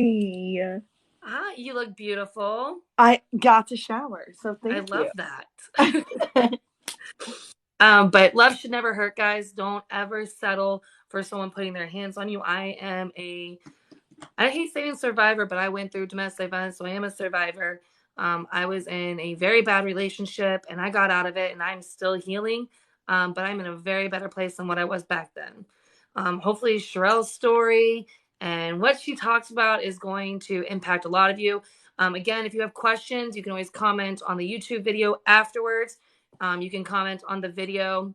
Hey, Ah, you look beautiful. I got to shower, so I thank love you. that. But love should never hurt, guys. Don't ever settle for someone putting their hands on you. I hate saying survivor, but I went through domestic violence, so I am a survivor. I was in a very bad relationship and I got out of it and I'm still healing. But I'm in a very better place than what I was back then. Hopefully, Sherelle's story and what she talks about is going to impact a lot of you. Again, if you have questions, you can always comment on the YouTube video afterwards. You can comment on the video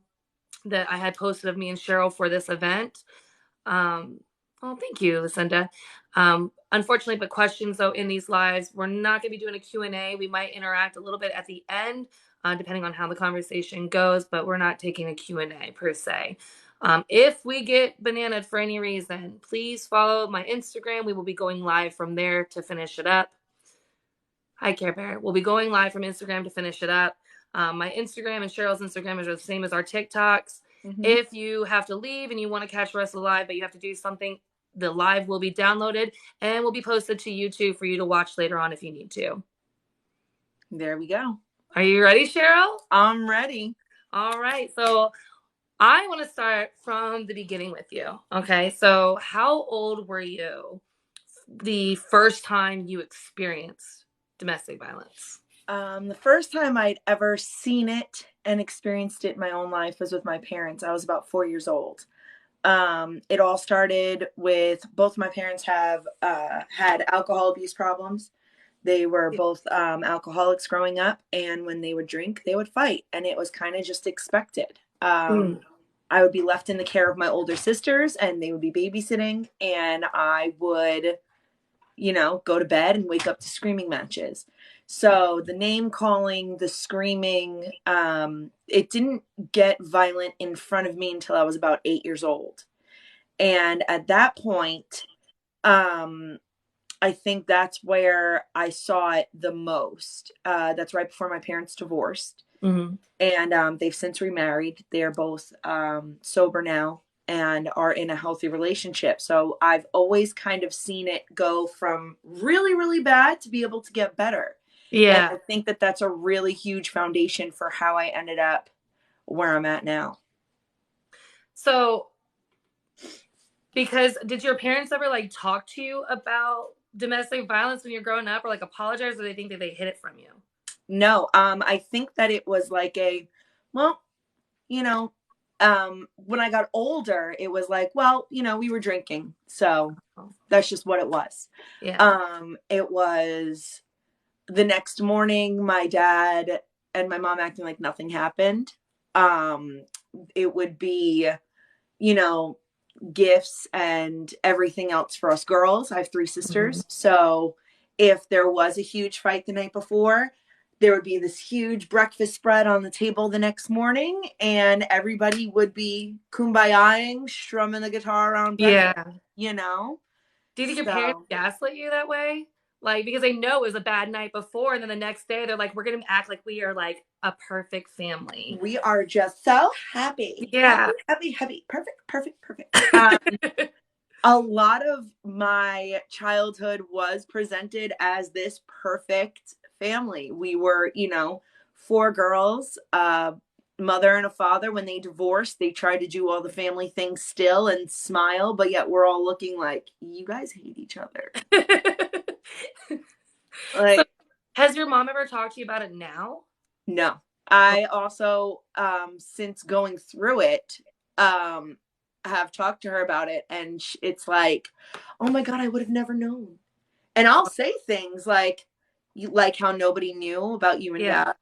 that I had posted of me and Sheryl for this event. Well, thank you, Lucinda. Unfortunately, but questions though in these lives, we're not going to be doing a Q&A. We might interact a little bit at the end, depending on how the conversation goes, but we're not taking a Q&A per se. If we get bananaed for any reason, please follow my Instagram. We will be going live from there to finish it up. Hi, Care Bear. We'll be going live from Instagram to finish it up. My Instagram and Cheryl's Instagram is the same as our TikToks. If you have to leave and you want to catch the rest of the live, but you have to do something, the live will be downloaded and will be posted to YouTube for you to watch later on if you need to. There we go. Are you ready, Sheryl? I'm ready. All right. So I want to start from the beginning with you. Okay. So how old were you the first time you experienced domestic violence? The first time I'd ever seen it and experienced it in my own life was with my parents. I was about 4 years old. It all started with both my parents have had alcohol abuse problems. They were both alcoholics growing up, and when they would drink, they would fight, and it was kind of just expected. I would be left in the care of my older sisters, and they would be babysitting, and I would, go to bed and wake up to screaming matches. So the name calling, the screaming, it didn't get violent in front of me until I was about 8 years old. And at that point, I think that's where I saw it the most. That's right before my parents divorced. Mm-hmm. And they've since remarried. They're both sober now and are in a healthy relationship. So I've always kind of seen it go from really, really bad to be able to get better. And Yeah. I think that that's a really huge foundation for how I ended up where I'm at now. So, because did your parents ever like talk to you about domestic violence when you're growing up or like apologize or they think that they hid it from you? No, I think that it was like well, you know, when I got older, it was like, well, we were drinking. So Oh, that's just what it was. yeah. It was the next morning, my dad and my mom acting like nothing happened. Um, it would be, you know, gifts and everything else for us girls. I have three Mm-hmm. sisters. So if there was a huge fight the night before, there would be this huge breakfast spread on the table the next morning, and everybody would be kumbayaing, strumming the guitar around breakfast, Yeah. you know? Do you think your parents So gaslit you that way? Like, because they know it was a bad night before, and then the next day they're like, we're going to act like we are like a perfect family. we are just so happy. Happy, Yeah. happy, happy. Perfect, perfect, perfect. A lot of my childhood was presented as this perfect family. We were, four girls, mother and a father. When they divorced, they tried to do all the family things still and smile, but yet we're all looking like, you guys hate each other. So, Like, has your mom ever talked to you about it now? no. I also, since going through it, have talked to her about it, and it's like, oh my God, I would have never known. And I'll say things like, you like how nobody knew about you and Yeah. dad.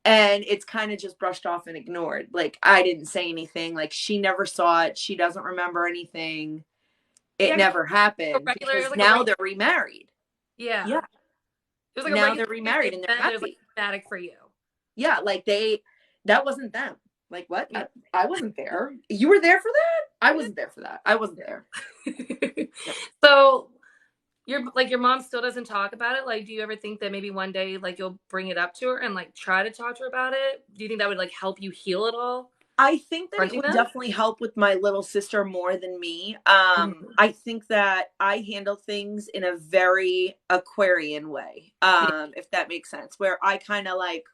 And it's kind of just brushed off and ignored. Like, I didn't say anything. Like, she never saw it. She doesn't remember anything. It Yeah. It never happened was because like a now regular. they're remarried. Yeah. Yeah. It was like a Now regular they're Tuesday remarried and they're event. It was like happy. traumatic for you. Yeah. Like, that wasn't them. Like, what? Yeah. I wasn't there. You were there for that? I wasn't there for that. I wasn't there. No. So your mom still doesn't talk about it. Like, do you ever think that maybe one day like you'll bring it up to her and like try to talk to her about it? Do you think that would like help you heal it all? I think that it confronting would them? definitely help with my little sister more than me. Mhm. I think that I handle things in a very Aquarian way, Yeah. if that makes sense, where I kind of like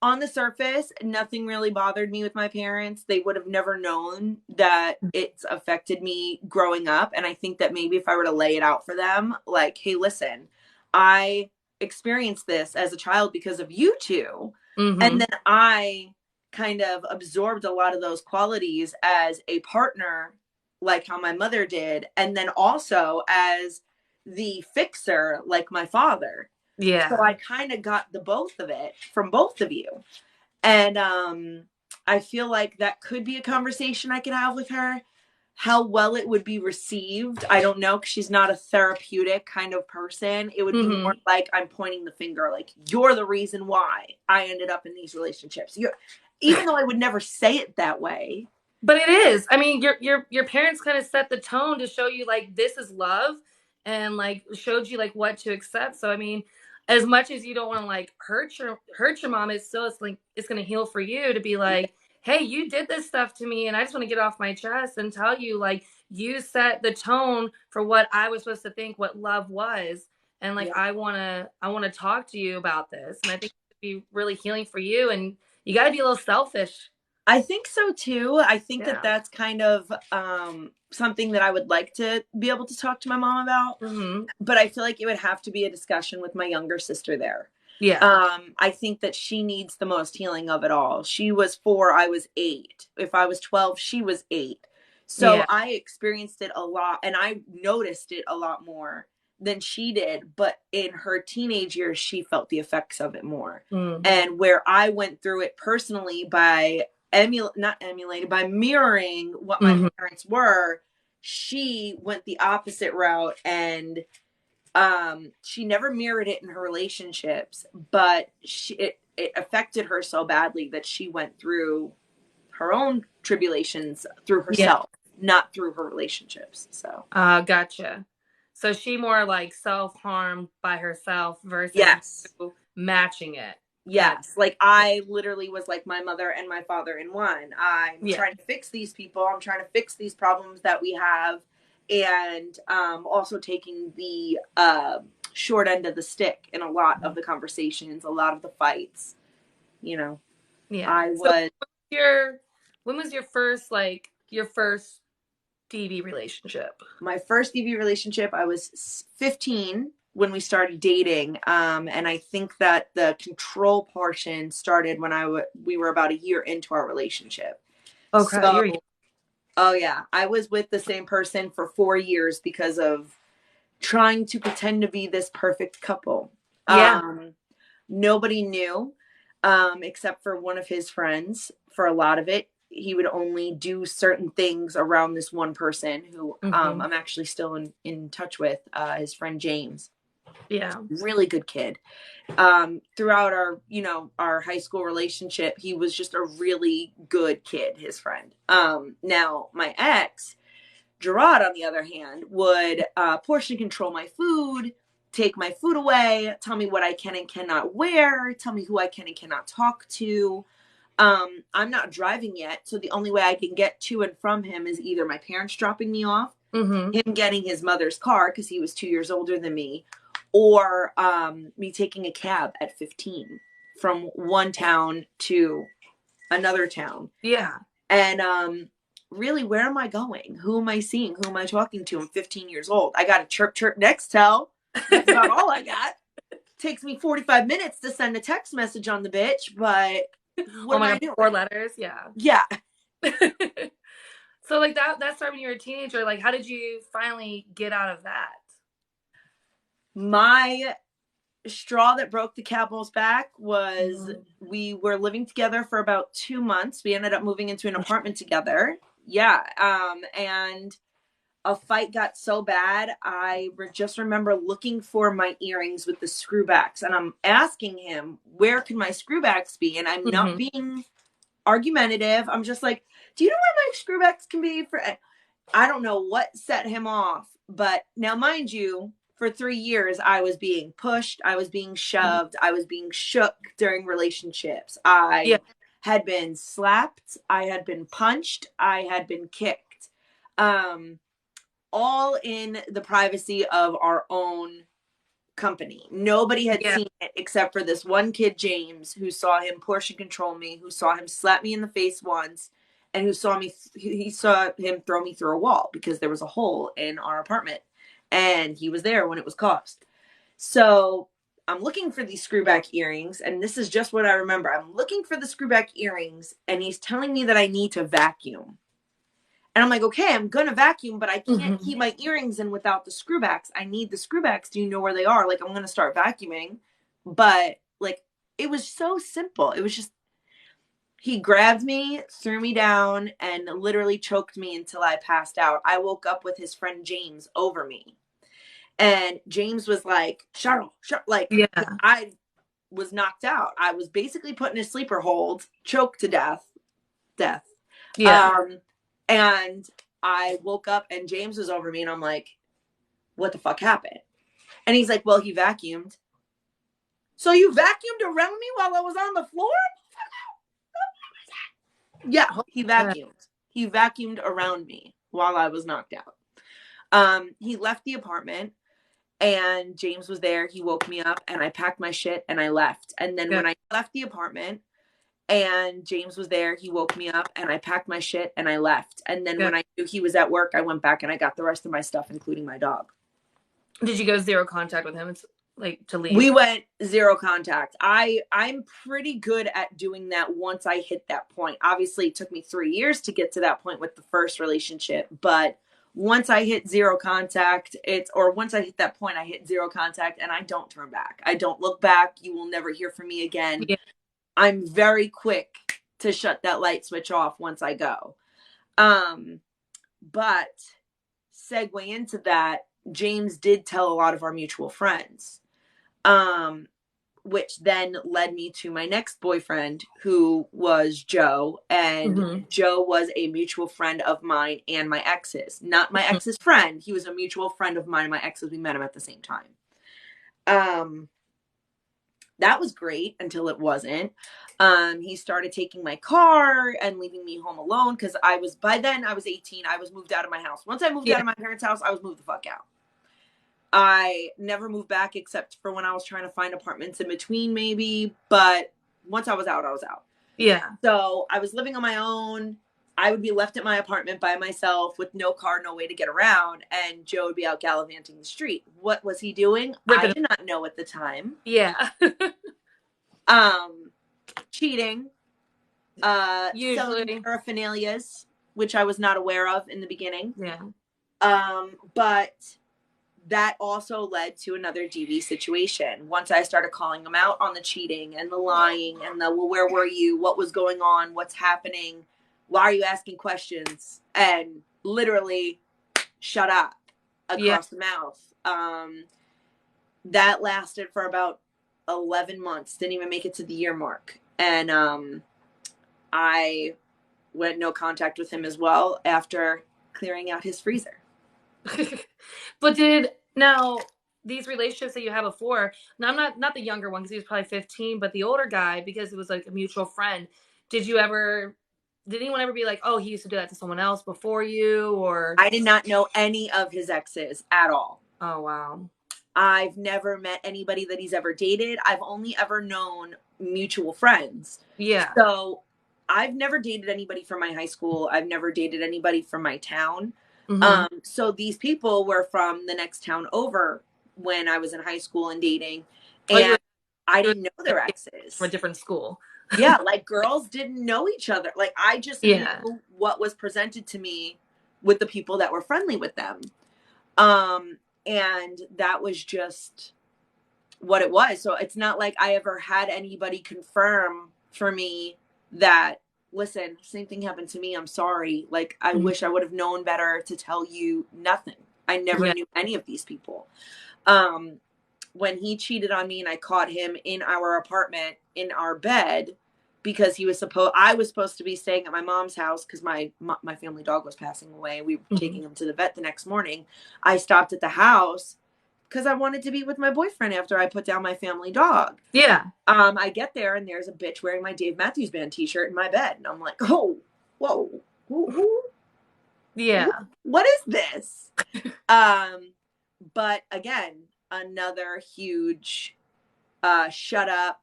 on the surface, nothing really bothered me with my parents. They would have never known that it's affected me growing up. And I think that maybe if I were to lay it out for them, like, hey, listen, I experienced this as a child because of you two. And Mm-hmm. then I kind of absorbed a lot of those qualities as a partner, like how my mother did. And then also as the fixer, like my father. So Yeah. I kind of got the both of it from both of you. And I feel like that could be a conversation I could have with her. How well it would be received, I don't know, because she's not a therapeutic kind of person. It would be more Mm-hmm. like I'm pointing the finger, like, you're the reason why I ended up in these relationships. You're, even though I would never say it that way. But it is. I mean, your parents kind of set the tone to show you like this is love, and like showed you like what to accept. So I mean, as much as you don't want to like hurt your mom, it's like it's gonna heal for you to be like, hey, you did this stuff to me, and I just want to get off my chest and tell you like you set the tone for what I was supposed to think what love was, and like Yeah. I wanna talk to you about this, and I think it'd be really healing for you, and you got to be a little selfish. I think so too. I think that Yeah. that's kind of something that I would like to be able to talk to my mom about. Mm-hmm. But I feel like it would have to be a discussion with my younger sister there. Yeah. I think that she needs the most healing of it all. She was 4, I was 8. If I was 12, she was 8. So Yeah. I experienced it a lot and I noticed it a lot more than she did. But in her teenage years, she felt the effects of it more. Mm. And where I went through it personally by not emulating, by mirroring what my Hmm. parents were, she went the opposite route and she never mirrored it in her relationships, but it affected her so badly that she went through her own tribulations through Yeah. herself, not through her relationships. So Gotcha. So she more like self harm by herself versus yes, you matching it, kind of. yes, like I literally was like my mother and my father in one. I'm Yeah. trying to fix these people, I'm trying to fix these problems that we have, and also taking the short end of the stick in a lot of the conversations, a lot of the fights, you know. Yeah. I So was your when was your first DV relationship? my first DV relationship. I was 15 when we started dating, and I think that the control portion started when we were about a year into our relationship. Okay, So, you're oh yeah, I was with the same person for 4 years because of trying to pretend to be this perfect couple. yeah. Nobody knew, except for one of his friends for a lot of it. He would only do certain things around this one person who Hmm. I'm actually still in touch with, his friend James. Yeah. Really good kid. Throughout our high school relationship, he was just a really good kid, his friend. Now, my ex, Gerard, on the other hand, would portion control my food, take my food away, tell me what I can and cannot wear, tell me who I can and cannot talk to. I'm not driving yet, so the only way I can get to and from him is either my parents dropping me off, Hmm. him getting his mother's car because he was 2 years older than me, or me taking a cab at 15 from one town to another town. Yeah. And really, where am I going? Who am I seeing? Who am I talking to? I'm 15 years old. I got a chirp chirp Nextel. That's about all I got. Takes me 45 minutes to send a text message on the bitch, but what Oh am my I god, 4 doing? letters. Yeah. Yeah. So like that started when you were a teenager. Like, how did you finally get out of that? My straw that broke the camel's back was Mm. we were living together for about 2 months. We ended up moving into an apartment together. Yeah. And a fight got so bad, I just remember looking for my earrings with the screwbacks, and I'm asking him, where can my screwbacks be? And I'm not Hmm. being argumentative. I'm just like, do you know where my screwbacks can be? I don't know what set him off, but now, mind you, for 3 years, I was being pushed, I was being shoved, I was being shook during relationships. Yeah. had been slapped, I had been punched, I had been kicked. All in the privacy of our own company. Nobody had Yeah. seen it except for this one kid, James, who saw him portion control me, who saw him slap me in the face once, and who saw him throw me through a wall because there was a hole in our apartment, and he was there when it was caused. So I'm looking for these screwback earrings, and this is just what I remember. I'm looking for the screwback earrings, and he's telling me that I need to vacuum. And I'm like, okay, I'm going to vacuum, but I can't keep my earrings in without the screwbacks. I need the screwbacks. Do you know where they are? Like, I'm going to start vacuuming. But, like, it was so simple. It was just, he grabbed me, threw me down, and literally choked me until I passed out. I woke up with his friend James over me. And James was like, Sheryl, like, Yeah. I was knocked out. I was basically put in a sleeper hold, choked to death. Yeah. And I woke up and James was over me and I'm like, what the fuck happened? And he's like, well, he vacuumed. So you vacuumed around me while I was on the floor? Yeah, he vacuumed. He vacuumed around me while I was knocked out. He left the apartment and James was there. He woke me up and I packed my shit and I left. And then when I left the apartment, and James was there, he woke me up and I packed my shit and I left. And then when I knew he was at work, I went back and I got the rest of my stuff, including my dog. Did you go zero contact with him? It's like to leave? We went zero contact. I'm pretty good at doing that once I hit that point. Obviously, it took me 3 years to get to that point with the first relationship, but once I hit zero contact, once I hit that point, I hit zero contact and I don't turn back. I don't look back. You will never hear from me again. Yeah. I'm very quick to shut that light switch off once I go. But segue into that, James did tell a lot of our mutual friends, which then led me to my next boyfriend, who was Joe. And Joe was a mutual friend of mine and my ex's. Not my ex's friend. He was a mutual friend of mine and my ex's. We met him at the same time. That was great until it wasn't. He started taking my car and leaving me home alone because by then I was 18. I was moved out of my house. Once I moved out of my parents' house, I was moved the fuck out. I never moved back except for when I was trying to find apartments in between, maybe. But once I was out, I was out. Yeah. So I was living on my own. I would be left at my apartment by myself with no car, no way to get around. And Joe would be out gallivanting the street. What was he doing? I did not know at the time. Yeah. Cheating. Selling paraphernalias, which I was not aware of in the beginning. Yeah. But that also led to another DV situation. Once I started calling him out on the cheating and the lying and well, where were you? What was going on? What's happening? Why are you asking questions? And literally shut up across the mouth. That lasted for about 11 months. Didn't even make it to the year mark. And I went no contact with him as well after clearing out his freezer. But now these relationships that you had before, now I'm not the younger one because he was probably 15, but the older guy, because it was like a mutual friend, did anyone ever be like, oh, he used to do that to someone else before you? Or I did not know any of his exes at all. Oh, wow. I've never met anybody that he's ever dated. I've only ever known mutual friends. Yeah. So I've never dated anybody from my high school. I've never dated anybody from my town. So these people were from the next town over when I was in high school and dating. And I didn't know their exes. From a different school. Yeah, like girls didn't know each other. Like I just knew what was presented to me with the people that were friendly with them. And that was just what it was. So it's not like I ever had anybody confirm for me that, listen, same thing happened to me. I'm sorry. Like, I wish I would have known better to tell you nothing. I never knew any of these people. When he cheated on me and I caught him in our apartment, in our bed, because I was supposed to be staying at my mom's house because my family dog was passing away. We were taking him to the vet the next morning. I stopped at the house, because I wanted to be with my boyfriend after I put down my family dog. Yeah. I get there and there's a bitch wearing my Dave Matthews Band t-shirt in my bed. And I'm like, oh, whoa, Yeah. what is this? But again, another huge shut up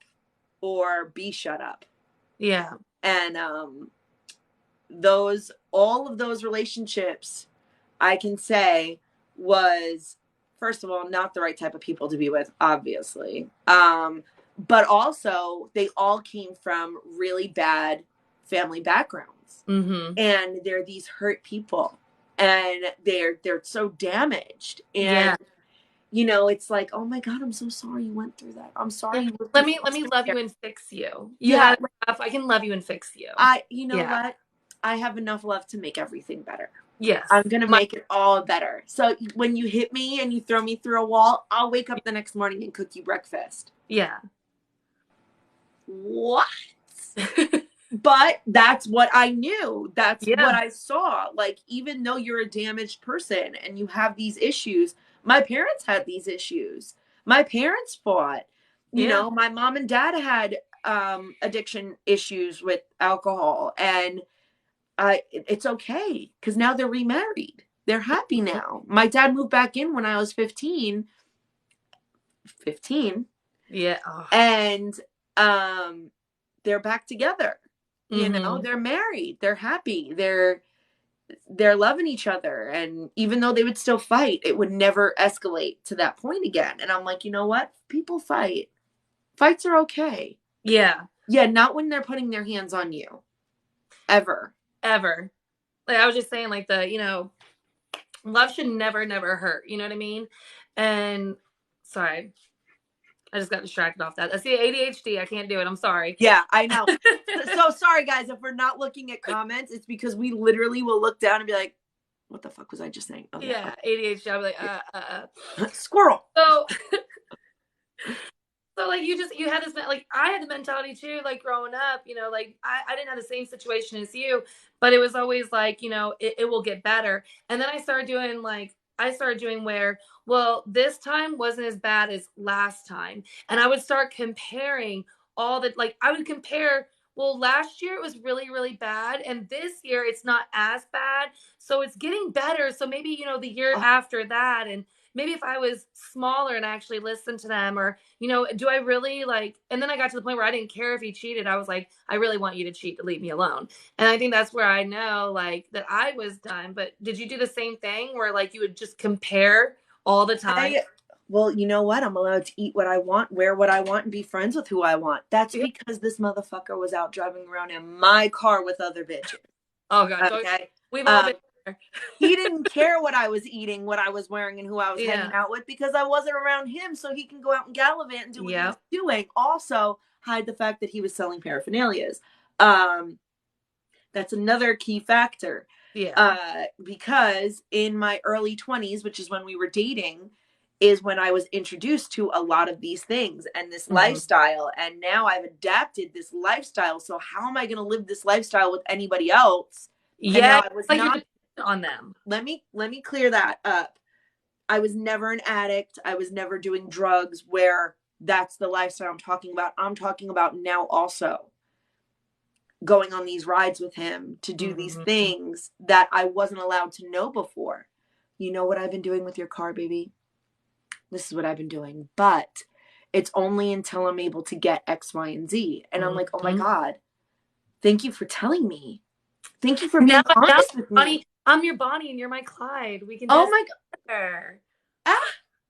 or be shut up. Yeah. And all of those relationships, I can say, was, first of all, not the right type of people to be with, obviously. But also they all came from really bad family backgrounds. Mm-hmm. And they're these hurt people, and they're so damaged. And you know, it's like, oh my God, I'm so sorry you went through that. I'm sorry you were let me love you and fix you. You yeah, had enough. I can love you and fix you. you know what? I have enough love to make everything better. Yes. I'm going to make it all better. So when you hit me and you throw me through a wall, I'll wake up the next morning and cook you breakfast. Yeah. What? But that's what I knew. That's what I saw. Like, even though you're a damaged person and you have these issues, my parents had these issues. My parents fought. You know, my mom and dad had addiction issues with alcohol, and it's okay because now they're remarried. They're happy now. My dad moved back in when I was 15. Yeah. Oh. And they're back together. You know, they're married. They're happy. They're loving each other. And even though they would still fight, it would never escalate to that point again. And I'm like, you know what? People fight. Fights are okay. Yeah. Yeah, not when they're putting their hands on you. Ever. Like I was just saying, like love should never hurt. You know what I mean? And sorry, I just got distracted off that. I see ADHD. I can't do it. I'm sorry. Yeah, I know. So sorry, guys. If we're not looking at comments, it's because we literally will look down and be like, what the fuck was I just saying? Oh, yeah, ADHD. I'll be like, squirrel. So like you had this, like I had the mentality too, like growing up, you know, like I didn't have the same situation as you, but it was always like, you know, it will get better. And then I started doing where, well, this time wasn't as bad as last time. And I would start comparing I would compare, well, last year it was really, really bad. And this year it's not as bad. So it's getting better. So maybe, you know, the year after that, and maybe if I was smaller and actually listened to them, or, you know, do I really and then I got to the point where I didn't care if he cheated. I was like, I really want you to cheat to leave me alone. And I think that's where I know that I was done. But did you do the same thing where you would just compare all the time? Well, you know what? I'm allowed to eat what I want, wear what I want, and be friends with who I want. That's because this motherfucker was out driving around in my car with other bitches. Oh, God. Okay. We've all been there. He didn't care what I was eating, what I was wearing, and who I was hanging out with, because I wasn't around him, so he can go out and gallivant and do what he was doing. Also, hide the fact that he was selling paraphernalias. That's another key factor. Yeah. Because in my early 20s, which is when we were dating, is when I was introduced to a lot of these things and this lifestyle. And now I've adapted this lifestyle. So how am I going to live this lifestyle with anybody else? Yeah. I was not on them. Let me clear that up. I was never an addict. I was never doing drugs where that's the lifestyle I'm talking about. I'm talking about now also going on these rides with him to do these things that I wasn't allowed to know before. You know what I've been doing with your car, baby? This is what I've been doing. But it's only until I'm able to get X, Y, and Z. And I'm like, oh my God, thank you for telling me. Thank you for being honest with me. I'm your Bonnie and you're my Clyde. We can oh my God.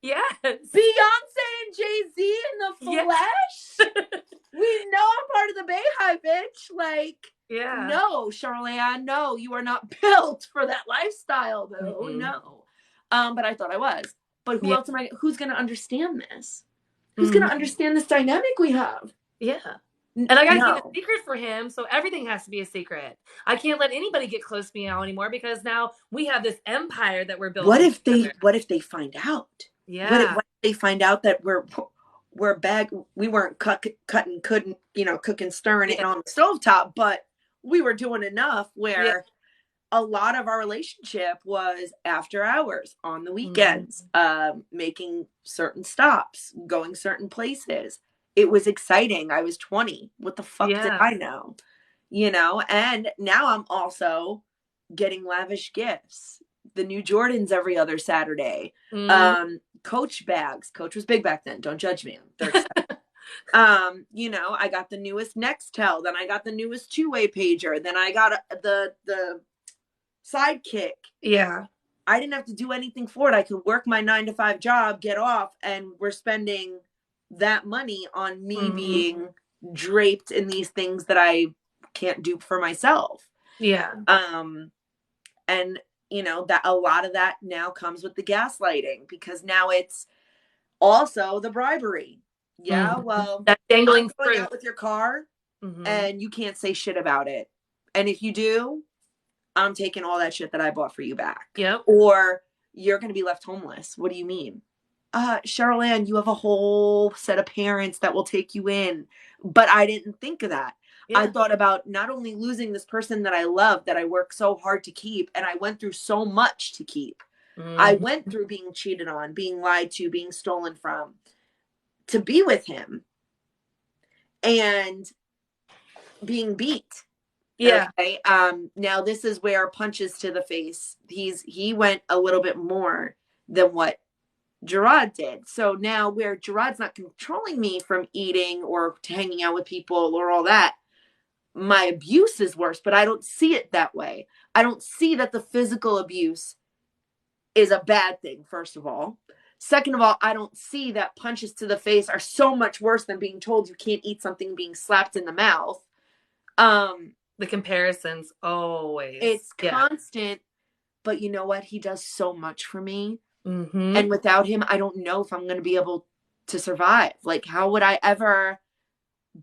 Yes. Beyonce and Jay-Z in the flesh? We know I'm part of the Bayhive, bitch. No, Sheryl Ann, no, you are not built for that lifestyle, though. No. But I thought I was. But who else who's going to understand this? Who's going to understand this dynamic we have? Yeah. And I got to keep a secret for him, so everything has to be a secret. I can't let anybody get close to me now anymore, because now we have this empire that we're building. What if they find out? Yeah. What if they find out that we weren't cutting, cooking, stirring it on the stovetop, but we were doing enough where a lot of our relationship was after hours, on the Mm-hmm. weekends, making certain stops, going certain places. It was exciting. I was 20. What the fuck did Yeah. I know? You know, and now I'm also getting lavish gifts. The new Jordans every other Saturday. Mm-hmm. Coach bags. Coach was big back then. Don't judge me. I'm 37. You know, I got the newest Nextel, then I got the newest two-way pager, then I got the sidekick. Yeah. I didn't have to do anything for it. I could work my 9 to 5 job, get off, and we're spending that money on me Mm-hmm. being draped in these things that I can't do for myself. Yeah. And you know, that a lot of that now comes with the gaslighting, because now it's also the bribery. Yeah, Mm-hmm. well, That I'm dangling going fruit. out with your car Mm-hmm. and you can't say shit about it. And if you do, I'm taking all that shit that I bought for you back. Yep. Or you're going to be left homeless. What do you mean? Sheryl Ann, you have a whole set of parents that will take you in. But I didn't think of that. I Yeah. thought about not only losing this person that I love, that I worked so hard to keep, and I went through so much to keep. I Mm-hmm. went through being cheated on, being lied to, being stolen from, to be with him and being beat. Yeah. Okay. Now this is where punches to the face. He went a little bit more than what Gerard did. So now where Gerard's not controlling me from eating or hanging out with people or all that, my abuse is worse, but I don't see it that way. I don't see that the physical abuse is a bad thing, first of all. Second of all, I don't see that punches to the face are so much worse than being told you can't eat something, being slapped in the mouth. Um, The comparisons always. it's Yeah. constant, but you know what? He does so much for me. Mm-hmm. And without him, I don't know if I'm going to be able to survive. Like, how would I ever,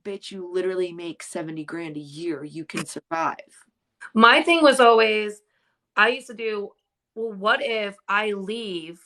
bitch, you literally make 70 grand a year. You can survive. My thing was always, I used to do, well, what if I leave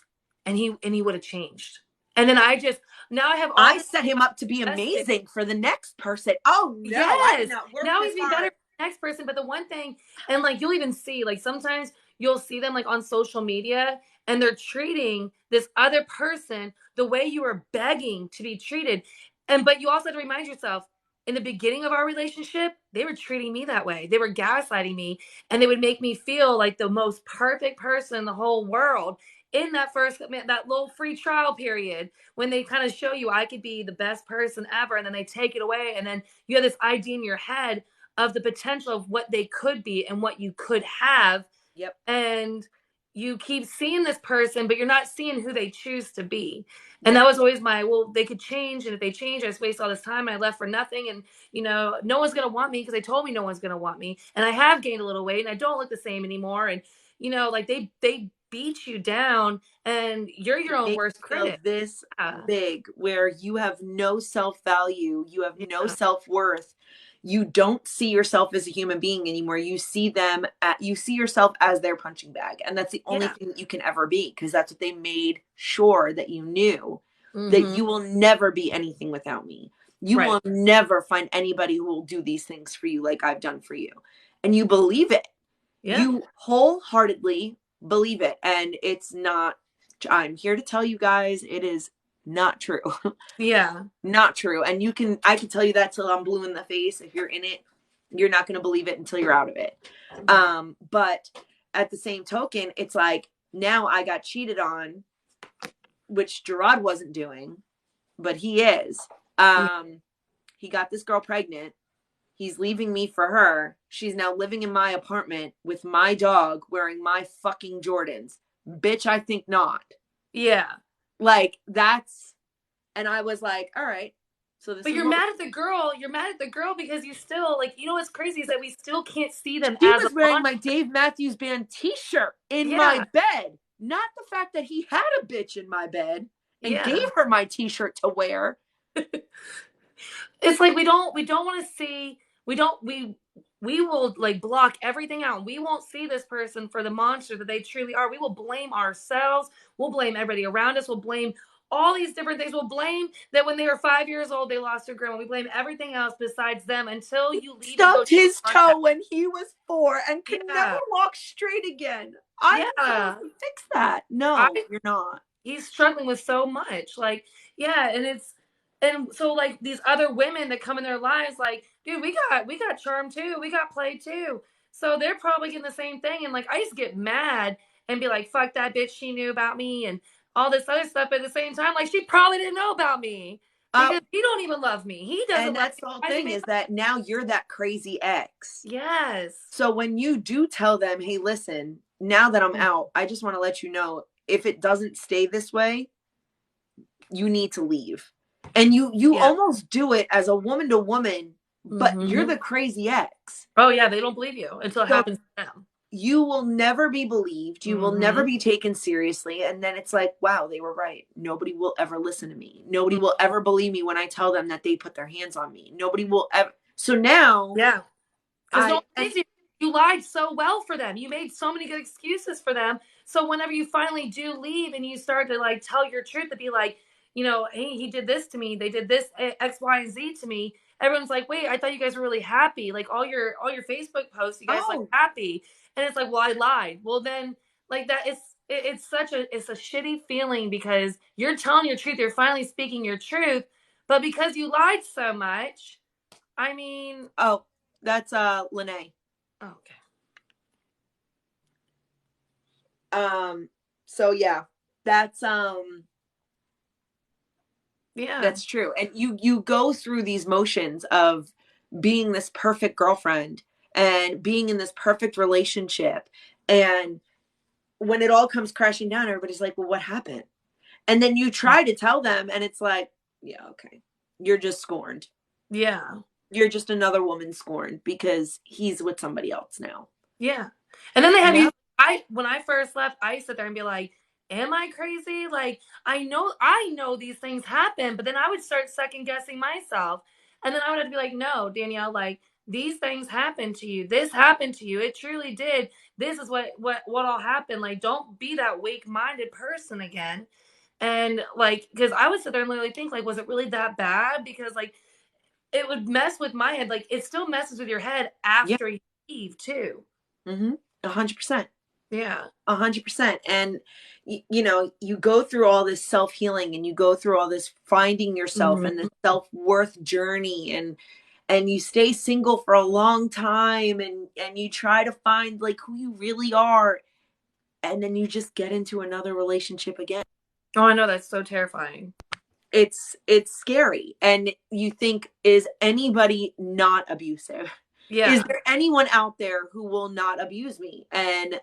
and he would have changed? And then I just now I have all I this set him up to be invested. amazing for the next person. Oh no, I did Yes. not work Now this he's be better hard. for the next person. But the one thing, and like you'll even see, like sometimes you'll see them like on social media and they're treating this other person the way you were begging to be treated. And but you also have to remind yourself, in the beginning of our relationship, they were treating me that way. They were gaslighting me and they would make me feel like the most perfect person in the whole world in that first that little free trial period when they kind of show you I could be the best person ever and then they take it away and then you have this idea in your head of the potential of what they could be and what you could have. Yep. And you keep seeing this person, but you're not seeing who they choose to be. And Yep. that was always my, well, they could change. And if they change, I just waste all this time and I left for nothing. And, you know, no one's going to want me because they told me no one's going to want me. And I have gained a little weight and I don't look the same anymore. And, you know, like they beat you down and you're your own Make worst you feel critic. this Yeah. big, where you have no self-value, you have no Yeah. self-worth. You don't see yourself as a human being anymore. You see yourself as their punching bag. And that's the only Yeah. thing that you can ever be, because that's what they made sure that you knew, that Mm-hmm. you will never be anything without me. You Right. will never find anybody who will do these things for you like I've done for you. And you believe it. Yeah. You wholeheartedly believe it. And it's not, I'm here to tell you guys, it is not true. Yeah. Not true. And I can tell you that till I'm blue in the face. If you're in it, you're not going to believe it until you're out of it. But at the same token, it's like, now I got cheated on, which Gerard wasn't doing, but he is. He got this girl pregnant. He's leaving me for her. She's now living in my apartment with my dog wearing my fucking Jordans. Bitch, I think not. Yeah. Like, that's, and I was like, all right. So this But is you're what mad at the girl. You're mad at the girl because you still like, you know what's crazy is that we still can't see them she as a was wearing monster. my Dave Matthews Band t-shirt in Yeah. my bed. Not the fact that he had a bitch in my bed and Yeah. gave her my t-shirt to wear. It's like we don't want to see we will like block everything out. We won't see this person for the monster that they truly are. We will blame ourselves. We'll blame everybody around us. We'll blame all these different things. We'll blame that when they were 5 years old, they lost their grandma. We blame everything else besides them until you leave and go Stubbed to his contact. toe when he was 4 and could never Yeah. walk straight again. I'm supposed Yeah. to fix that. I No, you're not. He's struggling with so much. Like, yeah, and so like these other women that come in their lives, like, dude, we got charm too, we got play too. So they're probably getting the same thing. And like I used to get mad and be like, fuck that bitch, she knew about me and all this other stuff. But at the same time, like she probably didn't know about me Uh, because he don't even love me. He doesn't and love that's me. the whole Why is he thing, mad? is that now you're that crazy ex. Yes. So when you do tell them, hey, listen, now that I'm out, I just want to let you know, if it doesn't stay this way, you need to leave. And you Yeah. almost do it as a woman to woman, but you're Mm-hmm. the crazy ex. Oh yeah, they don't believe you until it So happens to them. you will never be believed. You will never Mm-hmm. be taken seriously. And then it's like, wow, they were right. Nobody will ever listen to me. Nobody will ever believe me when I tell them that they put their hands on me. Nobody will ever. So now Yeah. Because no I, one believes you. You lied so well for them. You made so many good excuses for them. So whenever you finally do leave and you start to like tell your truth, to be like, hey, he did this to me. They did this X, Y, and Z to me. Everyone's like, wait, I thought you guys were really happy. Like all your Facebook posts, you guys like oh, happy, and it's like, well, I lied. Well, then like that is it's a shitty feeling because you're telling your truth. You're finally speaking your truth, but because you lied so much, I mean, oh, that's Lene. oh, okay. So yeah, that's Yeah. that's true. And you go through these motions of being this perfect girlfriend and being in this perfect relationship. And when it all comes crashing down, everybody's like, well, what happened? And then you try to tell them, and it's like, yeah, okay. You're just scorned. Yeah. You're just another woman scorned because he's with somebody else now. Yeah. And then they have Yeah. you. When I first left, I sit there and be like, am I crazy? Like, I know these things happen, but then I would start second guessing myself. And then I would have to be like, no, Danielle, like, these things happened to you. This happened to you. It truly did. This is what all happened. Like, don't be that weak-minded person again. And like, because I would sit there and literally think, like, was it really that bad? Because like it would mess with my head. Like it still messes with your head Yeah. after you leave too. Mm-hmm. 100%. Yeah. 100%. And you go through all this self-healing, and you go through all this finding yourself and Mm-hmm. this self-worth journey, and you stay single for a long time, and you try to find like who you really are, and then you just get into another relationship again. Oh, I know, that's so terrifying. It's scary, and you think, is anybody not abusive? Is Yeah. there anyone out there who will not abuse me? And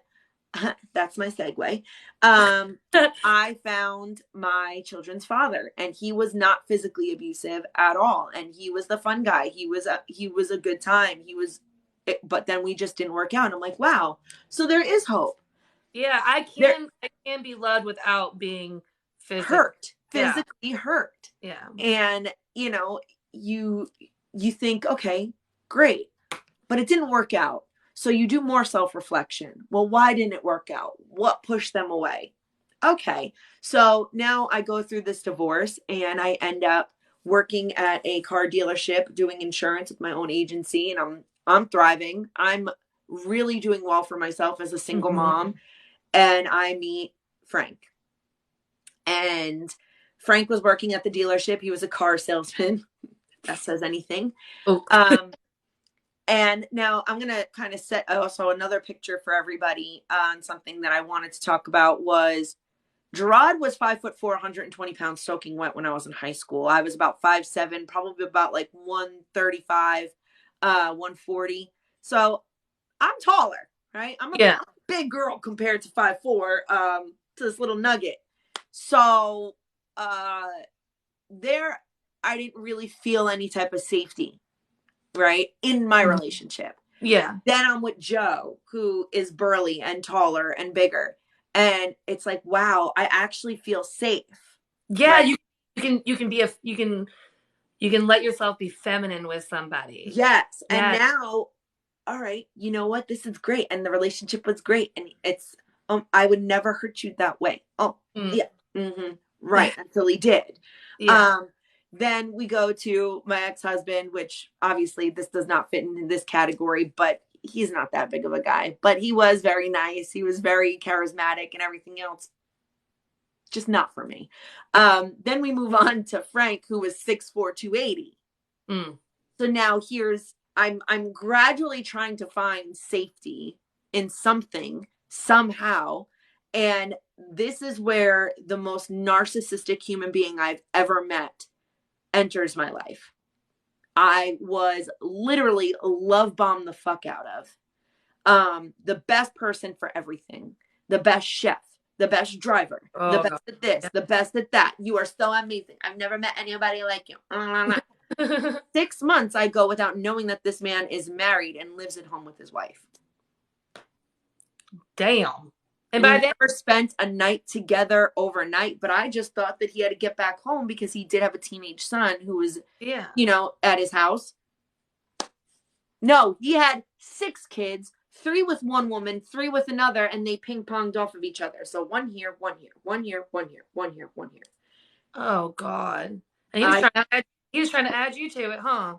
that's my segue. I found my children's father, and he was not physically abusive at all, and he was the fun guy. He was a good time. But then we just didn't work out. I'm like, wow. So there is hope. Yeah, I There can I can be loved without being physical. hurt, Yeah. physically hurt, Yeah. and you think, okay, great, but it didn't work out. So you do more self-reflection. Well, why didn't it work out? What pushed them away? Okay. So now I go through this divorce, and I end up working at a car dealership doing insurance with my own agency, and I'm thriving. I'm really doing well for myself as a single Mm-hmm. mom. And I meet Frank. And Frank was working at the dealership. He was a car salesman, if that says anything. Oh. And now I'm going to kind of set also another picture for everybody on something that I wanted to talk about. Was Gerard was 5'4", 120 pounds, soaking wet when I was in high school. I was about 5'7", probably about like 135, 140. So I'm taller, right? I'm a Yeah. big girl compared to 5'4", to this little nugget. So there, I didn't really feel any type of safety, right, in my relationship. Yeah. Then I'm with Joe, who is burly and taller and bigger. And it's like, wow, I actually feel safe. Yeah, Right? you can let yourself be feminine with somebody. Yes. And Yeah. now, all right, you know what? This is great. And the relationship was great. And it's, I would never hurt you that way. Oh, yeah. Mm-hmm. Right, until he did. Yeah. Um, then we go to my ex-husband, which obviously this does not fit in this category, but he's not that big of a guy. But he was very nice. He was very charismatic and everything else. Just not for me. Then we move on to Frank, who was 6'4", 280. Mm. So now I'm gradually trying to find safety in something, somehow. And this is where the most narcissistic human being I've ever met enters my life. I was literally love bombed the fuck out of. The best person for everything, the best chef, the best driver, the Oh best God. at this, the best at that. You are so amazing. I've never met anybody like you. 6 months I go without knowing that this man is married and lives at home with his wife. Damn. And We by then, never spent a night together overnight, but I just thought that he had to get back home because he did have a teenage son who was, yeah. at his house. No, he had 6 kids, 3 with one woman, 3 with another, and they ping-ponged off of each other. So one here, one here, one here, one here, one here, one here. Oh God. And I he was trying to add you to it, huh?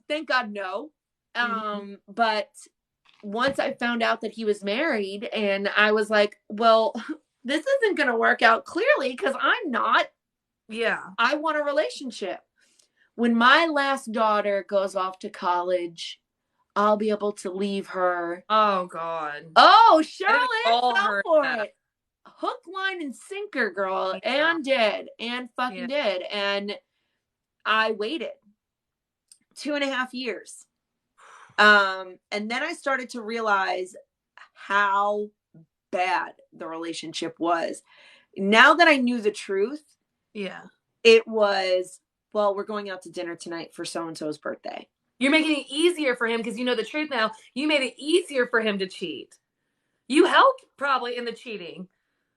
thank God no. Mhm. But once I found out that he was married, and I was like, well, this isn't going to work out clearly because I'm not. Yeah. I want a relationship. When my last daughter goes off to college, I'll be able to leave her. Oh God. Oh, I think we Sheryl Ann all fell heard for that. it. Hook, line, and sinker, girl. Yeah. And did. And Yeah. fucking did. And I waited 2.5 years. And then I started to realize how bad the relationship was. Now that I knew the truth, Yeah. it was, well, we're going out to dinner tonight for so-and-so's birthday. You're making it easier for him because you know the truth now. You made it easier for him to cheat. You helped probably in the cheating.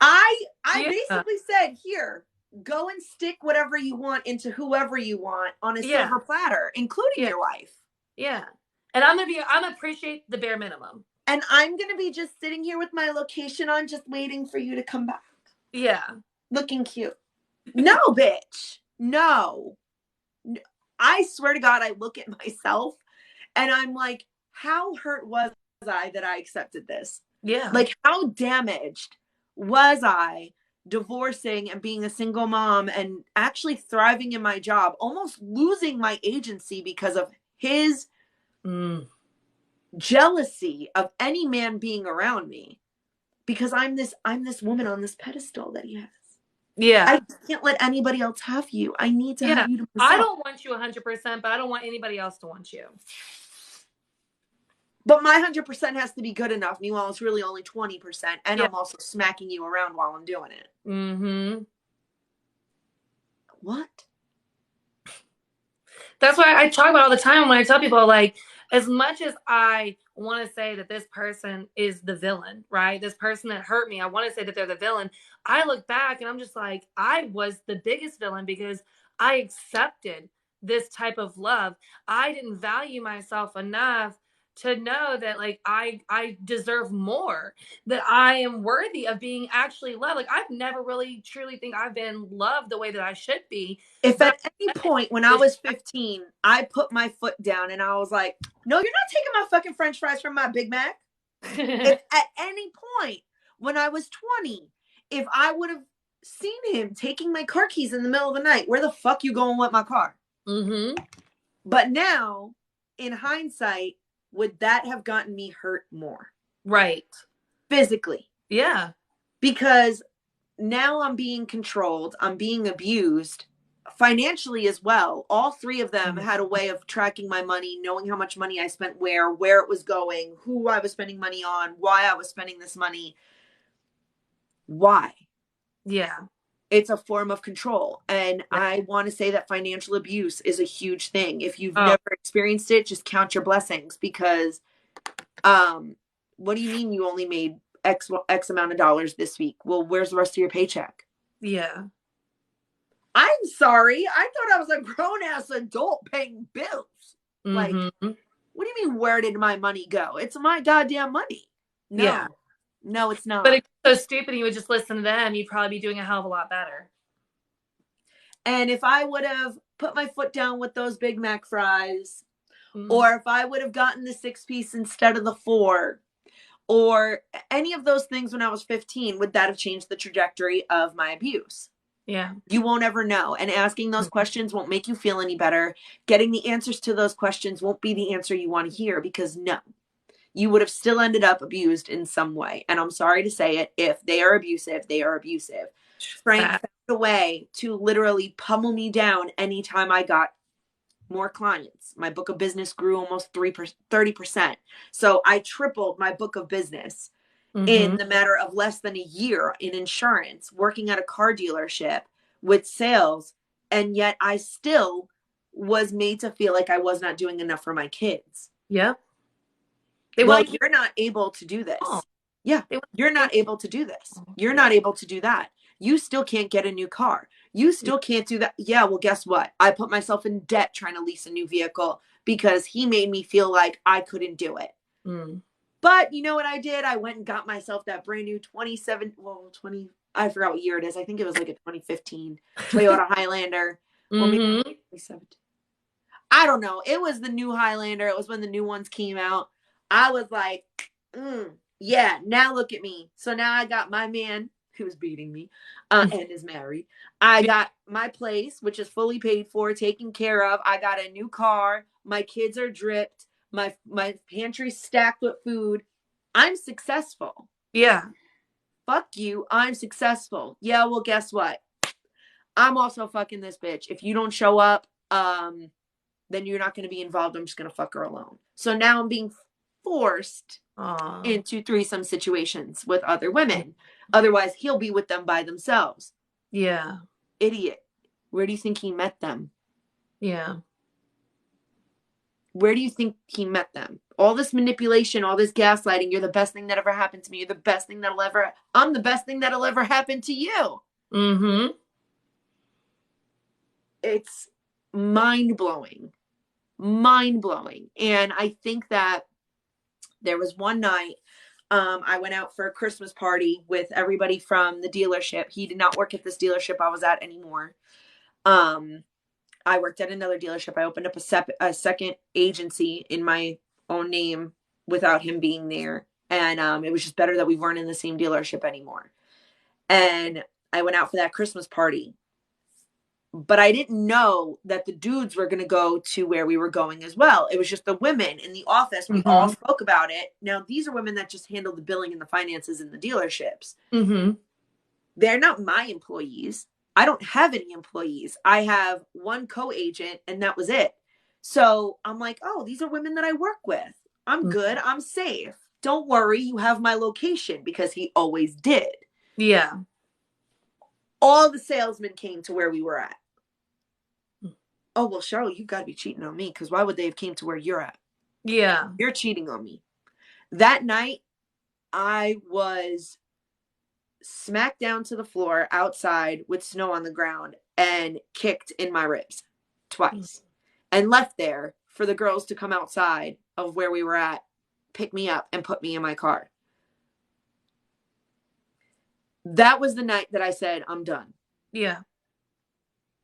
I Yeah. basically said, here, go and stick whatever you want into whoever you want on a Yeah. silver platter, including Yeah. your wife. Yeah. And I'm gonna appreciate the bare minimum. And I'm going to be just sitting here with my location on, just waiting for you to come back. Yeah. Looking cute. No, bitch. No. I swear to God, I look at myself and I'm like, how hurt was I that I accepted this? Yeah. Like, how damaged was I divorcing and being a single mom and actually thriving in my job, almost losing my agency because of his jealousy of any man being around me? Because I'm this woman on this pedestal that he has. Yeah. I can't let anybody else have you. I need to Yeah. have you to I myself. don't want you 100%, but I don't want anybody else to want you. But my 100% has to be good enough. Meanwhile, it's really only 20%. And Yeah. I'm also smacking you around while I'm doing it. Mm-hmm. What? That's why I talk about all the time when I tell people, like, as much as I want to say that this person is the villain, right? This person that hurt me, I want to say that they're the villain. I look back and I'm just like, I was the biggest villain because I accepted this type of love. I didn't value myself enough to know that like I deserve more, that I am worthy of being actually loved. Like I've never really truly think I've been loved the way that I should be. If But at any point when I was 15, I put my foot down and I was like, no, you're not taking my fucking French fries from my Big Mac. If at any point when I was 20, if I would have seen him taking my car keys in the middle of the night, where the fuck you going with my car? Mm-hmm. But now, in hindsight, would that have gotten me hurt more? Right. Physically. Yeah. Because now I'm being controlled, I'm being abused financially as well. All 3 of them had a way of tracking my money, knowing how much money I spent where it was going, who I was spending money on, why I was spending this money. Why? Yeah. It's a form of control. And I want to say that financial abuse is a huge thing. If you've Oh. never experienced it, just count your blessings, because what do you mean you only made X amount of dollars this week? Well, where's the rest of your paycheck? Yeah. I'm sorry. I thought I was a grown-ass adult paying bills. Mm-hmm. Like, what do you mean, where did my money go? It's my goddamn money. No. Yeah. No, it's But not. if you're so stupid and you would just listen to them, you'd probably be doing a hell of a lot better. And if I would have put my foot down with those Big Mac fries, Mm. or if I would have gotten the 6-piece instead of the 4, or any of those things when I was 15, would that have changed the trajectory of my abuse? Yeah. You won't ever know. And asking those questions won't make you feel any better. Getting the answers to those questions won't be the answer you want to hear, because no, you would have still ended up abused in some way. And I'm sorry to say it, if they are abusive, they are abusive. Frank found a way to literally pummel me down anytime I got more clients. My book of business grew almost 30%. So I tripled my book of business in the matter of less than a year in insurance, working at a car dealership with sales. And yet I still was made to feel like I was not doing enough for my kids. Yep. Well, you're not able to do this. Oh. Yeah, you're not able to do this. You're not able to do that. You still can't get a new car. You still can't do that. Yeah, well, guess what? I put myself in debt trying to lease a new vehicle because he made me feel like I couldn't do it. Mm. But you know what I did? I went and got myself that brand new I forgot what year it is. I think it was like a 2015 Toyota Highlander. Or maybe 2017. I don't know. It was the new Highlander. It was when the new ones came out. I was like, yeah, now look at me. So now I got my man who's beating me and is married. I got my place, which is fully paid for, taken care of. I got a new car. My kids are dripped. My pantry's stacked with food. I'm successful. Yeah. Fuck you. I'm successful. Yeah, well, guess what? I'm also fucking this bitch. If you don't show up, then you're not going to be involved. I'm just going to fuck her alone. So now I'm being forced into threesome situations with other women. Otherwise, he'll be with them by themselves. Yeah. Idiot. Where do you think he met them? Yeah. Where do you think he met them? All this manipulation, all this gaslighting. You're the best thing that ever happened to me. You're the best thing that'll ever. I'm the best thing that'll ever happen to you. Mm-hmm. It's mind-blowing. Mind-blowing. And I think that there was one night I went out for a Christmas party with everybody from the dealership. He did not work at this dealership I was at anymore. I worked at another dealership. I opened up a second agency in my own name without him being there. And it was just better that we weren't in the same dealership anymore. And I went out for that Christmas party. But I didn't know that the dudes were going to go to where we were going as well. It was just the women in the office. We all spoke about it. Now, these are women that just handle the billing and the finances in the dealerships. They're not my employees. I don't have any employees. I have one co-agent, and that was it. So I'm like, oh, these are women that I work with. I'm good. I'm safe. Don't worry. You have my location, because he always did. Yeah. All the salesmen came to where we were at. Oh, well, Sheryl, you got to be cheating on me, because why would they have came to where you're at? Yeah. You're cheating on me. That night, I was smacked down to the floor outside with snow on the ground and kicked in my ribs twice and left there for the girls to come outside of where we were at, pick me up, and put me in my car. That was the night that I said, I'm done. Yeah.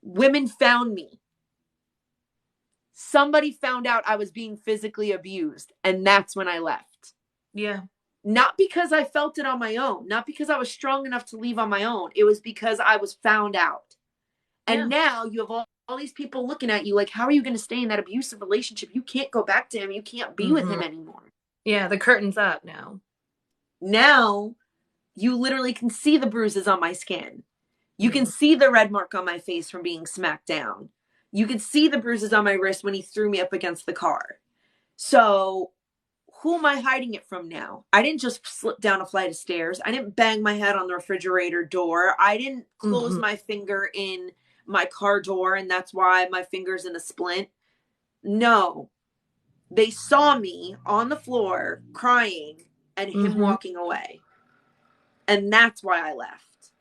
Women found me. Somebody found out I was being physically abused, and that's when I left. Yeah. Not because I felt it on my own, not because I was strong enough to leave on my own. It was because I was found out. And now you have all these people looking at you like, how are you going to stay in that abusive relationship? You can't go back to him. You can't be with him anymore. Yeah, the curtain's up now. Now you literally can see the bruises on my skin. You can see the red mark on my face from being smacked down. You can see the bruises on my wrist when he threw me up against the car. So who am I hiding it from now? I didn't just slip down a flight of stairs. I didn't bang my head on the refrigerator door. I didn't close my finger in my car door, and that's why my finger's in a splint. No. They saw me on the floor crying and him walking away. And that's why I left.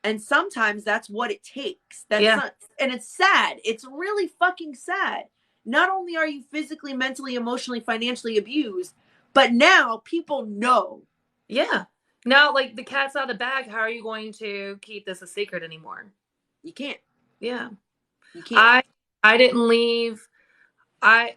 And sometimes that's what it takes. That's not, and it's sad. It's really fucking sad. Not only are you physically, mentally, emotionally, financially abused, but now people know. Yeah. Now, like the cat's out of the bag. How are you going to keep this a secret anymore? You can't. Yeah. You can't. I I didn't leave. I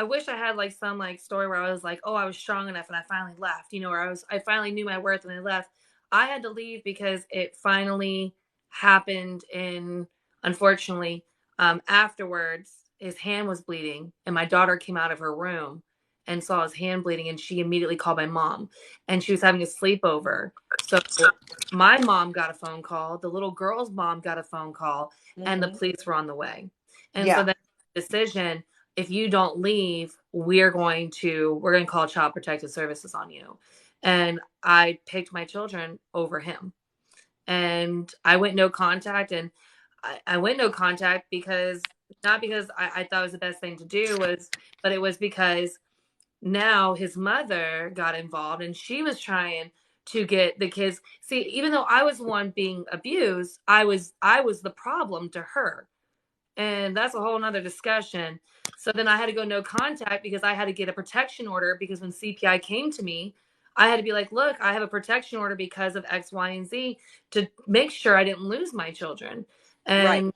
wish I had like some like story where I was like, oh, I was strong enough and I finally left, where I finally knew my worth and I left. I had to leave because it finally happened in, unfortunately, afterwards his hand was bleeding and my daughter came out of her room and saw his hand bleeding and she immediately called my mom and she was having a sleepover. So my mom got a phone call, the little girl's mom got a phone call, and the Mm-hmm. police were on the way. And so Yeah. then decision, if you don't leave, we're going to call child protective services on you. And I picked my children over him. And I went no contact. And I went no contact because, not because I thought it was the best thing to do, but it was because now his mother got involved and she was trying to get the kids. See, even though I was the one being abused, I was the problem to her, and that's a whole nother discussion. So then I had to go no contact because I had to get a protection order, because when CPI came to me, I had to be like, look, I have a protection order because of X, Y, and Z, to make sure I didn't lose my children. Right. And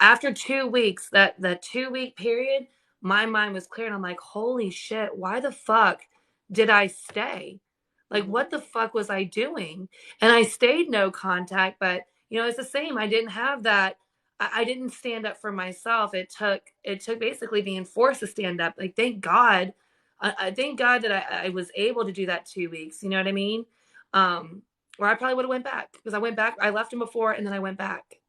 after 2 weeks, that 2 week period, my mind was clear and I'm like, holy shit, why the fuck did I stay? Like, Mm-hmm. what the fuck was I doing? And I stayed no contact, but it's the same. I didn't have that. I didn't stand up for myself. It took basically being forced to stand up. Like, thank God. I thank God that I was able to do that 2 weeks. You know what I mean? Or I probably would have went back, because I went back. I left him before and then I went back.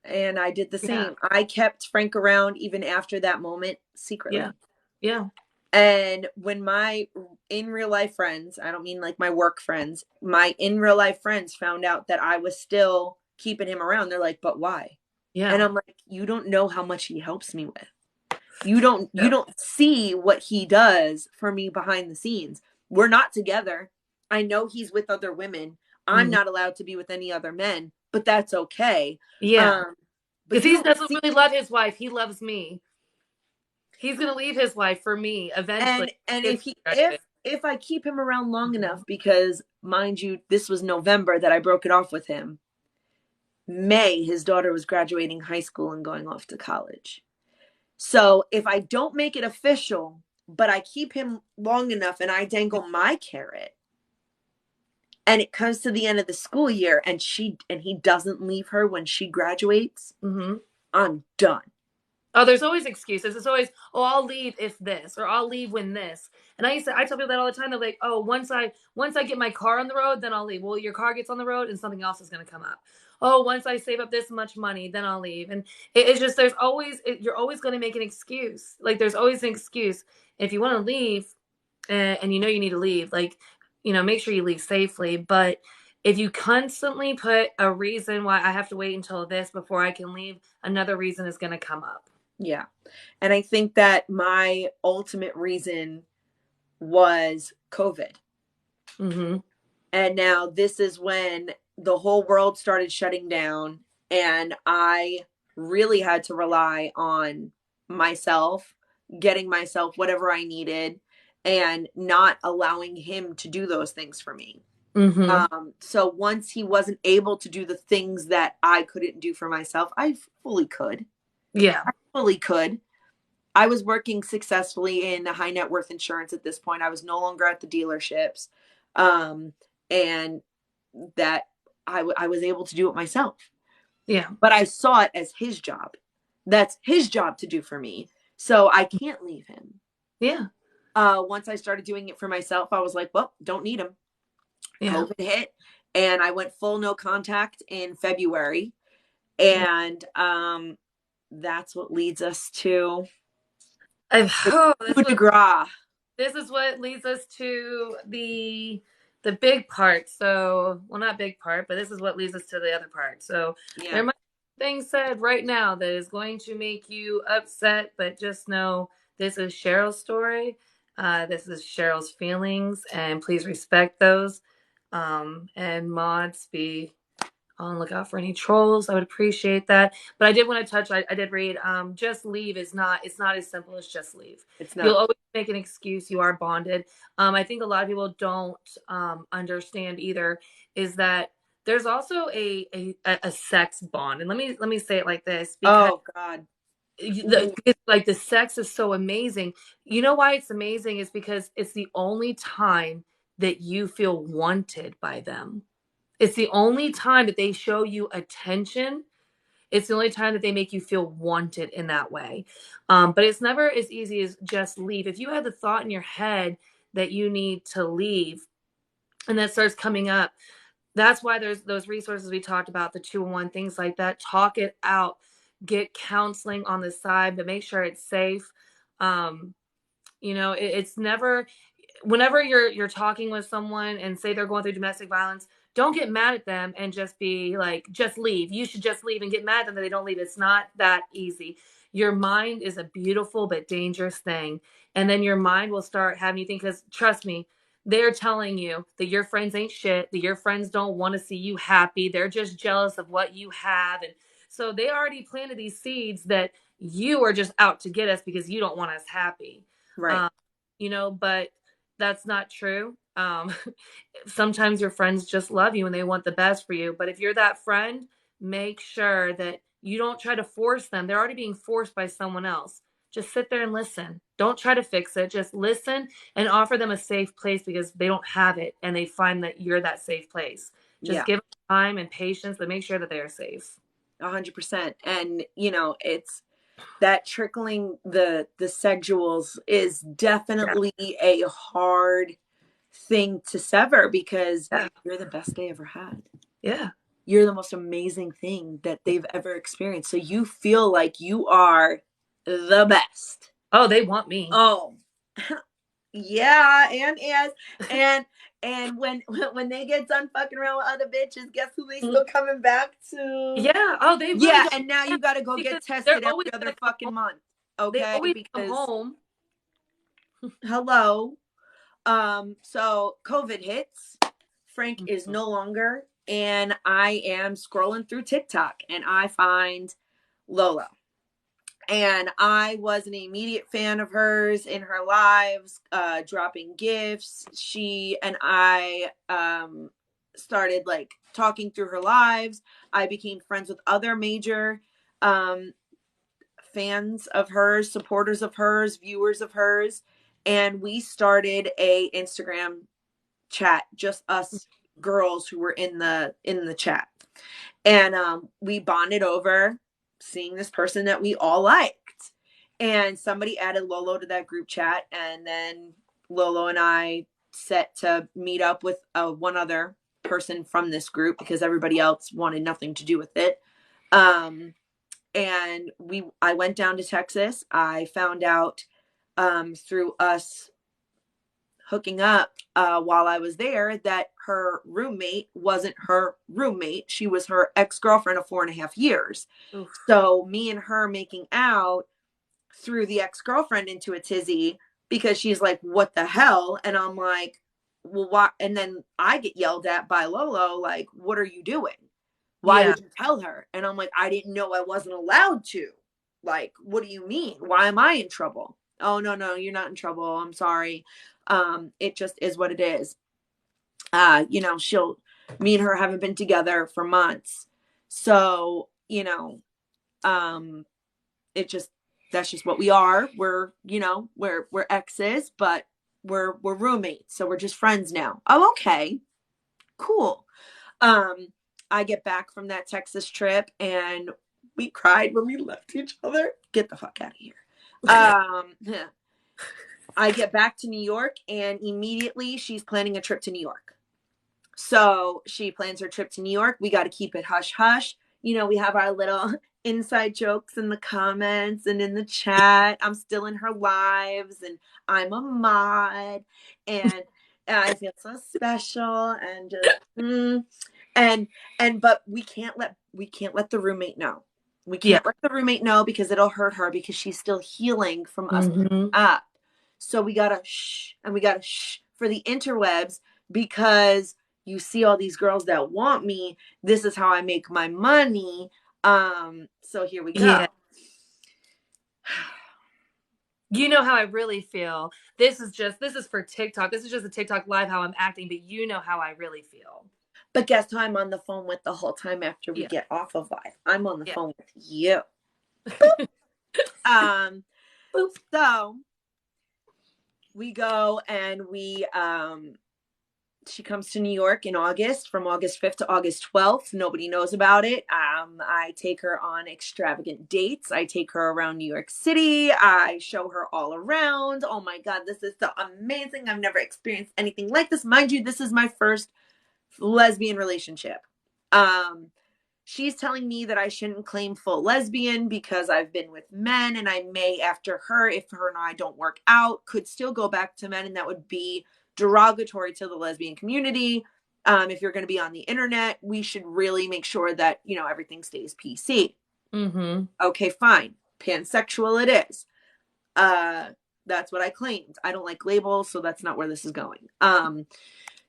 And I did the Yeah. same. I kept Frank around even after that moment Yeah. secretly. Yeah. And when my in real life friends, I don't mean like my work friends, my in real life friends found out that I was still keeping him around, they're like, but why? And Yeah. I'm like, you don't know how much he helps me with. You Yeah. don't see what he does for me behind the scenes. We're not together. I know he's with other women. I'm Mhm. not allowed to be with any other men, but that's okay. Yeah. Um, but Because you he don't doesn't see. really love his wife. He loves me. He's gonna leave his wife for me eventually. And It's if I keep him around long enough, because mind you, this was November that I broke it off with him. May, his daughter was graduating high school and going off to college. So if I don't make it official, but I keep him long enough and I dangle my carrot, and it comes to the end of the school year and he doesn't leave her when she graduates, Mm-hmm. I'm done. Oh, there's always excuses. It's always, oh, I'll leave if this, or I'll leave when this. And I tell people that all the time. They're like, oh, once I get my car on the road, then I'll leave. Well, your car gets on the road and something else is going to come up. Oh, once I save up this much money, then I'll leave. And it's just, you're always going to make an excuse. Like, there's always an excuse. If you want to leave, and you need to leave, like, make sure you leave safely. But if you constantly put a reason why I have to wait until this before I can leave, another reason is going to come up. Yeah. And I think that my ultimate reason was COVID. Mm-hmm. And now this is when the whole world started shutting down, and I really had to rely on myself, getting myself whatever I needed, and not allowing him to do those things for me. Mm-hmm. So once he wasn't able to do the things that I couldn't do for myself, I fully could. Yeah. I fully could. I was working successfully in high net worth insurance at this point. I was no longer at the dealerships. Um, and that I was able to do it myself. Yeah. But I saw it as his job. That's his job to do for me. So I can't leave him. Yeah. Once I started doing it for myself, I was like, well, don't need him. Yeah. COVID hit and I went full no contact in February. Yeah. And that's what leads us to the Oh, coup de grace. this is what leads us to the big part. So, well, not big part, but this is what leads us to the other part. So Yeah. there might be things said right now that is going to make you upset, but just know this is Cheryl's story. This is Cheryl's feelings, and please respect those. And mods, be on the lookout for any trolls. I would appreciate that. But I did want to touch, I did read, just leave is not, it's not as simple as just leave. It's You'll not. always make an excuse. You are bonded. I think a lot of people don't understand either is that there's also a sex bond. And let me say it like this, because Oh God. like the sex is so amazing. You know why it's amazing is because it's the only time that you feel wanted by them. It's the only time that they show you attention. It's the only time that they make you feel wanted in that way. But it's never as easy as just leave. If you have the thought in your head that you need to leave and that starts coming up, that's why there's those resources we talked about, the 2-in-1, things like that. Talk it out, get counseling on the side, but make sure it's safe. Um, it's never, whenever you're talking with someone and say they're going through domestic violence, don't get mad at them and just be like, just leave. You should just leave, and get mad at them that they don't leave. It's not that easy. Your mind is a beautiful but dangerous thing. And then your mind will start having you think, because trust me, they're telling you that your friends ain't shit, that your friends don't want to see you happy. They're just jealous of what you have. And so they already planted these seeds that you are just out to get us because you don't want us happy. Right. Um, but that's not true. Sometimes your friends just love you and they want the best for you. But if you're that friend, make sure that you don't try to force them. They're already being forced by someone else. Just sit there and listen. Don't try to fix it. Just listen and offer them a safe place because they don't have it and they find that you're that safe place. Just Yeah. give them time and patience, but make sure that they're safe. 100%. And it's that trickling the sexuals is Yeah. definitely a hard thing to sever because Yeah. you're the best they ever had. Yeah. You're the most amazing thing that they've ever experienced. So you feel like you are the best. Oh, they want me. Oh, yeah, and when they get done fucking around with other bitches, guess who they still coming back to? Yeah. Oh, they really Yeah, don't. and now you got to go Because get they're tested every always other gonna come fucking home. month. They Okay, always come because home. hello. So COVID hits. Frank is no longer, and I am scrolling through TikTok and I find Lola. And I was an immediate fan of hers in her lives, dropping gifts. She and I started like talking through her lives. I became friends with other major um, fans of hers, supporters of hers, viewers of hers, and we started a Instagram chat, just us girls who were in the chat, and we bonded over seeing this person that we all liked, and somebody added Lolo to that group chat, and then Lolo and I set to meet up with one other person from this group because everybody else wanted nothing to do with it. And I went down to Texas. I found out through us hooking up while I was there that her roommate wasn't her roommate. She was her ex-girlfriend of 4.5 years. Oof. So me and her making out threw the ex-girlfriend into a tizzy because she's like, what the hell? And I'm like, well, why? And then I get yelled at by Lolo, like, what are you doing? Why Yeah. would you tell her? And I'm like, I didn't know I wasn't allowed to. Like, what do you mean? Why am I in trouble? Oh, no, you're not in trouble. I'm sorry. It just is what it is. Me and her haven't been together for months. So, it just, that's just what we are. We're exes, but we're roommates. So we're just friends now. Oh, okay. Cool. Um, I get back from that Texas trip and we cried when we left each other. Get the fuck out of here. I get back to New York and immediately she's planning a trip to New York. So she plans her trip to New York. We got to keep it hush hush. We have our little inside jokes in the comments and in the chat. I'm still in her lives and I'm a mod and I feel so special and just but we can't let the roommate know. We Yeah. can't let the roommate know because it'll hurt her because she's still healing from us Mm-hmm. up. So we gotta shh and we gotta shh for the interwebs because you see all these girls that want me. This is how I make my money. So here we go. Yeah. You know how I really feel. This is for TikTok. This is just a TikTok live how I'm acting, but you know how I really feel. But guess who I'm on the phone with the whole time after we Yeah. get off of live? I'm on the Yeah. phone with you. Boop. So we go and she comes to New York in August, from August 5th to August 12th. Nobody knows about it. I take her on extravagant dates. I take her around New York City. I show her all around. Oh my God, this is so amazing. I've never experienced anything like this. Mind you, this is my first lesbian relationship. She's telling me that I shouldn't claim full lesbian because I've been with men, and I may, after her, if her and I don't work out, could still go back to men, and that would be derogatory to the lesbian community. If you're going to be on the internet, we should really make sure that, everything stays PC. Mm-hmm. Okay, fine. Pansexual it is. That's what I claimed. I don't like labels, so that's not where this is going.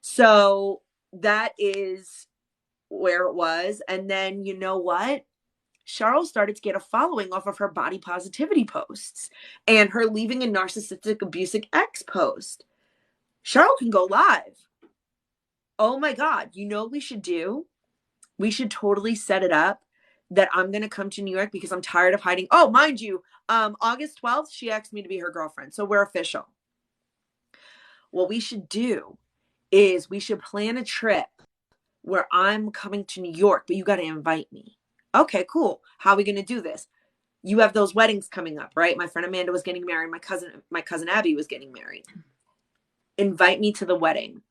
So that is where it was. And then, you know what? Sheryl started to get a following off of her body positivity posts and her leaving a narcissistic, abusive ex post. Sheryl can go live. Oh my God. You know what we should do? We should totally set it up that I'm going to come to New York because I'm tired of hiding. Oh, mind you, August 12th, she asked me to be her girlfriend. So we're official. What we should do is we should plan a trip where I'm coming to New York, but you got to invite me. Okay, cool. How are we going to do this? You have those weddings coming up, right? My friend Amanda was getting married. My cousin Abby was getting married. Invite me to the wedding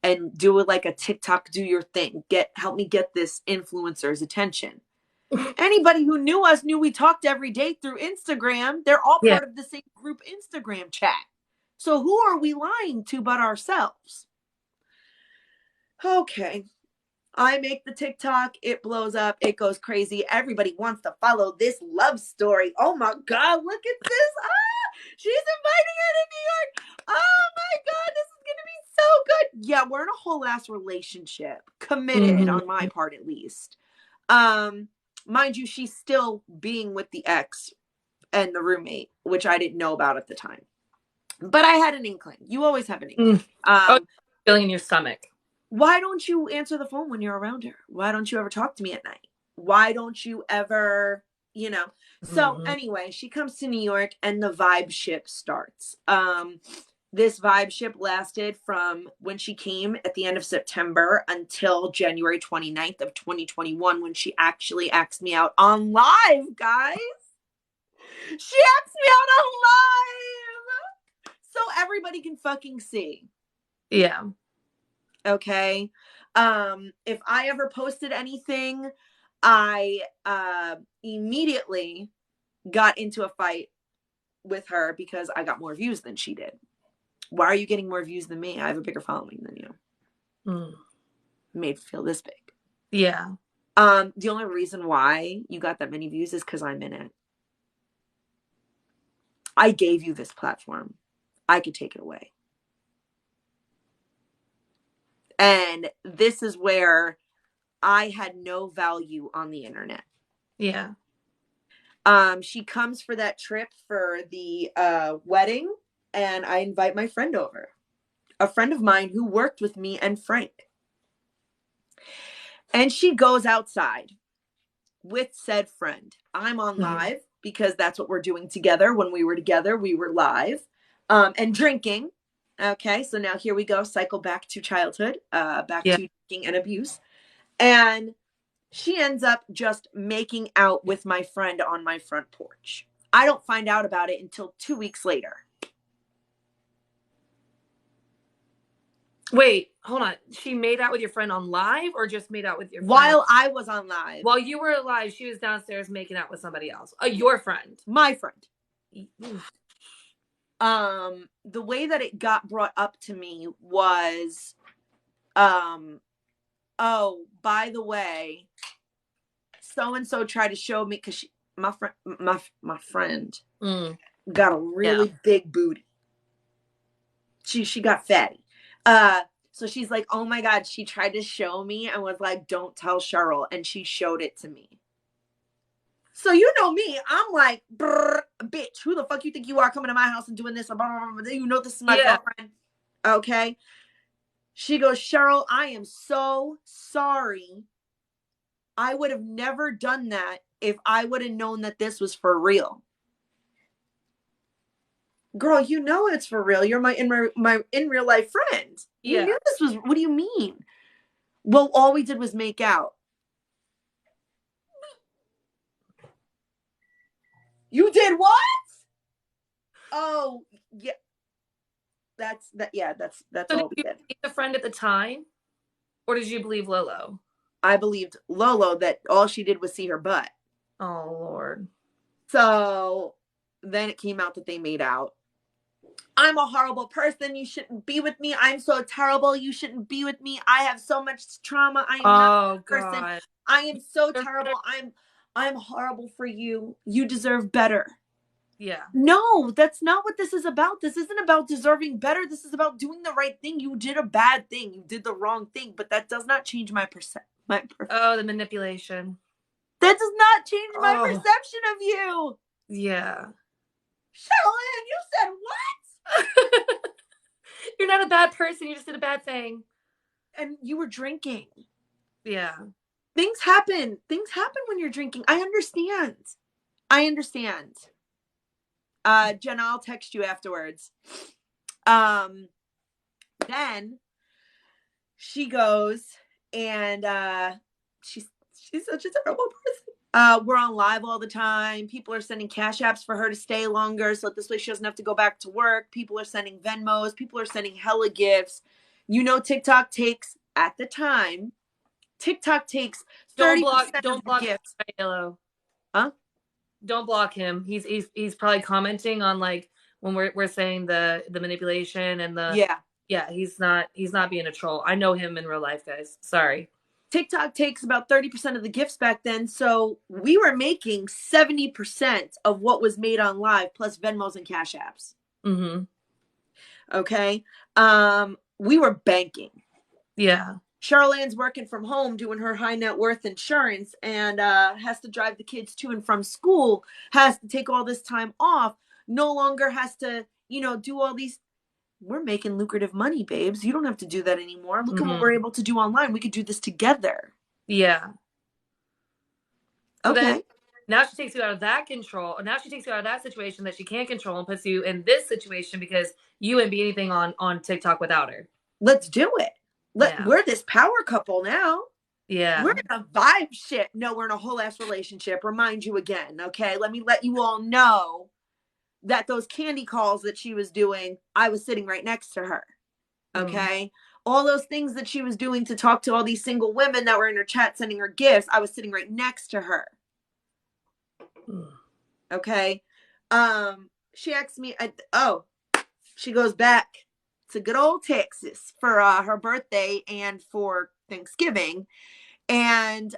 and do it like a TikTok, do your thing. Help me get this influencer's attention. Anybody who knew us knew we talked every day through Instagram. They're all Yeah. part of the same group Instagram chat. So who are we lying to but ourselves? Okay. I make the TikTok, it blows up, it goes crazy. Everybody wants to follow this love story. Oh my God, look at this. She's inviting her to New York. Oh my God, this is going to be so good. Yeah, we're in a whole ass relationship. Committed on my part, at least. Mind you, she's still being with the ex and the roommate, which I didn't know about at the time. But I had an inkling. You always have an inkling. Feeling in your stomach. Why don't you answer the phone when you're around her? Why don't you ever talk to me at night? Why don't you ever, So anyway, she comes to New York and the vibe ship starts. This vibe ship lasted from when she came at the end of September until January 29th of 2021, when she actually asked me out on live, guys. She asked me out on live. So everybody can fucking see. Yeah. Okay. If I ever posted anything, I immediately got into a fight with her because I got more views than she did. Why are you getting more views than me? I have a bigger following than you. Made me feel this big. Yeah. The only reason why you got that many views is because I'm in it. I gave you this platform. I could take it away. And this is where I had no value on the internet. Yeah. She comes for that trip for the wedding, and I invite my friend over. A friend of mine who worked with me and Frank. And she goes outside with said friend. I'm on live because that's what we're doing together. When we were together, we were live and drinking. Okay, so now here we go. Cycle back to childhood, back to drinking and abuse. And she ends up just making out with my friend on my front porch. I don't find out about it until 2 weeks later. Wait, hold on. She made out with your friend on live or just made out with your friend? While I was on live. While you were live, she was downstairs making out with somebody else. Your friend. My friend. The way that it got brought up to me was, oh, by the way, so-and-so tried to show me, because my friend got a really big booty. She got fatty. So she's like, oh my God, she tried to show me and was like, don't tell Sheryl. And she showed it to me. So you know me, I'm like, bitch, who the fuck you think you are coming to my house and doing this? Blah, blah, blah, blah. You know this is my Yeah. girlfriend. Okay. She goes, Sheryl, I am so sorry. I would have never done that if I would have known that this was for real. Girl, you know it's for real. You're my in real life friend. You Yeah. knew this was. What do you mean? Well, all we did was make out. You did what? Oh, yeah. That's that. Yeah, that's So did all we you did. believe the friend at the time, or did you believe Lolo? I believed Lolo that all she did was see her butt. Oh Lord. So then it came out that they made out. I'm a horrible person. You shouldn't be with me. I'm so terrible. You shouldn't be with me. I have so much trauma. I am not Oh a person. God. I am so terrible. I'm horrible for you. You deserve better. Yeah. No, that's not what this is about. This isn't about deserving better. This is about doing the right thing. You did a bad thing. You did the wrong thing, but that does not change my Oh, the manipulation. that does not change my Oh. perception of you. Yeah. Sheryl Ann, you said what? You're not a bad person. You just did a bad thing. And you were drinking. Yeah. Things happen. Things happen when you're drinking. I understand. I understand. Jenna, I'll text you afterwards. Then she goes and she's such a terrible person. We're on live all the time. People are sending cash apps for her to stay longer so this way she doesn't have to go back to work. People are sending Venmos. People are sending hella gifts. You know, TikTok takes, at the time, TikTok takes 30% Don't of the block gifts. Yellow. Huh? Don't block him. He's probably commenting on like when we're saying the manipulation and the Yeah. he's not being a troll. I know him in real life, guys. Sorry. TikTok takes about 30% of the gifts back then. So we were making 70% of what was made on live plus Venmos and Cash Apps. Mm-hmm. Okay. We were banking. Yeah. Sheryl Ann's working from home doing her high net worth insurance and has to drive the kids to and from school, has to take all this time off, no longer has to, do all these. We're making lucrative money, babes. You don't have to do that anymore. Look at what we're able to do online. We could do this together. Yeah. So okay. Then now she takes you out of that control. Now she takes you out of that situation that she can't control and puts you in this situation because you wouldn't be anything on TikTok without her. Let's do it. We're this power couple now. Yeah. We're in a vibe shit. No, we're in a whole ass relationship. Remind you again, okay? Let me let you all know that those candy calls that she was doing, I was sitting right next to her. Okay? All those things that she was doing to talk to all these single women that were in her chat sending her gifts, I was sitting right next to her. Okay? She asked me, she goes back to good old Texas for her birthday and for Thanksgiving. And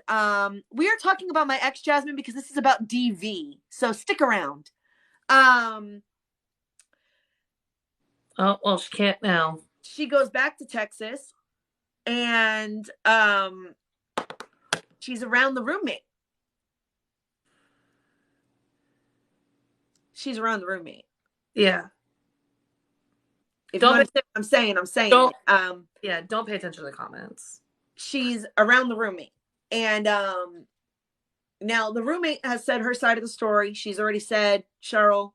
we are talking about my ex, Jasmine, because this is about DV. So stick around. Oh, well, she can't now. She goes back to Texas and she's around the roommate. She's around the roommate. Yeah. If don't you understand what I'm saying. Don't, don't pay attention to the comments. She's around the roommate. And now the roommate has said her side of the story. She's already said, Sheryl,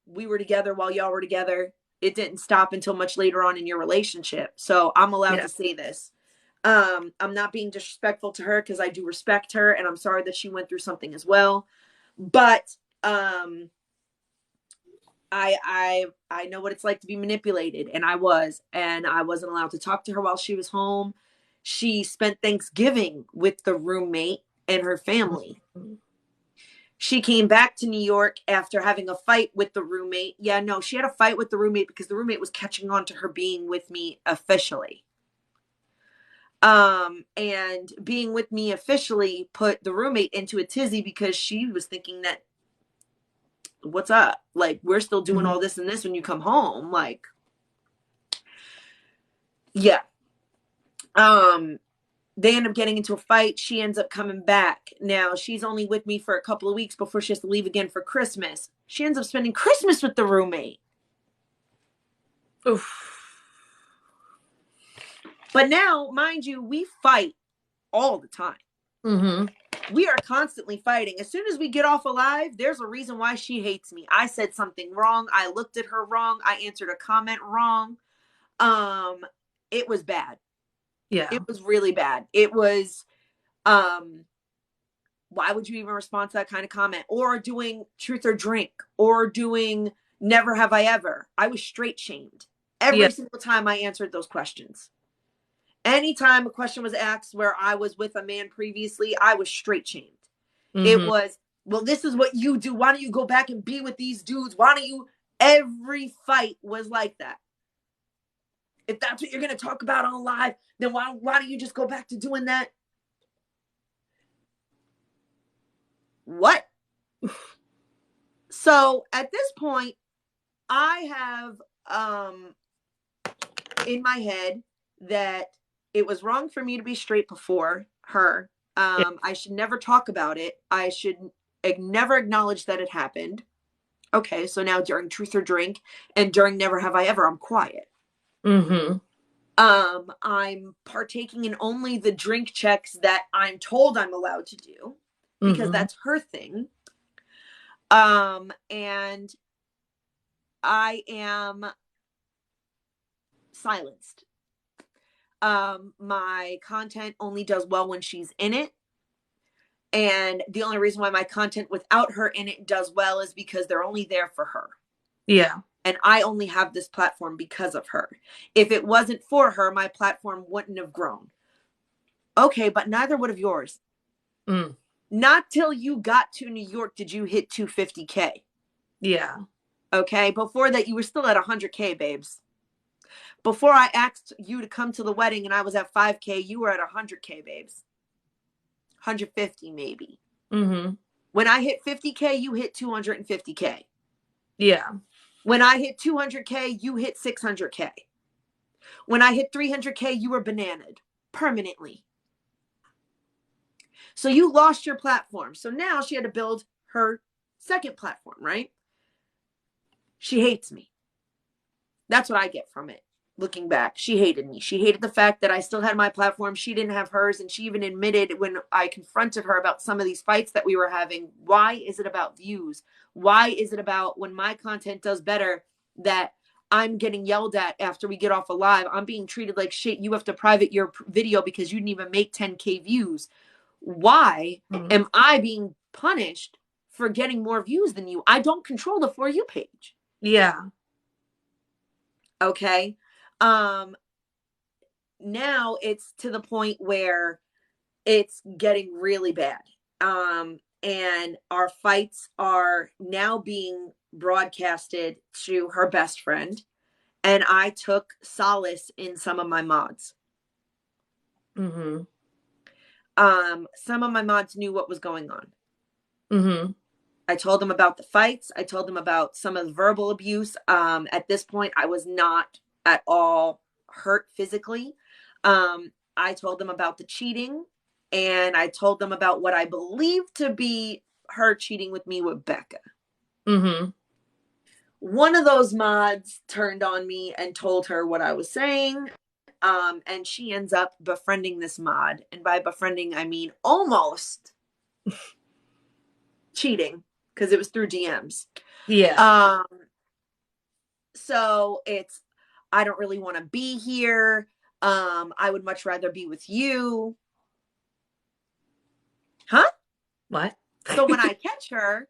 we were together while y'all were together. It didn't stop until much later on in your relationship. So I'm allowed to say this. I'm not being disrespectful to her because I do respect her and I'm sorry that she went through something as well. But I know what it's like to be manipulated, and I wasn't allowed to talk to her while she was home. She spent Thanksgiving with the roommate and her family. She came back to New York after having a fight with the roommate. Yeah, no, she had a fight with the roommate because the roommate was catching on to her being with me officially. And being with me officially put the roommate into a tizzy because she was thinking that, what's up? Like, we're still doing all this and this when you come home. Like, yeah. Um, they end up getting into a fight. She ends up coming back. Now, she's only with me for a couple of weeks before she has to leave again for Christmas. She ends up spending Christmas with the roommate. Oof. But now, mind you, we fight all the time. Mm-hmm. We are constantly fighting. As soon as we get off alive, there's a reason why she hates me. I said something wrong. I looked at her wrong. I answered a comment wrong. It was bad. Yeah. It was really bad. It was, why would you even respond to that kind of comment? Or doing truth or drink, or doing never have I ever. I was straight shamed Yeah. every single time I answered those questions. Anytime a question was asked where I was with a man previously, I was straight shamed. It Mm-hmm. was, well, this is what you do. Why don't you go back and be with these dudes? Why don't you? Every fight was like that. If that's what you're going to talk about on live, then why don't you just go back to doing that? What? So at this point, I have in my head that it was wrong for me to be straight before her. Yeah. I should never talk about it. I should never acknowledge that it happened. Okay, so now during Truth or Drink and during Never Have I Ever, I'm quiet. Mm-hmm. I'm partaking in only the drink checks that I'm told I'm allowed to do because Mm-hmm. that's her thing. And I am silenced. My content only does well when she's in it. And the only reason why my content without her in it does well is because they're only there for her. Yeah. And I only have this platform because of her. If it wasn't for her, my platform wouldn't have grown. Okay, but neither would have yours. Mm. Not till you got to New York did you hit 250K. Yeah. Okay, before that, you were still at 100K, babes. Before I asked you to come to the wedding and I was at 5K, you were at 100K, babes. 150 maybe. Mm-hmm. When I hit 50K, you hit 250K. Yeah. When I hit 200K, you hit 600K. When I hit 300K, you were bananaed permanently. So you lost your platform. So now she had to build her second platform, right? She hates me. That's what I get from it. Looking back, she hated me. She hated the fact that I still had my platform. She didn't have hers. And she even admitted when I confronted her about some of these fights that we were having, why is it about views? Why is it about when my content does better that I'm getting yelled at after we get off a live? I'm being treated like shit. You have to private your video because you didn't even make 10K views. Why am I being punished for getting more views than you? I don't control the For You page. Yeah. Okay. Now it's to the point where it's getting really bad. And our fights are now being broadcasted to her best friend. And I took solace in some of my mods. Mm-hmm. Some of my mods knew what was going on. Mm-hmm. I told them about the fights. I told them about some of the verbal abuse. At this point, I was not at all hurt physically. I told them about the cheating, and I told them about what I believe to be her cheating with me with Becca. Mm-hmm. One of those mods turned on me and told her what I was saying. And she ends up befriending this mod. And by befriending, I mean almost cheating because it was through DMs. Yeah. So it's, I don't really want to be here. I would much rather be with you. Huh? What? So when I catch her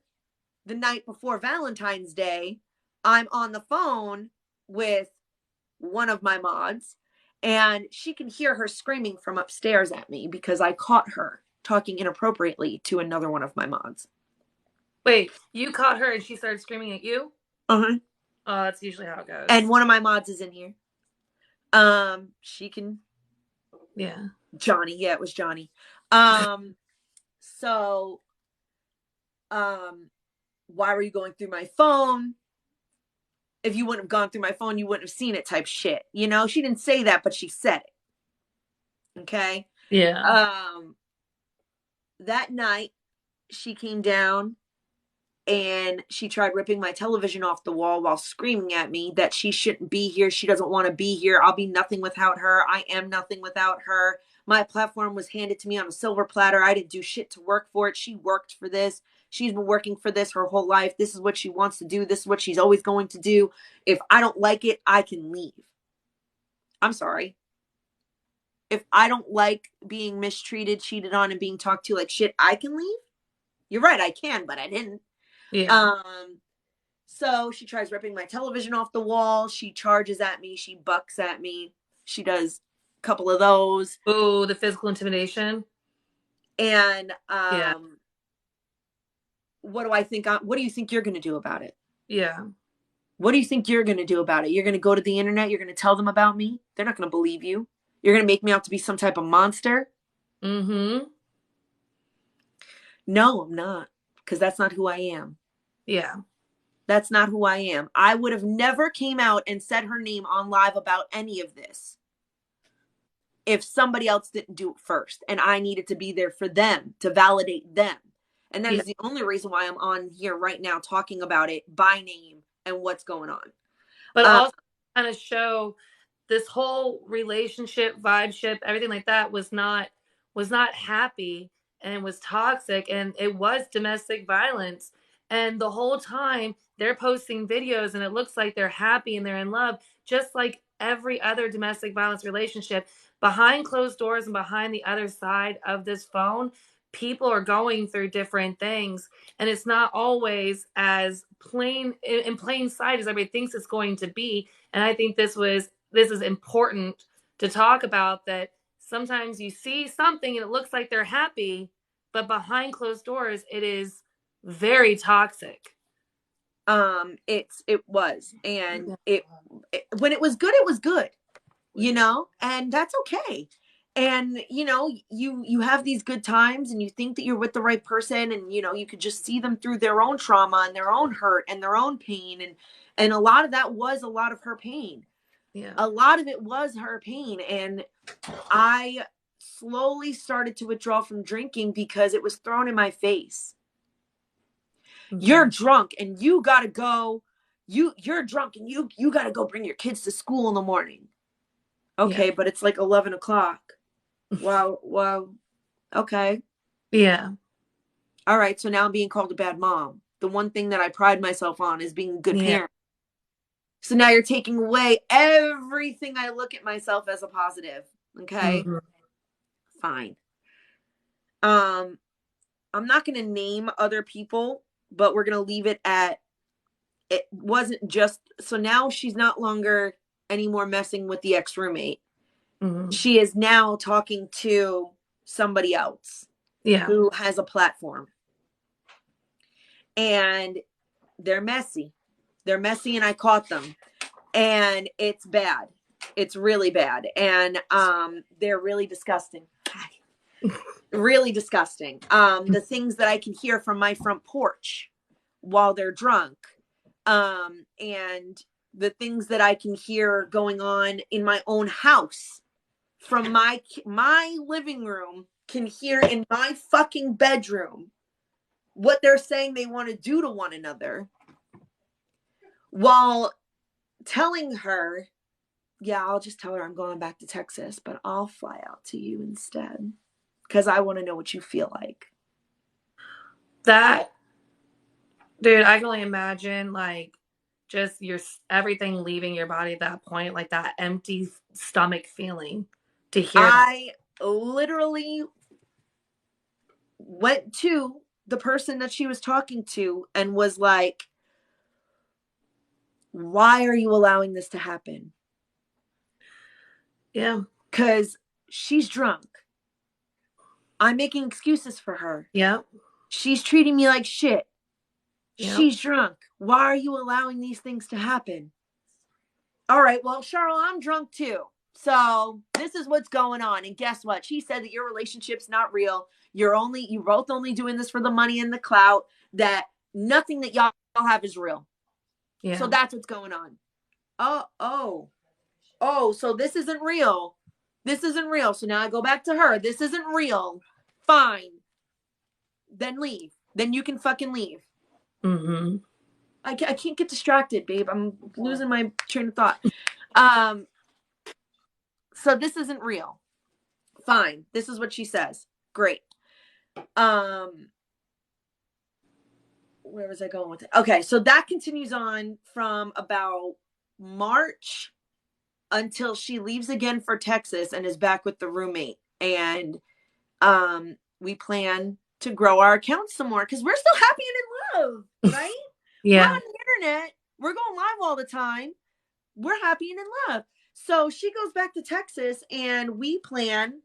the night before Valentine's Day, I'm on the phone with one of my mods and she can hear her screaming from upstairs at me because I caught her talking inappropriately to another one of my mods. Wait, you caught her and she started screaming at you? Uh-huh. Oh, that's usually how it goes. And one of my mods is in here. She can. Yeah. Johnny. Yeah, it was Johnny. So, why were you going through my phone? If you wouldn't have gone through my phone, you wouldn't have seen it type shit. You know, she didn't say that, but she said it. Okay. Yeah. That night she came down and she tried ripping my television off the wall while screaming at me that she shouldn't be here. She doesn't want to be here. I'll be nothing without her. I am nothing without her. My platform was handed to me on a silver platter. I didn't do shit to work for it. She worked for this. She's been working for this her whole life. This is what she wants to do. This is what she's always going to do. If I don't like it, I can leave. I'm sorry. If I don't like being mistreated, cheated on, and being talked to like shit, I can leave. You're right, I can, but I didn't. Yeah. Um, So she tries ripping my television off the wall. She charges at me. She bucks at me. She does a couple of those. Oh, the physical intimidation. And Yeah. what do I think? What do you think you're going to do about it? Yeah. What do you think you're going to do about it? You're going to go to the internet. You're going to tell them about me. They're not going to believe you. You're going to make me out to be some type of monster. Mm-hmm. No, I'm not. Because that's not who I am. Yeah. That's not who I am. I would have never came out and said her name on live about any of this if somebody else didn't do it first, and I needed to be there for them to validate them. And that Yeah. is the only reason why I'm on here right now talking about it by name and what's going on. But uh, also kind of show this whole relationship, vibe ship, everything like that was not happy, and it was toxic, and it was domestic violence. And the whole time they're posting videos and it looks like they're happy and they're in love, just like every other domestic violence relationship. Behind closed doors and behind the other side of this phone, people are going through different things, and it's not always as plain in plain sight as everybody thinks it's going to be. And I think this is important to talk about, that sometimes you see something and it looks like they're happy, but behind closed doors it is very toxic. it was, and it when it was good, it was good, and that's okay. And you have these good times and you think that you're with the right person, and you could just see them through their own trauma and their own hurt and their own pain, and a lot of that was a lot of her pain. Yeah. A lot of it was her pain, and I slowly started to withdraw from drinking because it was thrown in my face. Mm-hmm. You're drunk and you got to go. You're drunk and you got to go bring your kids to school in the morning. Okay, Yeah. but it's like 11 o'clock. Wow. Okay. Yeah. All right. So now I'm being called a bad mom. The one thing that I pride myself on is being a good Yeah. parent. So now you're taking away everything I look at myself as a positive. Okay. Mm-hmm. Fine. I'm not going to name other people, but we're going to leave it at it wasn't just. So now she's not longer anymore messing with the ex roommate. Mm-hmm. She is now talking to somebody else Yeah. who has a platform. And they're messy. They're messy, and I caught them. And it's bad. It's really bad. And they're really disgusting. Really disgusting. The things that I can hear from my front porch while they're drunk. And the things that I can hear going on in my own house from my living room, can hear in my fucking bedroom what they're saying they want to do to one another, while telling her, yeah, I'll just tell her I'm going back to Texas, but I'll fly out to you instead because I want to know what you feel like. That, dude, I can only imagine, like, just your everything leaving your body at that point, like that empty stomach feeling to hear that. I literally went to the person that she was talking to and was like, why are you allowing this to happen? Yeah. Because she's drunk. I'm making excuses for her. Yeah. She's treating me like shit. Yeah. She's drunk. Why are you allowing these things to happen? All right, well, Sheryl, I'm drunk too. So this is what's going on. And guess what? She said that your relationship's not real. You're both only doing this for the money and the clout, that nothing that y'all have is real. Yeah. So that's what's going on. Oh, so this isn't real. This isn't real. So now I go back to her. This isn't real. Fine. Then leave. Then you can fucking leave. Mm-hmm. I can't get distracted, babe. I'm losing my train of thought. So this isn't real. Fine. This is what she says. Great. Where was I going with it? Okay, so that continues on from about March until she leaves again for Texas and is back with the roommate. And we plan to grow our account some more because we're still happy and in love, right? We're Yeah. on the internet. We're going live all the time. We're happy and in love. So she goes back to Texas and we plan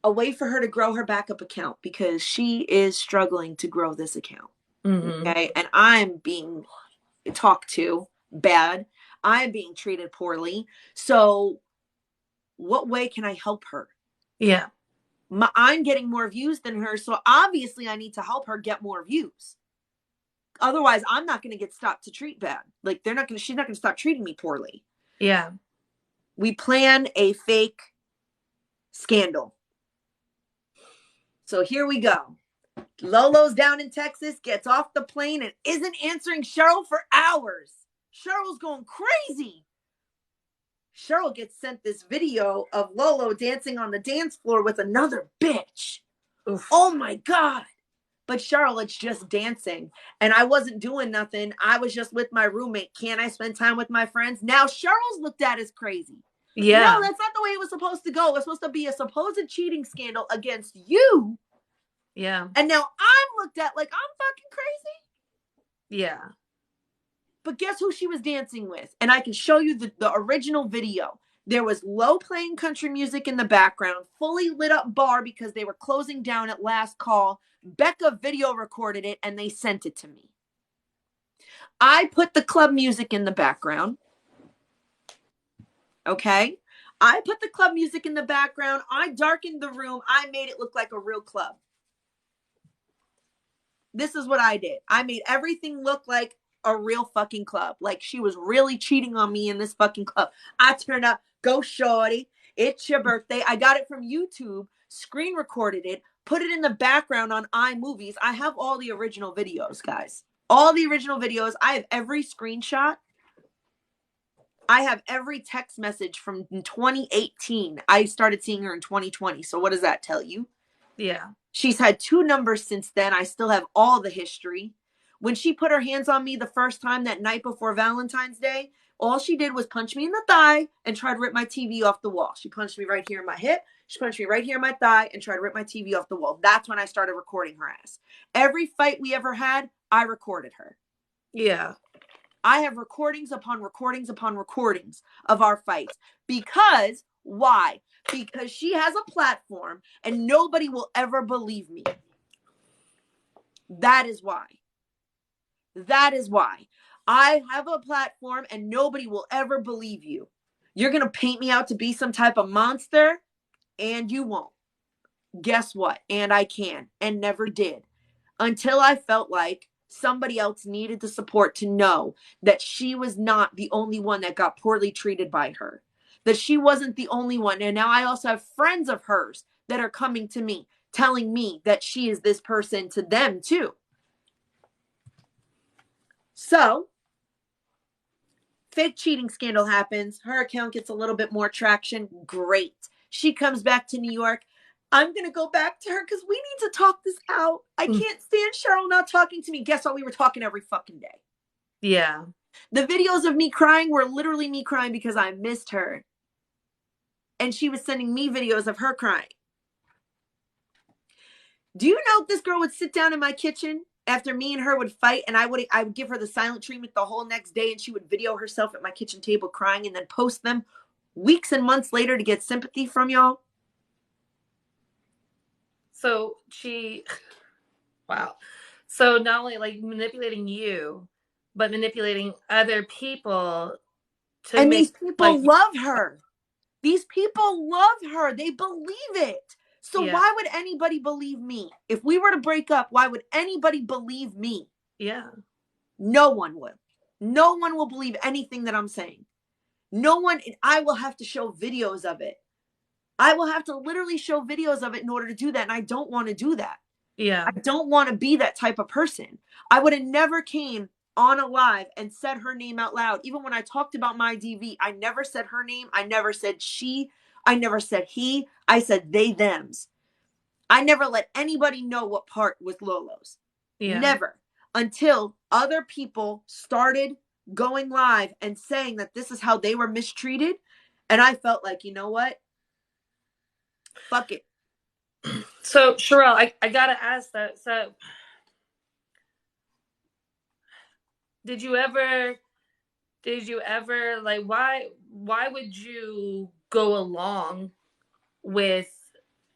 a way for her to grow her backup account because she is struggling to grow this account. Mm-hmm. Okay. And I'm being talked to bad. I'm being treated poorly. So what way can I help her? Yeah. I'm getting more views than her. So obviously I need to help her get more views. Otherwise I'm not going to get stopped to treat bad. Like she's not going to stop treating me poorly. Yeah. We plan a fake scandal. So here we go. Lolo's down in Texas, gets off the plane and isn't answering Sheryl for hours. Cheryl's going crazy. Sheryl gets sent this video of Lolo dancing on the dance floor with another bitch. Oof. Oh my God. But Sheryl, it's just dancing. And I wasn't doing nothing. I was just with my roommate. Can't I spend time with my friends? Now Cheryl's looked at as crazy. Yeah. No, that's not the way it was supposed to go. It was supposed to be a supposed cheating scandal against you. Yeah. And now I'm looked at like I'm fucking crazy. Yeah. But guess who she was dancing with? And I can show you the original video. There was low playing country music in the background, fully lit up bar because they were closing down at last call. Becca video recorded it and they sent it to me. I put the club music in the background. Okay. I put the club music in the background. I darkened the room. I made it look like a real club. This is what I did. I made everything look like a real fucking club. Like she was really cheating on me in this fucking club. I turned up, go shorty. It's your birthday. I got it from YouTube, screen recorded it, put it in the background on iMovies. I have all the original videos, guys. All the original videos. I have every screenshot. I have every text message from 2018. I started seeing her in 2020. So what does that tell you? Yeah. She's had 2 numbers since then. I still have all the history. When she put her hands on me the first time that night before Valentine's Day, all she did was punch me in the thigh and try to rip my TV off the wall. She punched me right here in my hip. She punched me right here in my thigh and tried to rip my TV off the wall. That's when I started recording her ass. Every fight we ever had, I recorded her. Yeah. I have recordings upon recordings upon recordings of our fights. Because, why? Because she has a platform and nobody will ever believe me. That is why. That is why. I have a platform and nobody will ever believe you. You're going to paint me out to be some type of monster and you won't. Guess what? And I can and never did. Until I felt like somebody else needed the support to know that she was not the only one that got poorly treated by her. That she wasn't the only one. And now I also have friends of hers that are coming to me, telling me that she is this person to them too. So, fake cheating scandal happens. Her account gets a little bit more traction. Great. She comes back to New York. I'm going to go back to her because we need to talk this out. I can't stand Sheryl not talking to me. Guess what? We were talking every fucking day. Yeah. The videos of me crying were literally me crying because I missed her. And she was sending me videos of her crying. Do you know this girl would sit down in my kitchen after me and her would fight and I would give her the silent treatment the whole next day and she would video herself at my kitchen table crying and then post them weeks and months later to get sympathy from y'all? So wow. So not only like manipulating you, but manipulating other people to and make these people love her. These people love her. They believe it. So why would anybody believe me? If we were to break up, why would anybody believe me? Yeah. No one would. No one will believe anything that I'm saying. No one, I will have to show videos of it. I will have to literally show videos of it in order to do that. And I don't want to do that. Yeah. I don't want to be that type of person. I would have never came on a live and said her name out loud. Even when I talked about my DV, I never said her name. I never said she. I never said he. I said they, thems. I never let anybody know what part was Lolo's. Yeah. Never. Until other people started going live and saying that this is how they were mistreated. And I felt like, you know what? Fuck it. So, Sheryl, I gotta ask that. So, did you ever like why would you go along with,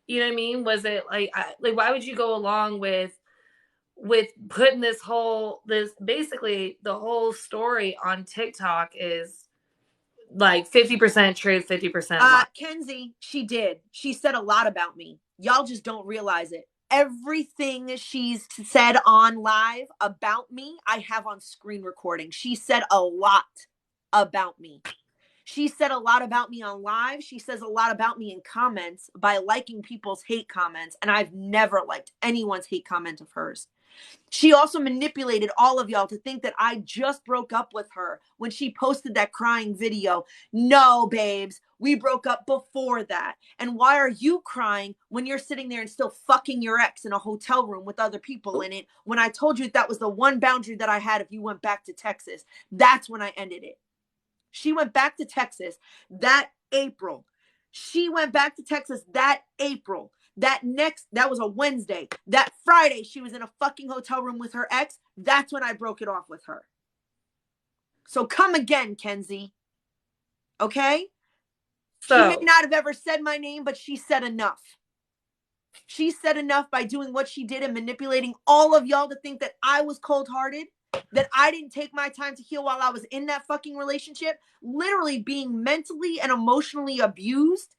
you know what I mean? Was it like why would you go along with putting this basically the whole story on TikTok is like 50% truth, 50% lie? Kenzie, she did. She said a lot about me. Y'all just don't realize it. Everything she's said on live about me, I have on screen recording. She said a lot about me. She said a lot about me on live. She says a lot about me in comments by liking people's hate comments. And I've never liked anyone's hate comment of hers. She also manipulated all of y'all to think that I just broke up with her when she posted that crying video. No, babes, we broke up before that. And why are you crying when you're sitting there and still fucking your ex in a hotel room with other people in it? When I told you that was the one boundary that I had if you went back to Texas, that's when I ended it. She went back to Texas that April. She went back to Texas that April. That was a Wednesday. That Friday, she was in a fucking hotel room with her ex. That's when I broke it off with her. So come again, Kenzie. Okay? She may not have ever said my name, but she said enough. She said enough by doing what she did and manipulating all of y'all to think that I was cold-hearted, that I didn't take my time to heal while I was in that fucking relationship, literally being mentally and emotionally abused.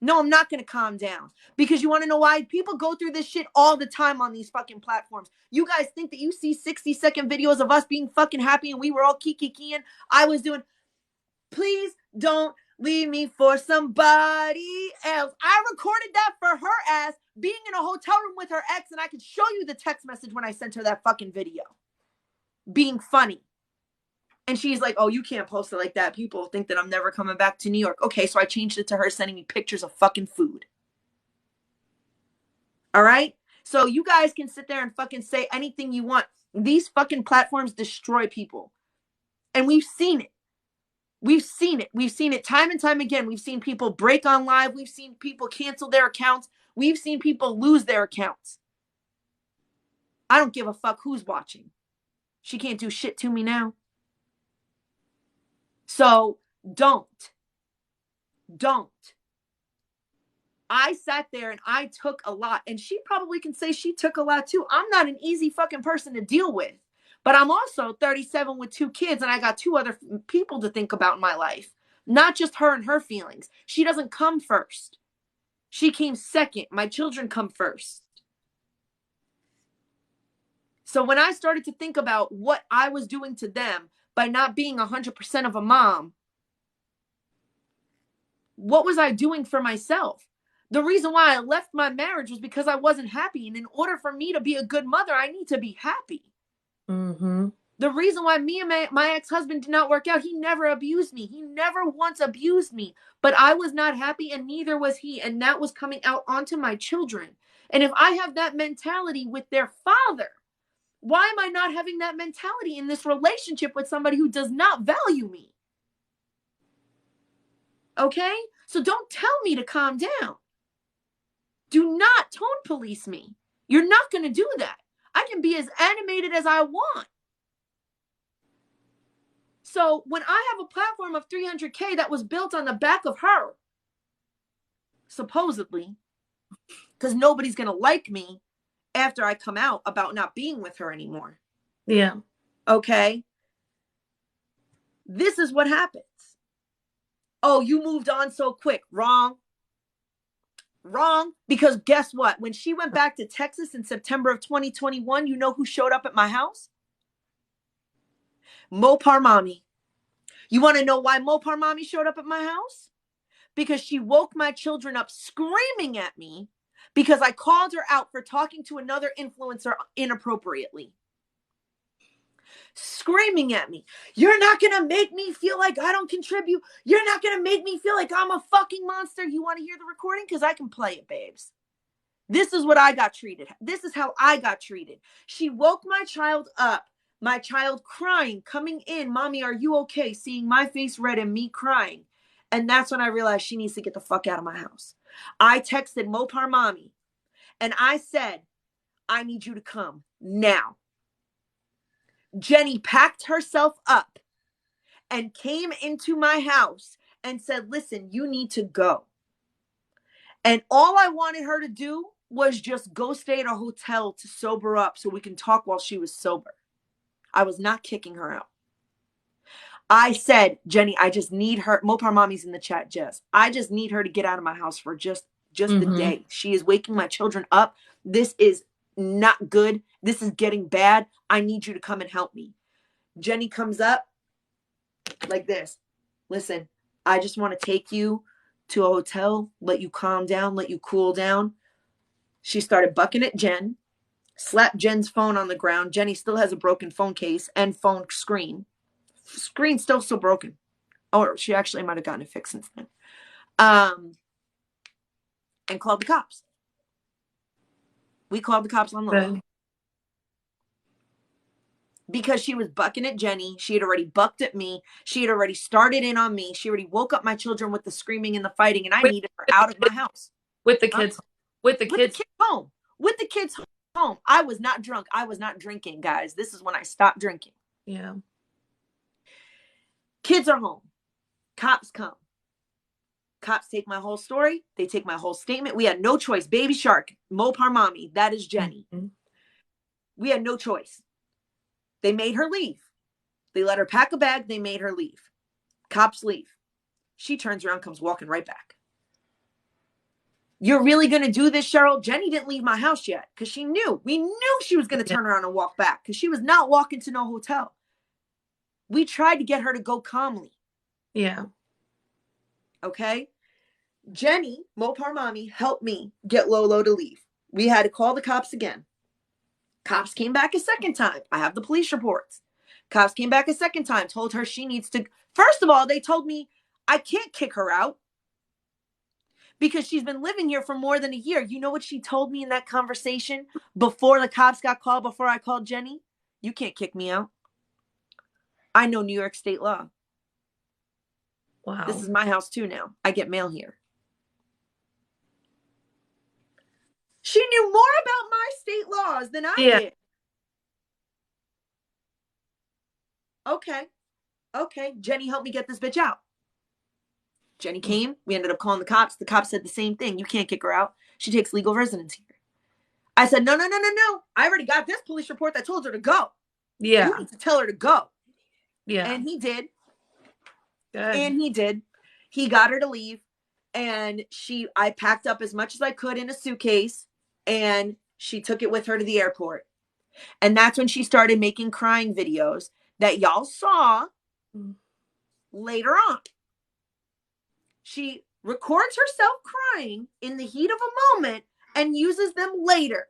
No, I'm not going to calm down, because you want to know why? People go through this shit all the time on these fucking platforms. You guys think that you see 60-second videos of us being fucking happy and we were all kikiing. I was doing, please don't leave me for somebody else. I recorded that for her ass being in a hotel room with her ex, and I could show you the text message when I sent her that fucking video. Being funny. And she's like, oh, you can't post it like that. People think that I'm never coming back to New York. Okay, so I changed it to her sending me pictures of fucking food. All right? So you guys can sit there and fucking say anything you want. These fucking platforms destroy people. And we've seen it. We've seen it. We've seen it time and time again. We've seen people break on live. We've seen people cancel their accounts. We've seen people lose their accounts. I don't give a fuck who's watching. She can't do shit to me now. So don't. I sat there and I took a lot, and she probably can say she took a lot too. I'm not an easy fucking person to deal with, but I'm also 37 with 2 kids, and I got 2 other people to think about in my life, not just her and her feelings. She doesn't come first. She came second. My children come first. So when I started to think about what I was doing to them by not being 100% of a mom, what was I doing for myself? The reason why I left my marriage was because I wasn't happy. And in order for me to be a good mother, I need to be happy. Mm-hmm. The reason why me and my ex-husband did not work out, he never abused me. He never once abused me. But I was not happy, and neither was he. And that was coming out onto my children. And if I have that mentality with their father, why am I not having that mentality in this relationship with somebody who does not value me? Okay? So don't tell me to calm down. Do not tone police me. You're not going to do that. I can be as animated as I want. So when I have a platform of 300K that was built on the back of her, supposedly, because nobody's going to like me after I come out about not being with her anymore. Yeah. Okay? This is what happens. Oh, you moved on so quick. Wrong. Wrong. Because guess what? When she went back to Texas in September of 2021, you know who showed up at my house? Mopar Mommy. You want to know why Mopar Mommy showed up at my house? Because she woke my children up screaming at me because I called her out for talking to another influencer inappropriately. Screaming at me. You're not going to make me feel like I don't contribute. You're not going to make me feel like I'm a fucking monster. You want to hear the recording? Because I can play it, babes. This is what I got treated. This is how I got treated. She woke my child up. My child crying, coming in. Mommy, are you okay? Seeing my face red and me crying. And that's when I realized she needs to get the fuck out of my house. I texted Mopar Mommy and I said, I need you to come now. Jenny packed herself up and came into my house and said, listen, you need to go. And all I wanted her to do was just go stay at a hotel to sober up so we can talk while she was sober. I was not kicking her out. I said, Jenny, I just need her. Mopar Mommy's in the chat, Jess. I just need her to get out of my house for just the day. She is waking my children up. This is not good. This is getting bad. I need you to come and help me. Jenny comes up like this. Listen, I just want to take you to a hotel, let you calm down, let you cool down. She started bucking at Jen, slapped Jen's phone on the ground. Jenny still has a broken phone case and phone screen. Screen's still so broken. Or she actually might have gotten it fixed since then. And called the cops. We called the cops on the line. Because she was bucking at Jenny. She had already bucked at me. She had already started in on me. She already woke up my children with the screaming and the fighting, and I needed her out of my house. With the kids. With the kids home. With the kids home. I was not drunk. I was not drinking, guys. This is when I stopped drinking. Yeah. Kids are home. Cops come. Cops take my whole story. They take my whole statement. We had no choice. Baby Shark, Mopar Mommy, that is Jenny. We had no choice. They made her leave. They let her pack a bag. They made her leave. Cops leave. She turns around, comes walking right back. You're really going to do this, Sheryl? Jenny didn't leave my house yet because she knew. We knew she was going to turn around and walk back because she was not walking to no hotel. We tried to get her to go calmly. Yeah. Okay? Jenny, Mopar Mommy, helped me get Lolo to leave. We had to call the cops again. Cops came back a second time. I have the police reports. Cops came back a second time, told her she needs to... First of all, they told me I can't kick her out because she's been living here for more than a year. You know what she told me in that conversation before the cops got called, before I called Jenny? You can't kick me out. I know New York state law. Wow. This is my house too now. I get mail here. She knew more about my state laws than I did. Okay. Jenny helped me get this bitch out. Jenny came. We ended up calling the cops. The cops said the same thing. You can't kick her out. She takes legal residence here. I said, no. I already got this police report that told her to go. Yeah. You need to tell her to go. Yeah. And he did. Good. And he did. He got her to leave. And I packed up as much as I could in a suitcase. And she took it with her to the airport. And that's when she started making crying videos that y'all saw later on. She records herself crying in the heat of a moment and uses them later.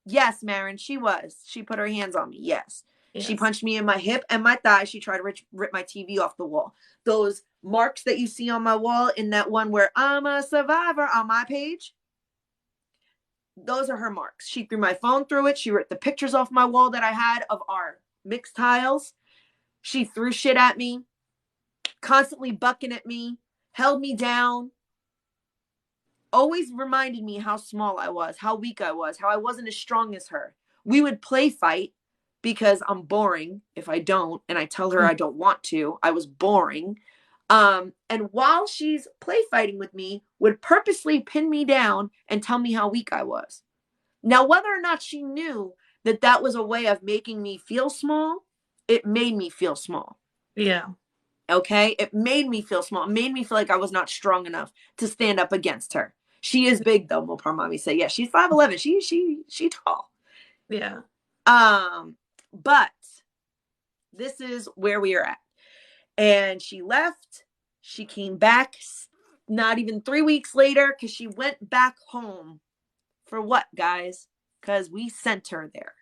Yes, Marin, she was. She put her hands on me. Yes. She punched me in my hip and my thigh. She tried to rip my TV off the wall. Those marks that you see on my wall in that one where I'm a survivor on my page, those are her marks. She threw my phone through it. She ripped the pictures off my wall that I had of our mixed tiles. She threw shit at me, constantly bucking at me, held me down, always reminded me how small I was, how weak I was, how I wasn't as strong as her. We would play fight because I'm boring if I don't, and I tell her I don't want to. I was boring. And while she's play fighting with me, would purposely pin me down and tell me how weak I was. Now, whether or not she knew that that was a way of making me feel small, it made me feel small. Yeah. Okay? It made me feel small. It made me feel like I was not strong enough to stand up against her. She is big, though, Mopar Mommy say. Yeah, she's 5'11". She tall. Yeah. But this is where we are at. And she left. She came back not even 3 weeks later because she went back home. For what, guys? Because we sent her there.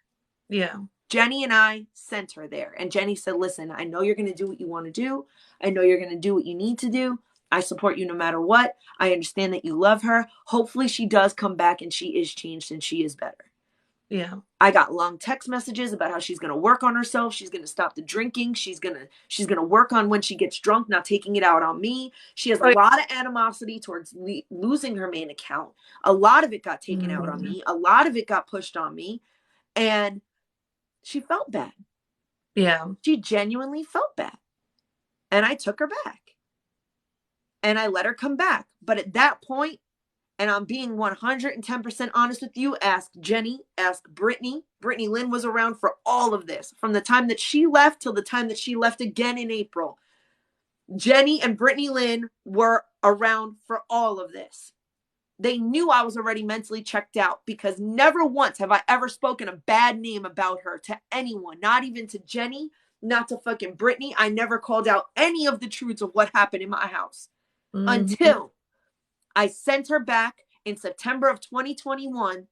Yeah. Jenny and I sent her there. And Jenny said, listen, I know you're going to do what you want to do. I know you're going to do what you need to do. I support you no matter what. I understand that you love her. Hopefully she does come back and she is changed and she is better. Yeah. I got long text messages about how she's going to work on herself. She's going to stop the drinking. She's going to work on when she gets drunk, not taking it out on me. She has a lot of animosity towards losing her main account. A lot of it got taken out on me. A lot of it got pushed on me. And she felt bad. Yeah. She genuinely felt bad. And I took her back. And I let her come back. But at that point, and I'm being 110% honest with you, ask Jenny, ask Brittany. Brittany Lynn was around for all of this. From the time that she left till the time that she left again in April. Jenny and Brittany Lynn were around for all of this. They knew I was already mentally checked out because never once have I ever spoken a bad name about her to anyone, not even to Jenny, not to fucking Brittany. I never called out any of the truths of what happened in my house until I sent her back in September of 2021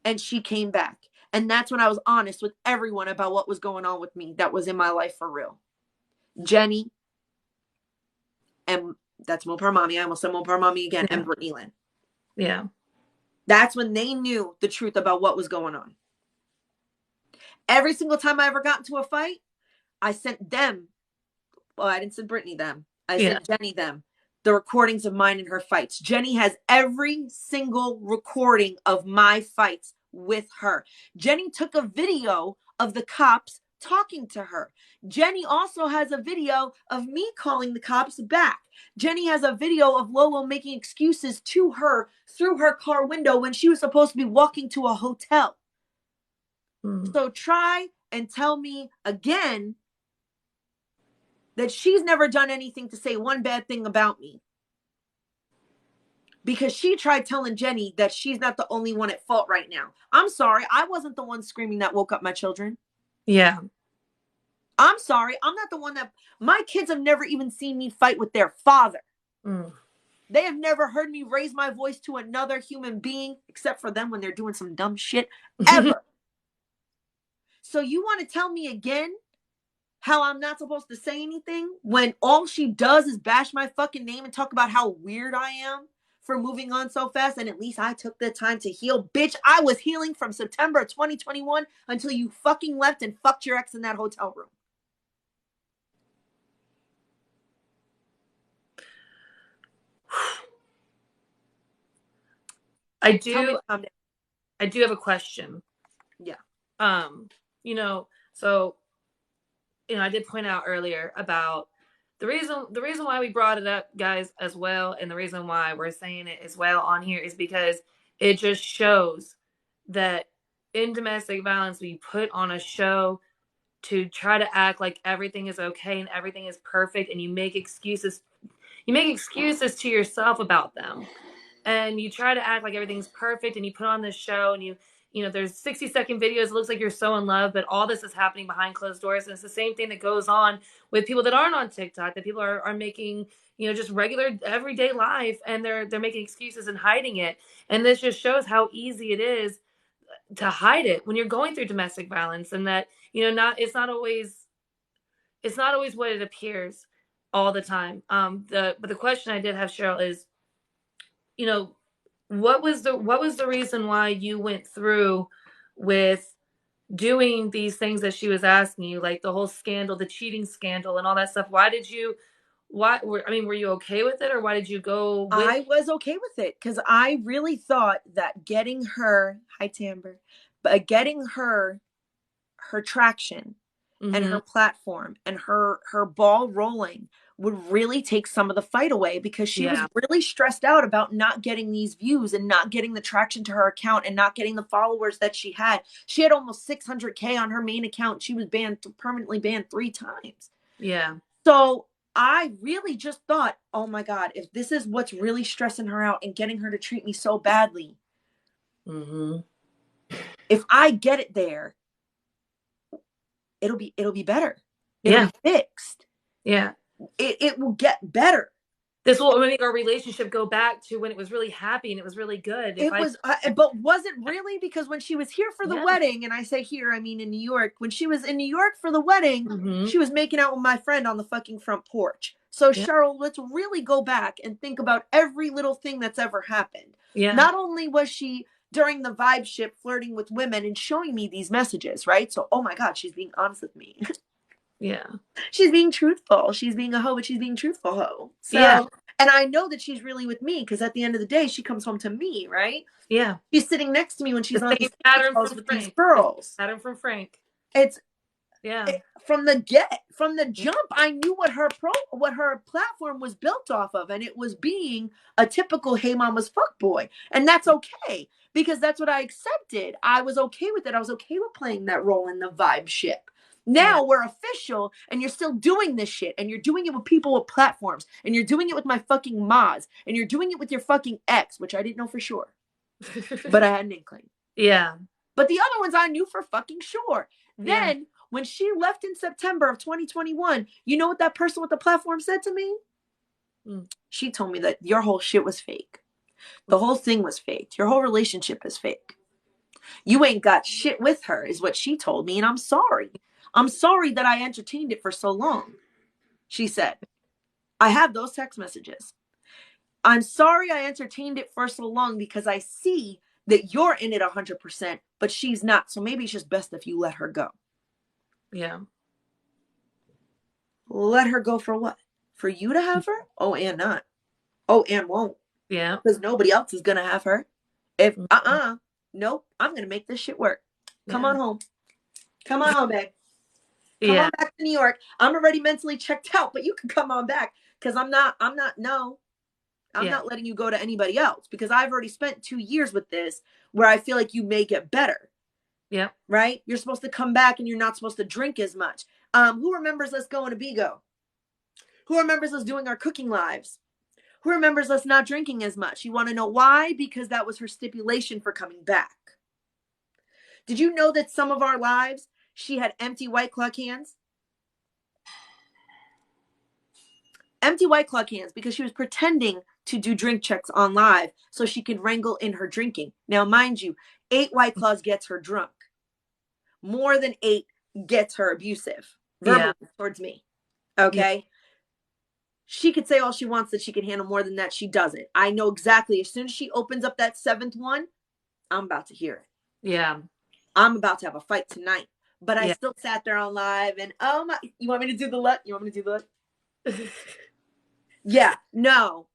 and she came back. And that's when I was honest with everyone about what was going on with me that was in my life for real. Jenny, and that's Mopar Mommy. I almost said Mopar Mommy again, and Brittany Lynn. Yeah. That's when they knew the truth about what was going on. Every single time I ever got into a fight, I sent them. Well, I didn't send Brittany them. I sent Jenny them. The recordings of mine and her fights. Jenny has every single recording of my fights with her. Jenny took a video of the cops talking to her. Jenny also has a video of me calling the cops back. Jenny has a video of Lolo making excuses to her through her car window when she was supposed to be walking to a hotel. So try and tell me again that she's never done anything to say one bad thing about me. Because she tried telling Jenny that she's not the only one at fault right now. I'm sorry. I wasn't the one screaming that woke up my children. Yeah. I'm sorry. I'm not the one that... My kids have never even seen me fight with their father. They have never heard me raise my voice to another human being, except for them when they're doing some dumb shit, ever. So you want to tell me again how I'm not supposed to say anything when all she does is bash my fucking name and talk about how weird I am for moving on so fast, and at least I took the time to heal? Bitch, I was healing from September of 2021 until you fucking left and fucked your ex in that hotel room. I do have a question. Yeah. I did point out earlier about the reason why we brought it up, guys, as well, and the reason why we're saying it as well on here is because it just shows that in domestic violence, we put on a show to try to act like everything is okay and everything is perfect, and you make excuses to yourself about them. And you try to act like everything's perfect, and you put on this show, and there's 60-second videos. It looks like you're so in love, but all this is happening behind closed doors. And it's the same thing that goes on with people that aren't on TikTok, that people are making, just regular everyday life, and they're making excuses and hiding it. And this just shows how easy it is to hide it when you're going through domestic violence, and that, it's not always what it appears all the time. But the question I did have, Sheryl, is, what was the reason why you went through with doing these things that she was asking you, like the whole scandal, the cheating scandal and all that stuff? Were you okay with it, or why did you go with... I was okay with it because I really thought that getting her, hi Tamber, but getting her traction and her platform and her ball rolling would really take some of the fight away, because she was really stressed out about not getting these views and not getting the traction to her account and not getting the followers that she had. She had almost 600K on her main account. She was permanently banned 3 times. Yeah. So I really just thought, oh my God, if this is what's really stressing her out and getting her to treat me so badly, if I get it there, it'll be better. It'll Yeah. be fixed. Yeah. It will get better. This will make our relationship go back to when it was really happy and it was really good. It was, but was it really? Because when she was here for the wedding, and I say here, I mean in New York, when she was in New York for the wedding, she was making out with my friend on the fucking front porch. So Sheryl, let's really go back and think about every little thing that's ever happened. Yeah. Not only was she during the vibe ship flirting with women and showing me these messages, right? So, oh my God, she's being honest with me. Yeah. She's being truthful. She's being a hoe, but she's being truthful hoe. So, yeah. And I know that she's really with me because at the end of the day, she comes home to me, right? Yeah. She's sitting next to me when she's The on same these pattern calls from with Frank. these girls. The pattern from Frank. It's yeah. From the jump, I knew what her platform was built off of, and it was being a typical "Hey Mama's fuckboy," and that's okay because that's what I accepted. I was okay with it. I was okay with playing that role in the vibe ship. Now we're official, and you're still doing this shit, and you're doing it with people with platforms, and you're doing it with my fucking Maz, and you're doing it with your fucking ex, which I didn't know for sure, but I had an inkling. Yeah. But the other ones I knew for fucking sure. Then when she left in September of 2021, you know what that person with the platform said to me? She told me that your whole shit was fake. The whole thing was fake. Your whole relationship is fake. You ain't got shit with her, is what she told me, and I'm sorry. I'm sorry that I entertained it for so long. She said, I have those text messages. I'm sorry I entertained it for so long because I see that you're in it 100%, but she's not. So maybe it's just best if you let her go. Yeah. Let her go for what? For you to have her? Oh, and not. Oh, and won't. Yeah. Because nobody else is going to have her. If, nope, I'm going to make this shit work. Come on home. Come on home, babe. Come on back to New York. I'm already mentally checked out, but you can come on back. Because I'm not letting you go to anybody else. Because I've already spent 2 years with this where I feel like you may get better. Yeah. Right? You're supposed to come back and you're not supposed to drink as much. Who remembers us going to Bigo? Who remembers us doing our cooking lives? Who remembers us not drinking as much? You want to know why? Because that was her stipulation for coming back. Did you know that some of our lives, she had empty White Claw cans? Empty White Claw cans because she was pretending to do drink checks on live so she could wrangle in her drinking. Now, mind you, 8 White Claws gets her drunk. More than 8 gets her abusive verbally towards me. Okay? Yeah. She could say all she wants that she can handle more than that. She doesn't. I know exactly. As soon as she opens up that 7th one, I'm about to hear it. Yeah. I'm about to have a fight tonight. But I still sat there on live and, oh my, you want me to do the look? You want me to do the look? Yeah, no.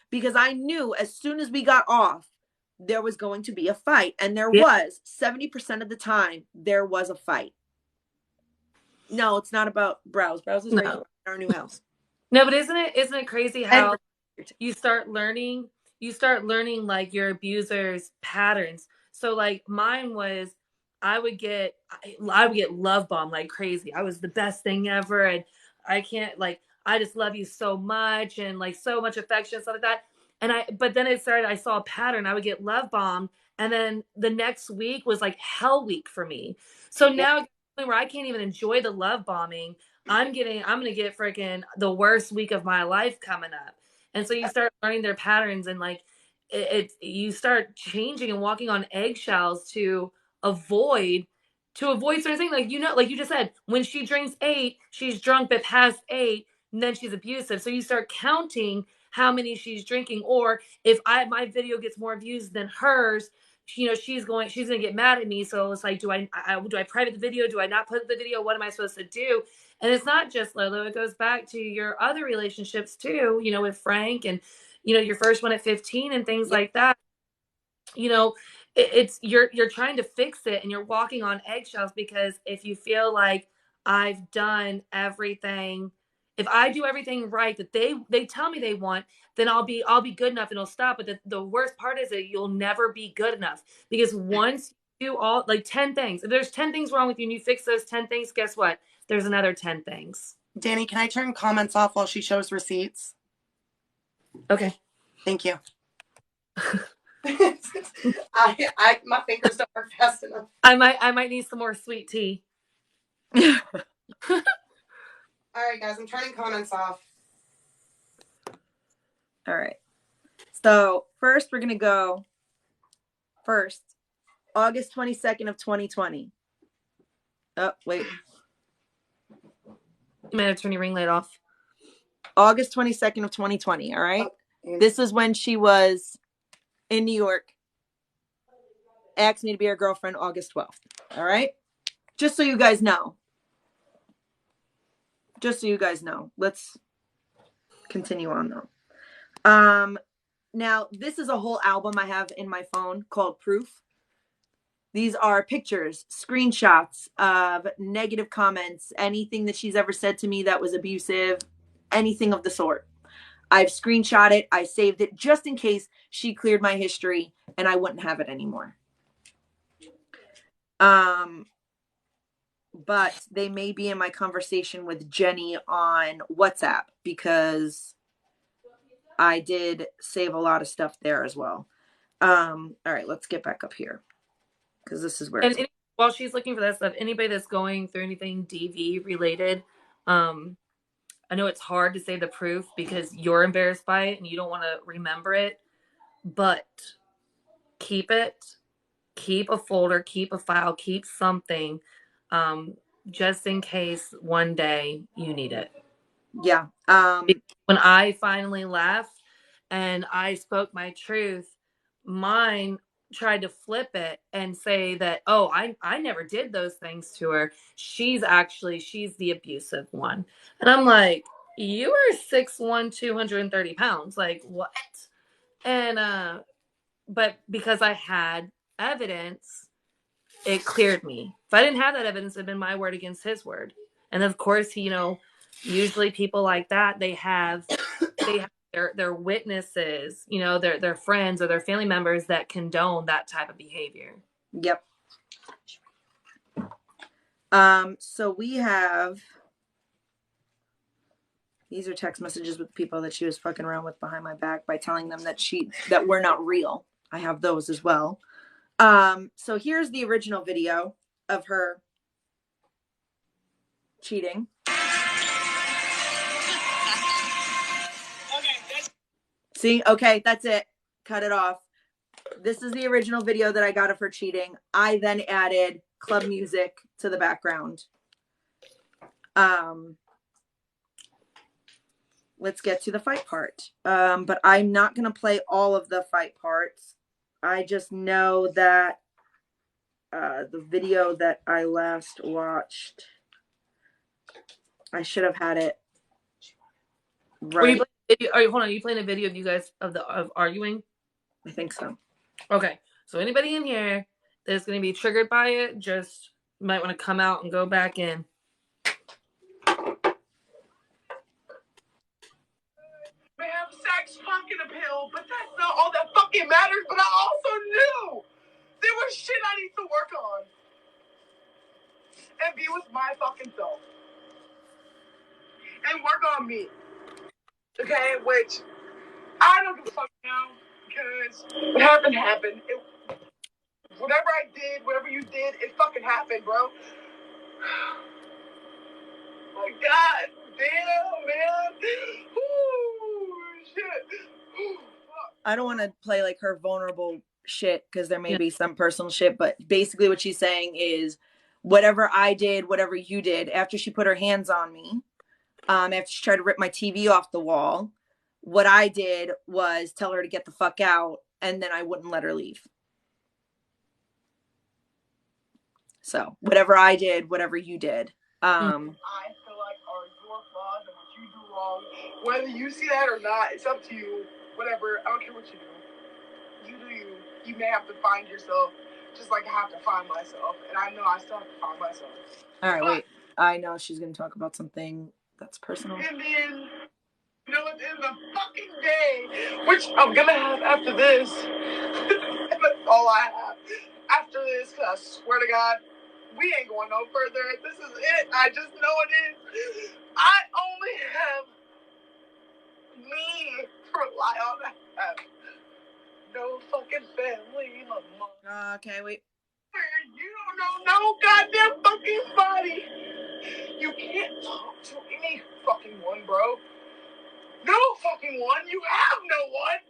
Because I knew as soon as we got off, there was going to be a fight. And there was, 70% of the time, there was a fight. No, it's not about Browse. Browse is right here in our new house. No, but isn't it crazy how you start learning like your abuser's patterns? So like mine was I would get love bombed like crazy. I was the best thing ever and I can't like I just love you so much and like so much affection, stuff like that. But then it started, I saw a pattern. I would get love bombed and then the next week was like hell week for me. So now where I can't even enjoy the love bombing. I'm gonna get freaking the worst week of my life coming up. And so you start learning their patterns and like you start changing and walking on eggshells to avoid certain things. Like, like you just said, when she drinks 8, she's drunk but past 8, and then she's abusive. So you start counting how many she's drinking. Or if my video gets more views than hers, she's gonna get mad at me. So it's like, do I private the video? Do I not put the video? What am I supposed to do? And it's not just Lolo. It goes back to your other relationships too, with Frank and, your first one at 15 and things like that. It's you're trying to fix it and you're walking on eggshells because if you feel like I've done everything, if I do everything right that they tell me they want, then I'll be good enough and it'll stop. But the worst part is that you'll never be good enough because once you do all like 10 things, if there's 10 things wrong with you and you fix those 10 things, guess what? There's another 10 things. Danny, can I turn comments off while she shows receipts? Okay. Thank you. My fingers don't work fast enough. I might need some more sweet tea. All right, guys, I'm turning comments off. All right. So first, we're gonna go August 22nd of 2020. Oh, wait. You might have turned your ring light off. August 22nd of 2020. All right. This is when she was in New York, asked me to be her girlfriend August 12th. All right. Just so you guys know. Let's continue on though. Now this is a whole album I have in my phone called Proof. These are pictures, screenshots of negative comments, anything that she's ever said to me that was abusive, anything of the sort. I've screenshot it. I saved it just in case she cleared my history and I wouldn't have it anymore. But they may be in my conversation with Jenny on WhatsApp because I did save a lot of stuff there as well. All right, let's get back up here because this is where. And while she's looking for that stuff, anybody that's going through anything DV related, I know it's hard to say the proof because you're embarrassed by it and you don't want to remember it, but keep it. Keep a folder, keep a file, keep something, just in case one day you need it. Yeah. When I finally left and I spoke my truth, mine tried to flip it and say that, oh, I never did those things to her. She's the abusive one. And I'm like, you are 6'1", 230 pounds. Like, what? And but because I had evidence, it cleared me. If I didn't have that evidence, it'd been my word against his word. And of course, usually people like that, they have their witnesses, their friends or their family members that condone that type of behavior. Yep. So we have, these are text messages with people that she was fucking around with behind my back by telling them that we're not real. I have those as well. So here's the original video of her cheating. See, okay, that's it. Cut it off. This is the original video that I got of her cheating. I then added club music to the background. Let's get to the fight part. But I'm not going to play all of the fight parts. I just know that the video that I last watched, I should have had it right. Hold on, are you playing a video of you guys of arguing? I think so. Okay, so anybody in here that's going to be triggered by it, just might want to come out and go back in. May have sex fucking appeal, but that's not all that fucking matters. But I also knew there was shit I need to work on and be with my fucking self and work on me. Okay, which I don't give a fuck now because what happened. Whatever I did, whatever you did, it fucking happened, bro. My God, damn, man. Ooh, shit. I don't want to play like her vulnerable shit because there may be some personal shit, but basically what she's saying is whatever I did, whatever you did, after she put her hands on me, after she tried to rip my TV off the wall, what I did was tell her to get the fuck out, and then I wouldn't let her leave. So whatever I did, whatever you did. I feel like are your flaws and what you do wrong. Whether you see that or not, it's up to you. Whatever. I don't care what you do. You do you. You may have to find yourself just like I have to find myself. And I know I still have to find myself. All right, wait. I know she's going to talk about something that's personal. And then, at the end of the fucking day, which I'm going to have after this. That's all I have after this, because I swear to God, we ain't going no further. This is it. I just know it is. I only have me to rely on. I have no fucking family. No mom. Okay, wait. You don't know no goddamn fucking body. You can't talk to any fucking one, bro. No fucking one. You have no one.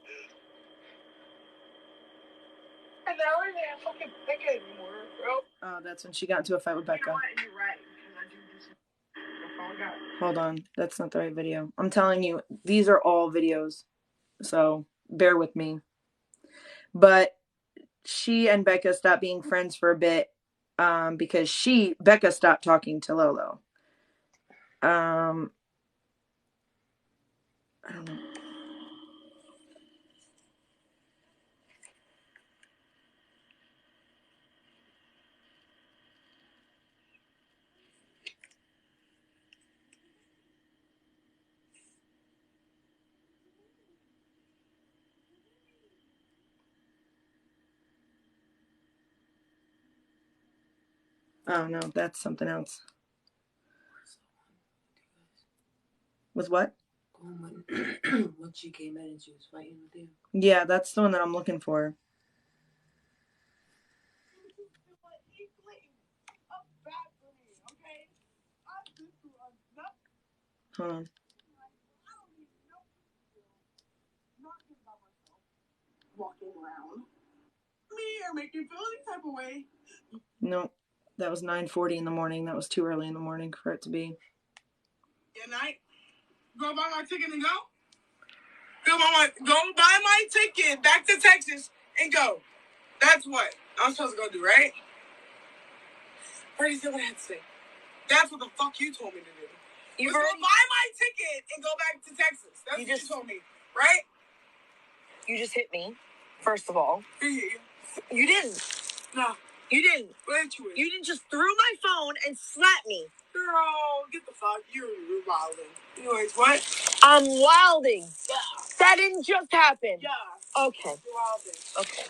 And I don't even have fucking Becca anymore, bro. Oh, that's when she got into a fight with Becca. You know what? And you're right. Because I do this. That's all I got. Hold on. That's not the right video. I'm telling you, these are all videos. So bear with me. But she and Becca stopped being friends for a bit because Becca stopped talking to Lolo. I don't know. Oh no, that's something else. With what? When she came in and she was fighting with you. Yeah, that's the one that I'm looking for. Hold on. Walking around. Me or make you feel any type of way. No, that was 9:40 in the morning. That was too early in the morning for it to be. Good night. Go buy my ticket and go. Go buy my ticket back to Texas and go. That's what I'm supposed to go do, right? Or you see what I had to say? That's what the fuck you told me to do. You go buy my ticket and go back to Texas. That's what you told me, right? You just hit me, first of all. You didn't. No. You didn't. What did you? You didn't just threw my phone and slapped me. Girl, get the fuck. You're wilding. Anyways, what? I'm wilding. Yeah. That didn't just happen. Yeah. Okay. You're wilding. Okay.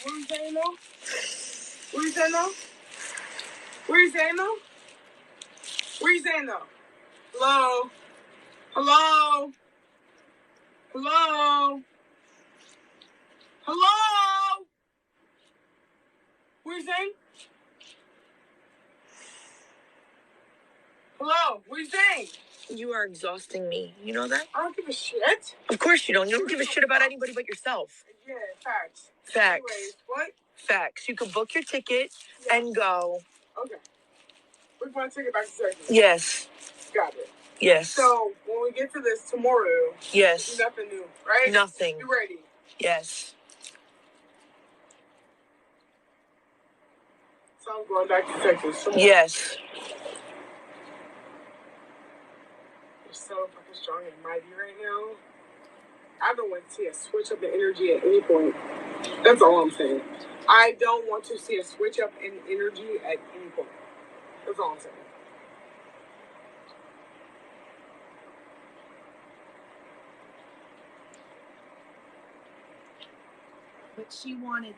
What are you saying though? What are you saying though? What are you saying though? What are you saying though? Hello? Hello? Hello? Hello? What are you saying? Hello? What are you saying? You are exhausting me. You know that? I don't give a shit. Of course you don't. You don't give a shit about anybody but yourself. Yeah, facts. Facts. Anyways, what? Facts. You could book your ticket and go. Okay. Book my ticket back to Texas. Yes. Got it. Yes. So, when we get to this tomorrow, yes. Nothing new, right? Nothing. You ready? Yes. So I'm going back to Texas tomorrow. Yes. You're so fucking strong and mighty right now. I don't want to see a switch up in energy at any point. That's all I'm saying. I don't want to see a switch up in energy at any point. That's all I'm saying. But she wanted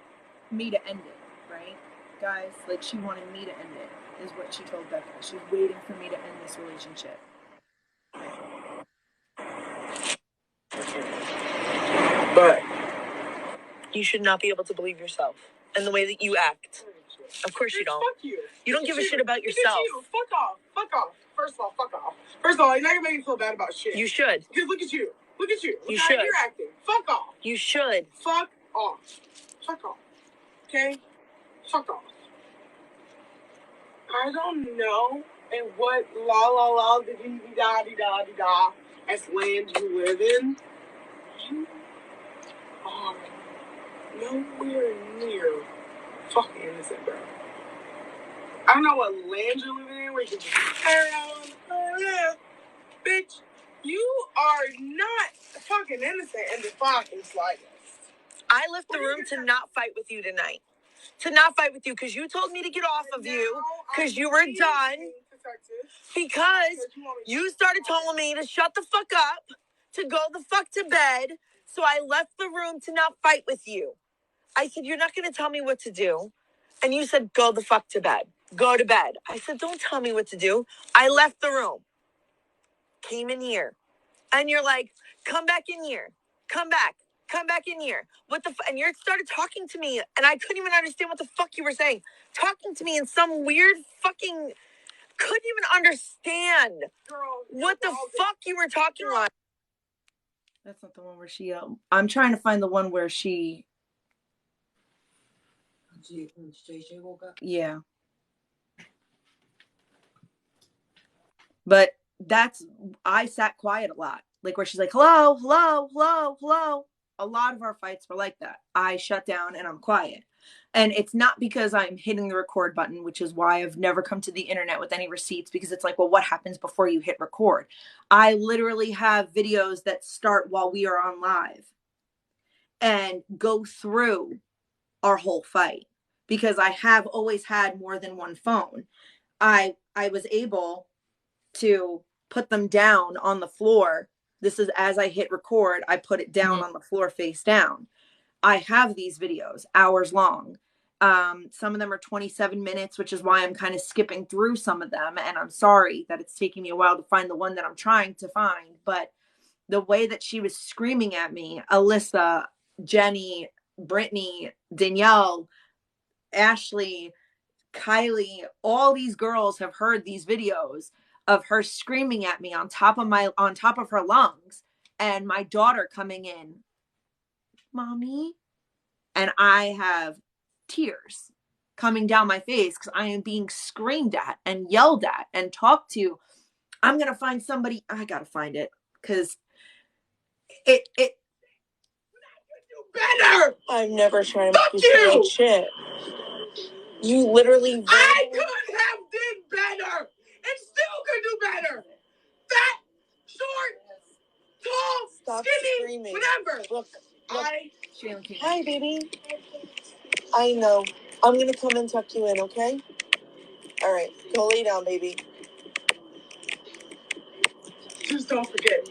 me to end it, right? Guys, like she wanted me to end it, is what she told Becca. She was waiting for me to end this relationship. But you should not be able to believe yourself and the way that you act. Of course you don't. Fuck you. You don't give a shit about yourself. You. Fuck off. Fuck off. First of all, fuck off. First of all, you're not gonna make me feel bad about shit. You should. Because look at you. Look at you. Look You how should. you're acting. Fuck off. You should. Fuck off. Fuck off. Okay? Fuck off. I don't know in what la diddy da di da di da as land you live in. You are nowhere near fucking innocent, bro. I don't know what land you're living in where you can just bitch, you are not fucking innocent in the fucking slightest. I left the room to not fight with you tonight. To not fight with you because you told me to get off of you because you were done. Because you started telling me to shut the fuck up, to go the fuck to bed. So I left the room to not fight with you. I said, you're not going to tell me what to do. And you said, go the fuck to bed. Go to bed. I said, don't tell me what to do. I left the room. Came in here. And you're like, come back in here. Come back. Come back in here. What the and you started talking to me, and I couldn't even understand what the fuck you were saying. Talking to me in some weird fucking couldn't even understand what the fuck you were talking on. That's not the one where she, I'm trying to find the one where she, yeah. But I sat quiet a lot. Like where she's like, hello, hello, hello, hello. A lot of our fights were like that. I shut down and I'm quiet. And it's not because I'm hitting the record button, which is why I've never come to the internet with any receipts, because it's like, well, what happens before you hit record? I literally have videos that start while we are on live and go through our whole fight, because I have always had more than one phone. I was able to put them down on the floor. This is as I hit record, I put it down on the floor face down. I have these videos hours long. Some of them are 27 minutes, which is why I'm kind of skipping through some of them. And I'm sorry that it's taking me a while to find the one that I'm trying to find. But the way that she was screaming at me, Alyssa, Jenny, Brittany, Danielle, Ashley, Kylie, all these girls have heard these videos of her screaming at me on top of her lungs, and my daughter coming in, mommy, and I have tears coming down my face because I am being screamed at and yelled at and talked to. I'm gonna find somebody. I gotta find it because it Better. I'm never trying to make you feel like shit. You literally. I could have did better and still could do better. Fat, short, tall, Stop skinny, screaming. whatever. Look. Sheryl. Hi, baby. I know. I'm gonna come and tuck you in, okay? All right. Go lay down, baby. Just don't forget.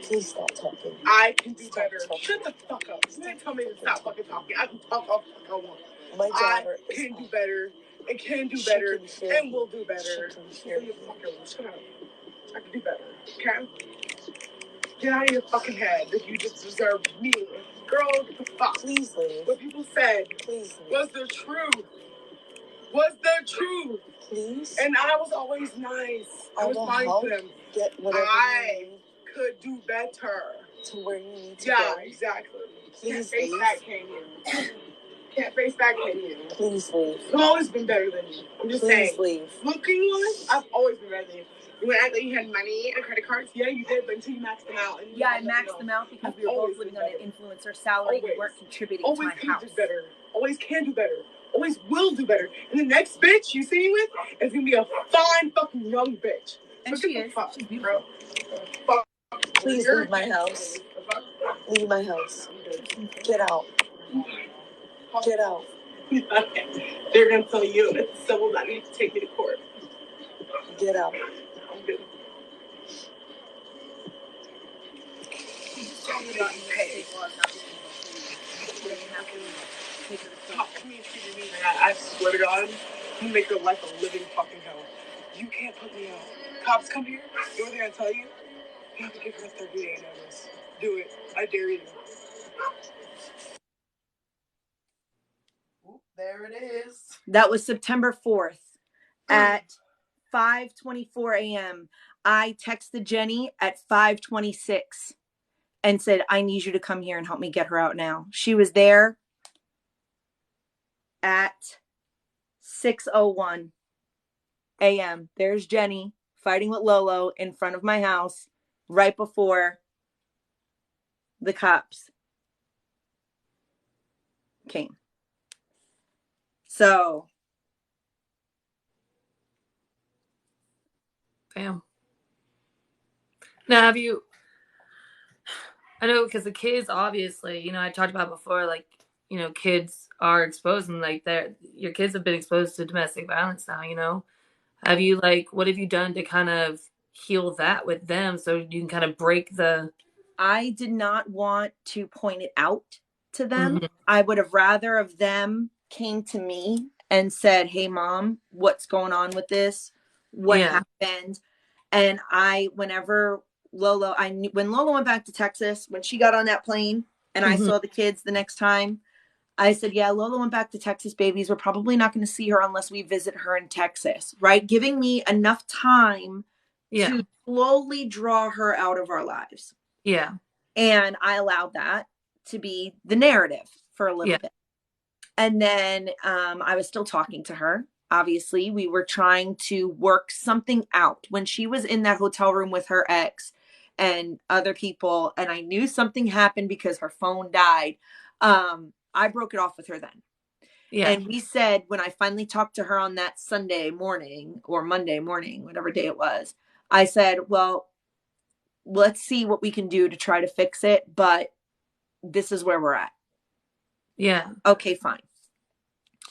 Please stop talking. I can do better. Shut the fuck up. You didn't tell me to stop fucking talking. I can talk all the fuck I want. My daughter I can do better and can do better and will do better. Shut up. I can do better. Okay? Get out of your fucking head that you just deserve me. Girl, what the fuck? Please leave. What people said Please leave. was the truth. Was the truth. Please. And I was always nice. I was fine to them. Get whatever I could do better. To where you need to go. go. Yeah, exactly. Please Can't face leave. that, can you? Can't face that, can you? Please leave. I've always been better than you. I'm just saying. Please leave. Looking-wise, I've always been better than you. You went out that you had money and credit cards? Yeah, you did, but until you maxed them out. And I maxed them out because we were both living on an influencer salary. We weren't contributing to my house. Always can do better. Always can do better. Always will do better. And the next bitch you see me with is going to be a fine fucking young bitch. And she is. She's beautiful. Please leave my house. Leave my house. Get out. Get out. They're going to tell you that someone that needs to take me to court. Get out. I'm good. Talk to me and treat me like I swear to God, you make your life a living fucking hell. You can't put me out. Cops come here, you know what they're gonna tell you? You have to give her 38 hours. Do it. I dare you. There it is. That was September 4th at 5:24 a.m. I texted Jenny at 5:26 and said, I need you to come here and help me get her out now. She was there at 6:01 a.m. There's Jenny fighting with Lolo in front of my house right before the cops came. So. Bam. Now, have you, I know because the kids, obviously, you know, I talked about before, like, you know, kids are exposed and like your kids have been exposed to domestic violence now, you know. Have you, like, what have you done to kind of heal that with them so you can kind of break the... I did not want to point it out to them. Mm-hmm. I would have rather of them came to me and said, hey, Mom, what's going on with this? What happened? And whenever Lolo, when Lolo went back to Texas, when she got on that plane and I saw the kids the next time, I said, yeah, Lola went back to Texas, babies. We're probably not going to see her unless we visit her in Texas, right? Giving me enough time Yeah. to slowly draw her out of our lives. Yeah. And I allowed that to be the narrative for a little Yeah. bit. And then I was still talking to her. Obviously, we were trying to work something out. When she was in that hotel room with her ex and other people, and I knew something happened because her phone died, I broke it off with her then. Yeah. And we said, when I finally talked to her on that Sunday morning or Monday morning, whatever day it was, I said, well, let's see what we can do to try to fix it. But this is where we're at. Yeah. Okay, fine.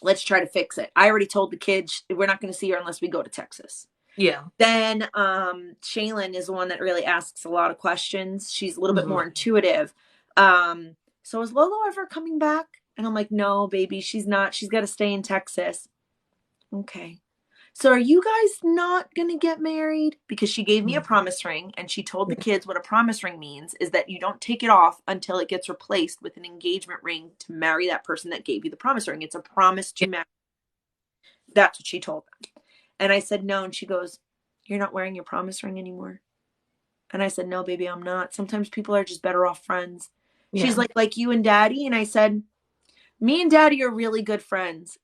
Let's try to fix it. I already told the kids we're not going to see her unless we go to Texas. Yeah. Then Shaylin is the one that really asks a lot of questions. She's a little bit more intuitive. So is Lolo ever coming back? And I'm like, no, baby, she's not. She's got to stay in Texas. Okay. So are you guys not going to get married? Because she gave me a promise ring, and she told the kids what a promise ring means is that you don't take it off until it gets replaced with an engagement ring to marry that person that gave you the promise ring. It's a promise to marry. That's what she told them. And I said, no. And she goes, you're not wearing your promise ring anymore. And I said, no, baby, I'm not. Sometimes people are just better off friends. Yeah. She's like you and daddy. And I said, me and daddy are really good friends.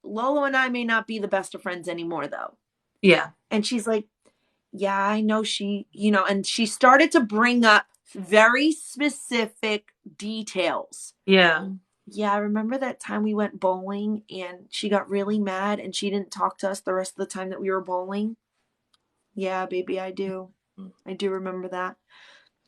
Lolo and I may not be the best of friends anymore, though. Yeah. And she's like, yeah, I know and she started to bring up very specific details. Yeah. Yeah, I remember that time we went bowling and she got really mad and she didn't talk to us the rest of the time that we were bowling. Yeah, baby, I do. I do remember that.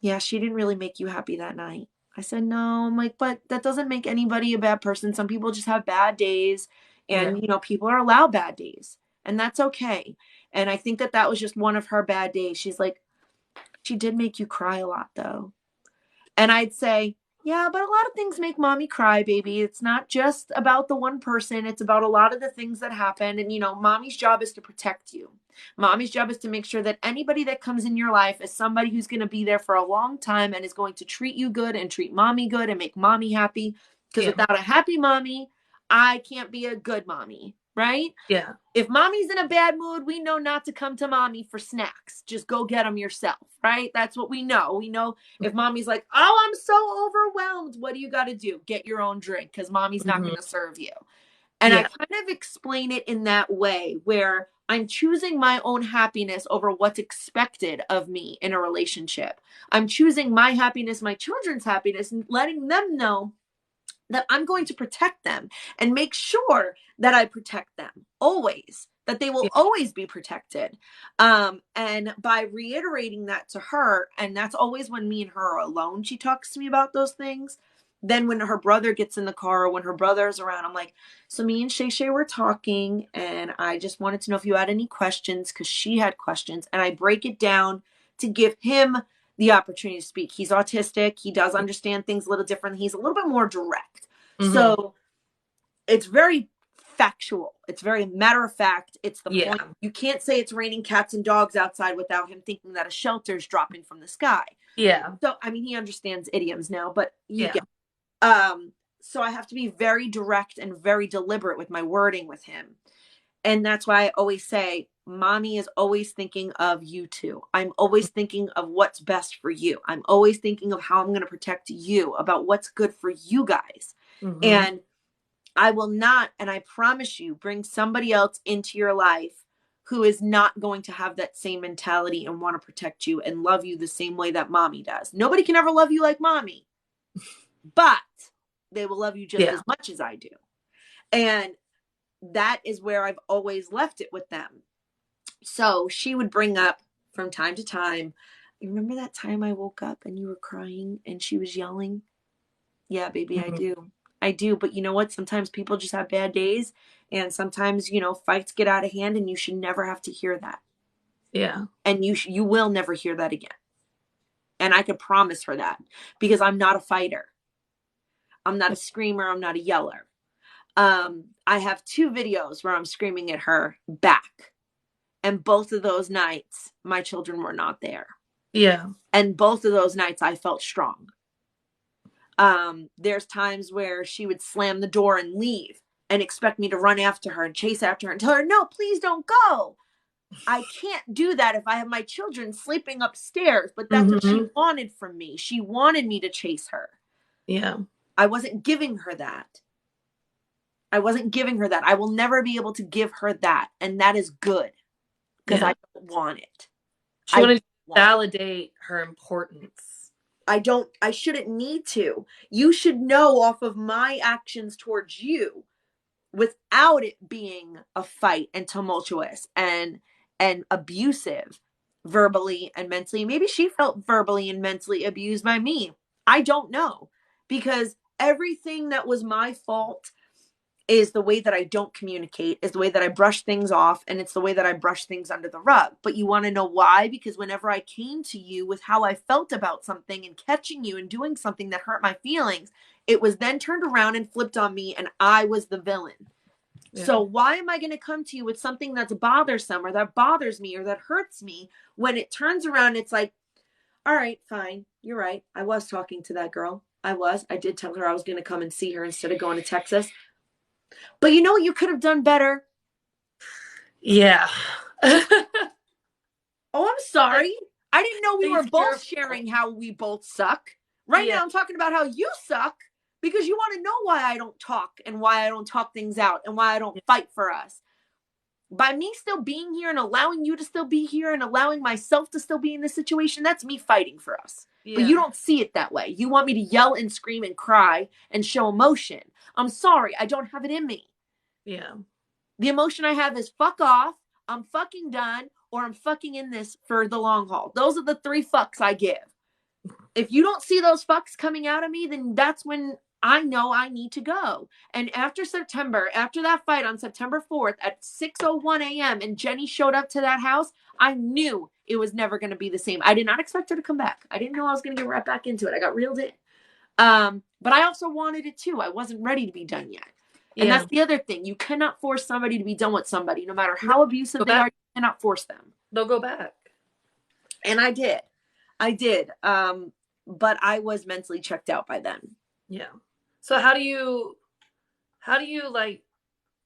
Yeah, she didn't really make you happy that night. I said, no. I'm like, but that doesn't make anybody a bad person. Some people just have bad days and, people are allowed bad days and that's okay. And I think that was just one of her bad days. She's like, she did make you cry a lot though. And I'd say, yeah, but a lot of things make mommy cry, baby. It's not just about the one person. It's about a lot of the things that happen. And, mommy's job is to protect you. Mommy's job is to make sure that anybody that comes in your life is somebody who's going to be there for a long time and is going to treat you good and treat mommy good and make mommy happy. Because without a happy mommy, I can't be a good mommy, right? Yeah. If mommy's in a bad mood, we know not to come to mommy for snacks. Just go get them yourself, right? That's what we know. We know if mommy's like, oh, I'm so overwhelmed. What do you got to do? Get your own drink because mommy's not going to serve you. And I kind of explain it in that way where I'm choosing my own happiness over what's expected of me in a relationship. I'm choosing my happiness, my children's happiness, and letting them know that I'm going to protect them and make sure that I protect them always, that they will always be protected. And by reiterating that to her, and that's always when me and her are alone, she talks to me about those things. Then when her brother gets in the car or when her brother's around, I'm like, so me and Shay Shay were talking and I just wanted to know if you had any questions because she had questions. And I break it down to give him the opportunity to speak. He's autistic. He does understand things a little differently. He's a little bit more direct. So it's very factual. It's very matter of fact. It's the point. You can't say it's raining cats and dogs outside without him thinking that a shelter is dropping from the sky. Yeah. So, I mean, he understands idioms now, but you get so I have to be very direct and very deliberate with my wording with him. And that's why I always say, mommy is always thinking of you two. I'm always thinking of what's best for you. I'm always thinking of how I'm going to protect you, about what's good for you guys. And I will not, and I promise you, bring somebody else into your life who is not going to have that same mentality and want to protect you and love you the same way that mommy does. Nobody can ever love you like mommy, but they will love you just as much as I do. And that is where I've always left it with them. So she would bring up from time to time, remember that time I woke up and you were crying and she was yelling? Yeah, baby, I do. I do. But you know what? Sometimes people just have bad days. And sometimes, fights get out of hand and you should never have to hear that. Yeah. And you will never hear that again. And I could promise her that because I'm not a fighter. I'm not a screamer. I'm not a yeller. I have 2 videos where I'm screaming at her back. And both of those nights, my children were not there. Yeah. And both of those nights, I felt strong. There's times where she would slam the door and leave and expect me to run after her and chase after her and tell her, no, please don't go. I can't do that if I have my children sleeping upstairs, but that's what she wanted from me. She wanted me to chase her. Yeah. I wasn't giving her that. I will never be able to give her that. And that is good because I don't want it. She wanted to validate her importance. I shouldn't need to. You should know off of my actions towards you without it being a fight and tumultuous and abusive verbally and mentally. Maybe she felt verbally and mentally abused by me. I don't know, because everything that was my fault is the way that I don't communicate, is the way that I brush things off, and it's the way that I brush things under the rug. But you want to know why? Because whenever I came to you with how I felt about something and catching you and doing something that hurt my feelings, it was then turned around and flipped on me, and I was the villain. Yeah. So why am I going to come to you with something that's bothersome or that bothers me or that hurts me when it turns around? It's like, all right, fine. You're right. I was talking to that girl. I did tell her I was going to come and see her instead of going to Texas. But you know what you could have done better? Yeah. Oh, I'm sorry. I didn't know we were both sharing how we both suck. Right now, I'm talking about how you suck because you want to know why I don't talk and why I don't talk things out and why I don't fight for us. By me still being here and allowing you to still be here and allowing myself to still be in this situation, that's me fighting for us. Yeah. But you don't see it that way. You want me to yell and scream and cry and show emotion. I'm sorry. I don't have it in me. Yeah. The emotion I have is fuck off, I'm fucking done, or I'm fucking in this for the long haul. Those are the 3 fucks I give. If you don't see those fucks coming out of me, then that's when I know I need to go. And after that fight on September 4th at 6:01 a.m. and Jenny showed up to that house, I knew it was never going to be the same. I did not expect her to come back. I didn't know I was going to get right back into it. I got reeled in. But I also wanted it too. I wasn't ready to be done yet. And that's the other thing. You cannot force somebody to be done with somebody. No matter how abusive they are, you cannot force them. They'll go back. And I did. But I was mentally checked out by then. Yeah. So how do you like,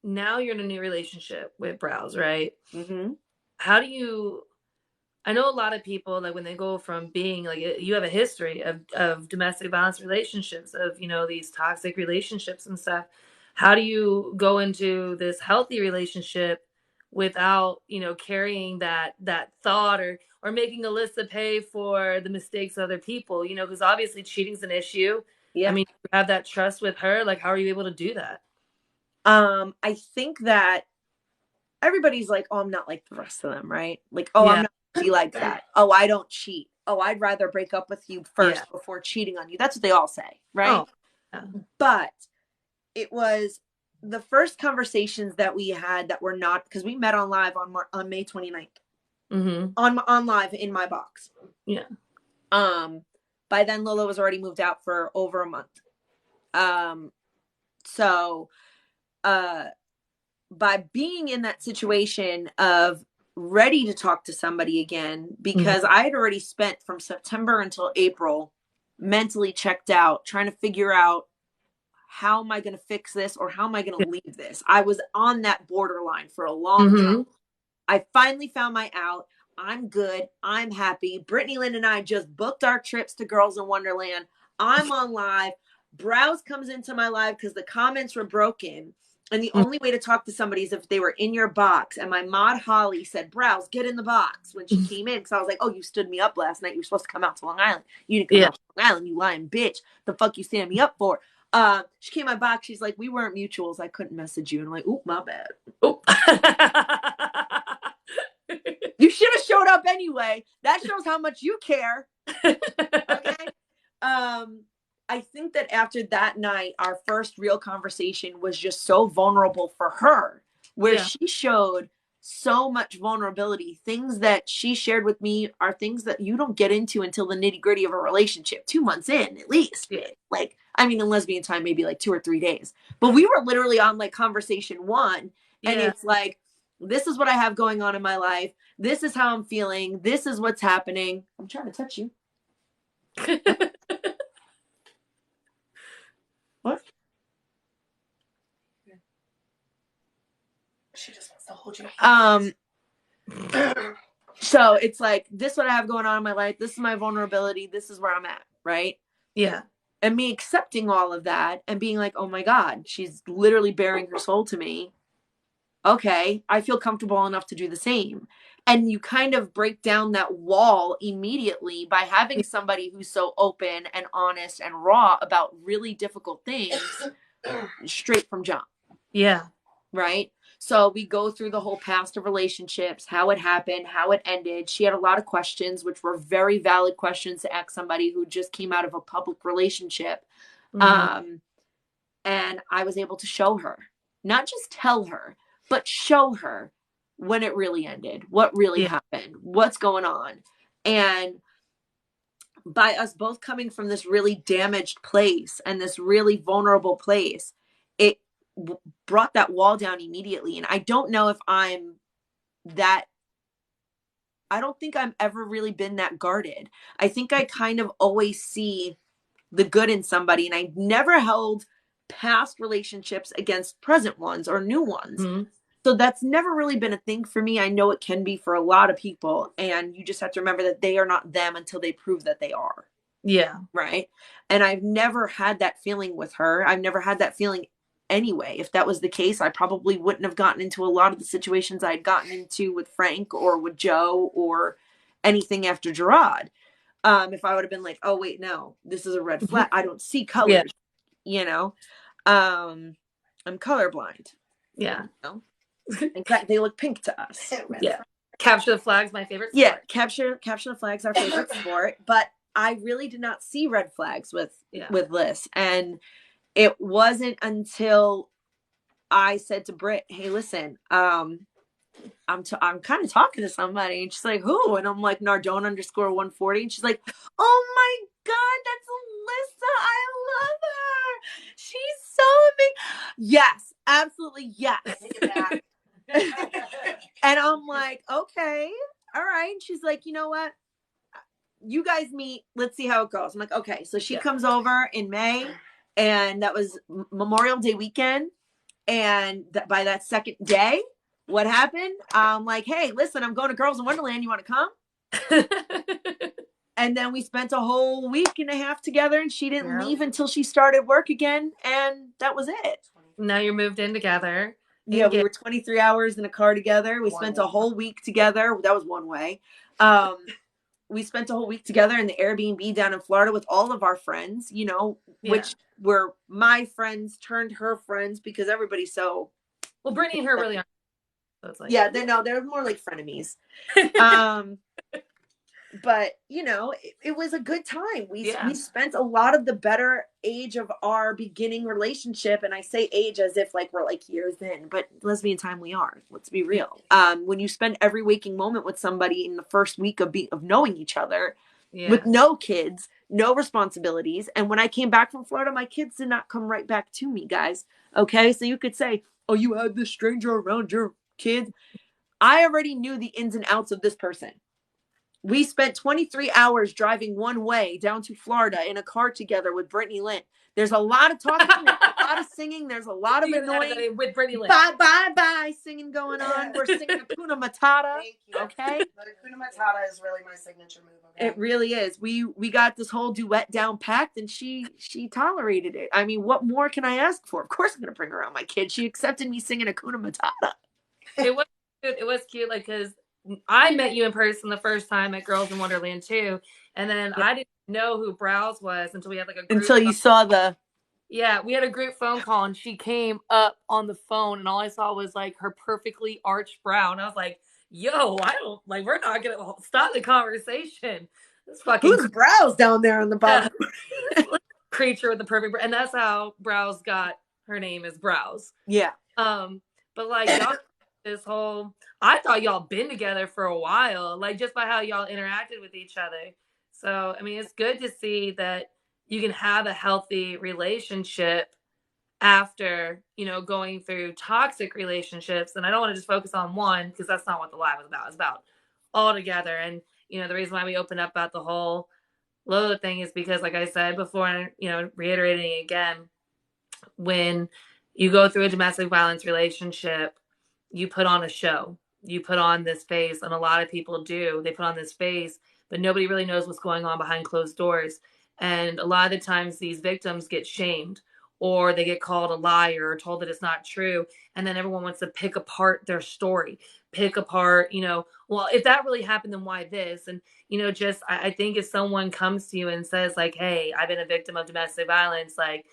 now you're in a new relationship with Browse, right? Mm-hmm. I know a lot of people, like when they go from being like, you have a history of domestic violence relationships, of, these toxic relationships and stuff. How do you go into this healthy relationship without, carrying that thought or making a list to pay for the mistakes of other people, because obviously cheating's an issue. Yeah. I mean, you have that trust with her. Like, how are you able to do that? I think that everybody's like, oh, I'm not like the rest of them, right? Like, oh, I'm not like that. Oh, I don't cheat. Oh, I'd rather break up with you first before cheating on you. That's what they all say, right? Oh. Yeah. But it was the first conversations that we had that were not, because we met on live on May 29th. Mm-hmm. On live in my box. Yeah. By then Lola was already moved out for over a month. So by being in that situation of ready to talk to somebody again, because I had already spent from September until April mentally checked out, trying to figure out, how am I going to fix this or how am I going to leave this? I was on that borderline for a long time. I finally found my out. I'm good. I'm happy. Brittany Lynn and I just booked our trips to Girls in Wonderland. I'm on live. Browse comes into my live because the comments were broken. And the only way to talk to somebody is if they were in your box. And my mod Holly said, Browse, get in the box when she came in. Because I was like, oh, you stood me up last night. You were supposed to come out to Long Island. You didn't come out to Long Island, you lying bitch. The fuck you stand me up for? She came in my box. She's like, we weren't mutuals. I couldn't message you. And I'm like, oop, my bad. Oop. You should have showed up anyway. That shows how much you care. Okay. I think that after that night, our first real conversation was just so vulnerable for her, where she showed so much vulnerability. Things that she shared with me are things that you don't get into until the nitty gritty of a relationship, 2 months in, at least. Like, I mean, in lesbian time, maybe like 2 or 3 days, but we were literally on like conversation 1. And it's like, this is what I have going on in my life. This is how I'm feeling. This is what's happening. I'm trying to touch you. What? She just wants to hold you. So it's like, this is what I have going on in my life. This is my vulnerability. This is where I'm at, right? Yeah. And me accepting all of that and being like, oh my God, she's literally bearing her soul to me. Okay, I feel comfortable enough to do the same. And you kind of break down that wall immediately by having somebody who's so open and honest and raw about really difficult things straight from jump. Yeah. Right? So we go through the whole past of relationships, how it happened, how it ended. She had a lot of questions, which were very valid questions to ask somebody who just came out of a public relationship. Mm-hmm. And I was able to show her, not just tell her, but show her when it really ended, what really happened, what's going on. And by us both coming from this really damaged place and this really vulnerable place, it brought that wall down immediately. And I don't know if I don't think I've ever really been that guarded. I think I kind of always see the good in somebody, and I never held past relationships against present ones or new ones. Mm-hmm. So that's never really been a thing for me. I know it can be for a lot of people, and you just have to remember that they are not them until they prove that they are. Yeah. Right. And I've never had that feeling with her. I've never had that feeling anyway. If that was the case, I probably wouldn't have gotten into a lot of the situations I'd gotten into with Frank or with Joe or anything after Gerard. If I would have been like, oh wait, no, this is a red flag. I don't see colors, you know. I'm colorblind. Yeah. You know? In fact, they look pink to us. Yeah. Capture the flag's my favorite sport. Yeah, capture the flag's our favorite sport. But I really did not see red flags with Liz. And it wasn't until I said to Britt, hey, listen, I'm kind of talking to somebody. And she's like, who? And I'm like, Nardone_140. And she's like, oh my God, that's Alyssa. I love her. She's so amazing. Yes, absolutely. Yes. And I'm like, okay, all right. And she's like, you know what? You guys meet. Let's see how it goes. I'm like, okay. So she comes over in May, and that was Memorial Day weekend. And by that second day, what happened? I'm like, hey, listen, I'm going to Girls in Wonderland. You want to come? And then we spent a whole week and a half together, and she didn't leave until she started work again. And that was it. Now you're moved in together. Yeah, we were 23 hours in a car together. We spent a whole week together. That was one way. We spent a whole week together in the Airbnb down in Florida with all of our friends, you know, which were my friends turned her friends because everybody's so. Well, Brittany and her really aren't. So it's like, they're more like frenemies. But you know, it was a good time. We spent a lot of the better age of our beginning relationship, and I say age as if like we're like years in, but lesbian time we are. Let's be real. When you spend every waking moment with somebody in the first week of knowing each other, with no kids, no responsibilities, and when I came back from Florida, my kids did not come right back to me, guys. Okay, so you could say, "Oh, you had this stranger around your kids." I already knew the ins and outs of this person. We spent 23 hours driving one way down to Florida in a car together with Brittany Lynn. There's a lot of talking, there's a lot of singing, there's a lot of annoying with Brittany Lynn. Bye singing going on. We're singing Hakuna Matata. Okay? But Hakuna Matata is really my signature move. Okay? It really is. We got this whole duet down packed, and she tolerated it. I mean, what more can I ask for? Of course I'm going to bring around my kid. She accepted me singing Hakuna Matata. It was cute, like, because I met you in person the first time at Girls in Wonderland too, and then I didn't know who Browse was until we had like a group until you saw the. Yeah, we had a group phone call, and she came up on the phone, and all I saw was like her perfectly arched brow, and I was like, "Yo, I don't like. We're not gonna stop the conversation." This fucking who's Browse down there on the bottom? Creature with the perfect brow, and that's how Browse got her name is Browse. Yeah. But like y'all. This whole, I thought y'all been together for a while, like just by how y'all interacted with each other. So, I mean, it's good to see that you can have a healthy relationship after, you know, going through toxic relationships. And I don't want to just focus on one because that's not what the live was about. It's about all together. And, you know, the reason why we open up about the whole Lola thing is because, like I said before, and, you know, reiterating again, when you go through a domestic violence relationship, you put on a show. You put on this face, and a lot of people do. They put on this face, but nobody really knows what's going on behind closed doors. And a lot of the times these victims get shamed, or they get called a liar or told that it's not true. And then everyone wants to pick apart their story, pick apart, well, if that really happened, then why this? And, just, I think if someone comes to you and says like, hey, I've been a victim of domestic violence, like,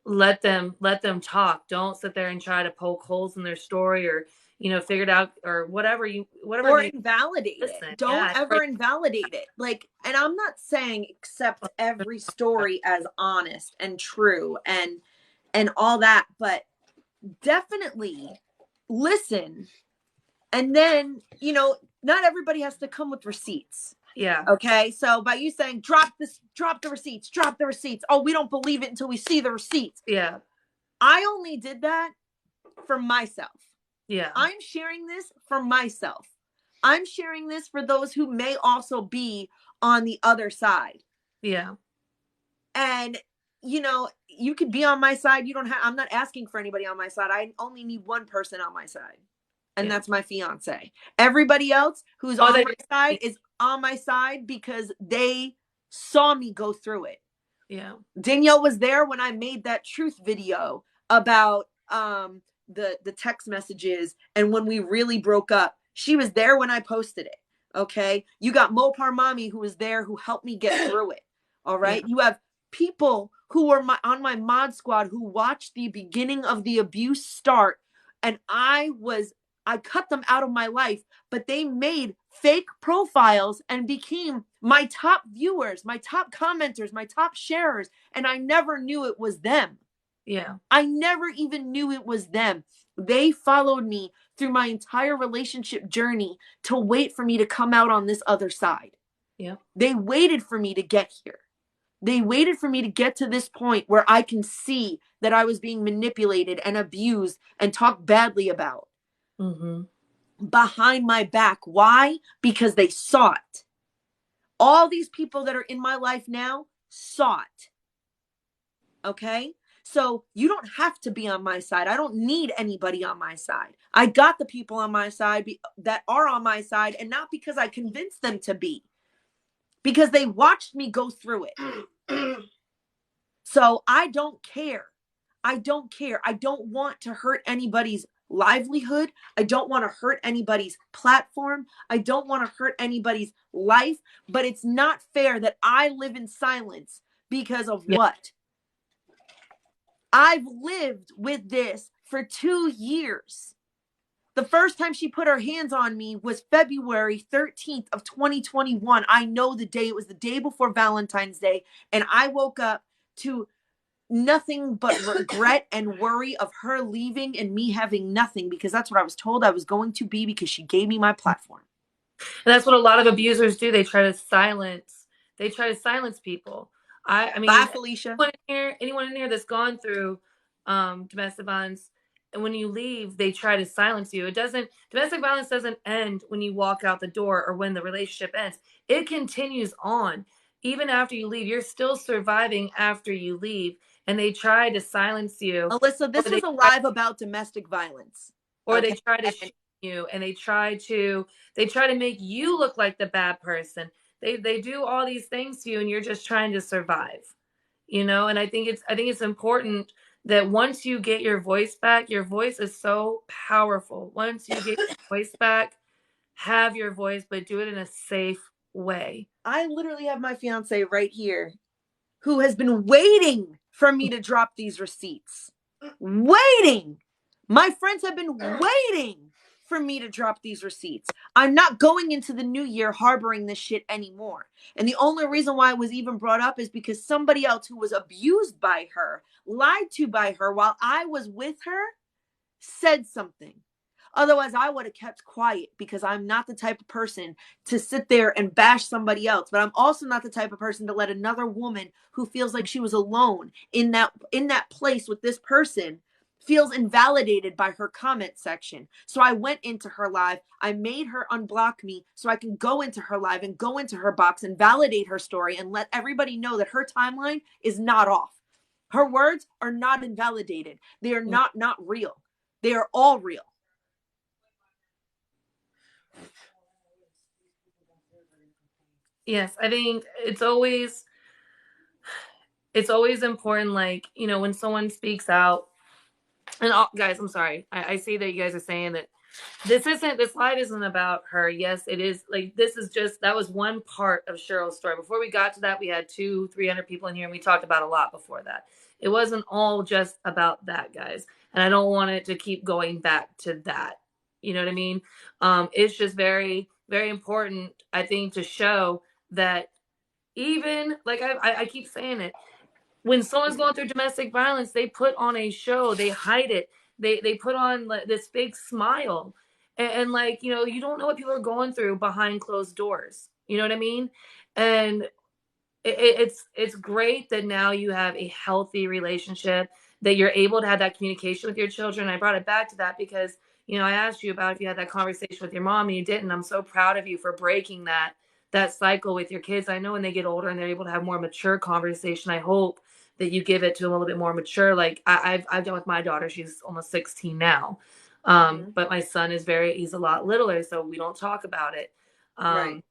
let them talk. Don't sit there and try to poke holes in their story, or figure it out, or whatever or invalidate it. Don't ever invalidate it. Like, and I'm not saying accept every story as honest and true and all that, but definitely listen. And then, not everybody has to come with receipts. Yeah. Okay. So by you saying drop the receipts. Oh, we don't believe it until we see the receipts. Yeah. I only did that for myself. Yeah. I'm sharing this for myself. I'm sharing this for those who may also be on the other side. Yeah. And, you could be on my side. I'm not asking for anybody on my side. I only need one person on my side. And that's my fiance. Everybody else who's on my side is on my side because they saw me go through it. Yeah. Danielle was there when I made that truth video about the text messages and when we really broke up. She was there when I posted it. Okay. You got Mopar Mommy who was there, who helped me get through it. All right. Yeah. You have people who were on my mod squad who watched the beginning of the abuse start, and I cut them out of my life, but they made fake profiles and became my top viewers, my top commenters, my top sharers. And I never knew it was them. Yeah. I never even knew it was them. They followed me through my entire relationship journey to wait for me to come out on this other side. Yeah. They waited for me to get here. They waited for me to get to this point where I can see that I was being manipulated and abused and talked badly about. Mm-hmm. Behind my back. Why? Because they saw it. All these people that are in my life now saw it. Okay? So you don't have to be on my side. I don't need anybody on my side. I got the people on my side that are on my side, and not because I convinced them to be, because they watched me go through it. So I don't care. I don't care. I don't want to hurt anybody's livelihood. I don't want to hurt anybody's platform. I don't want to hurt anybody's life, but it's not fair that I live in silence because of what? I've lived with this for 2 years. The first time she put her hands on me was February 13th of 2021. I know the day. It was the day before Valentine's Day. And I woke up to nothing but regret and worry of her leaving and me having nothing, because that's what I was told I was going to be, because she gave me my platform. And that's what a lot of abusers do. They try to silence people. I mean, bye, Felicia. Anyone in here that's gone through domestic violence, and when you leave, they try to silence you. Domestic violence doesn't end when you walk out the door or when the relationship ends. It continues on. Even after you leave, you're still surviving after you leave, and they try to silence you. Alyssa, this is a live about domestic violence. Or they try to shame you, and they try to make you look like the bad person. They do all these things to you, and you're just trying to survive. And I think it's important that once you get your voice back, your voice is so powerful. Once you get your voice back, have your voice, but do it in a safe way. I literally have my fiance right here who has been waiting for me to drop these receipts. Waiting. My friends have been waiting for me to drop these receipts. I'm not going into the new year harboring this shit anymore. And the only reason why it was even brought up is because somebody else who was abused by her, lied to by her while I was with her, said something. Otherwise, I would have kept quiet, because I'm not the type of person to sit there and bash somebody else. But I'm also not the type of person to let another woman who feels like she was alone in that place with this person feels invalidated by her comment section. So I went into her live. I made her unblock me so I can go into her live and go into her box and validate her story and let everybody know that her timeline is not off. Her words are not invalidated. They are not real. They are all real. Yes, I think it's always important, like, you know, when someone speaks out, and guys, I'm sorry, I see that you guys are saying that this live isn't about her. Yes, it is. Like, this is just, that was one part of Cheryl's story. Before we got to that, we had 200-300 people in here, and we talked about a lot before that. It wasn't all just about that, guys, and I don't want it to keep going back to that. You know what I mean? It's just very, very important, I think, to show that, even like I keep saying it, when someone's going through domestic violence, they put on a show, they hide it, they put on this big smile, and like, you know, you don't know what people are going through behind closed doors. You know what I mean? And it's great that now you have a healthy relationship, that you're able to have that communication with your children. I brought it back to that because, you know, I asked you about if you had that conversation with your mom and you didn't. I'm so proud of you for breaking that cycle with your kids. I know when they get older and they're able to have more mature conversation, I hope that you give it to them a little bit more mature. Like I've done with my daughter. She's almost 16 now. But my son is he's a lot littler, so we don't talk about it. Right.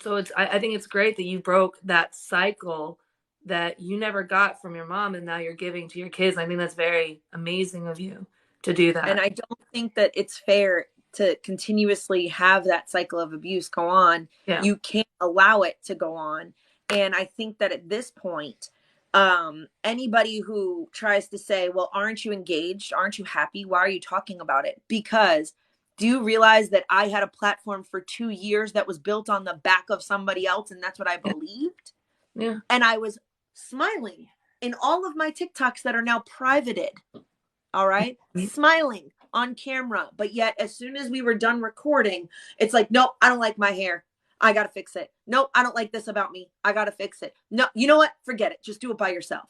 So I think it's great that you broke that cycle that you never got from your mom, and now you're giving to your kids. I think that's very amazing of you to do that. And I don't think that it's fair to continuously have that cycle of abuse go on. Yeah. You can't allow it to go on. And I think that at this point, anybody who tries to say, well, aren't you engaged? Aren't you happy? Why are you talking about it? Because do you realize that I had a platform for 2 years that was built on the back of somebody else, and that's what I believed? Yeah. And I was smiling in all of my TikToks that are now privated. All right. Smiling on camera. But yet, as soon as we were done recording, it's like, nope, I don't like my hair. I got to fix it. Nope, I don't like this about me. I got to fix it. No, you know what? Forget it. Just do it by yourself.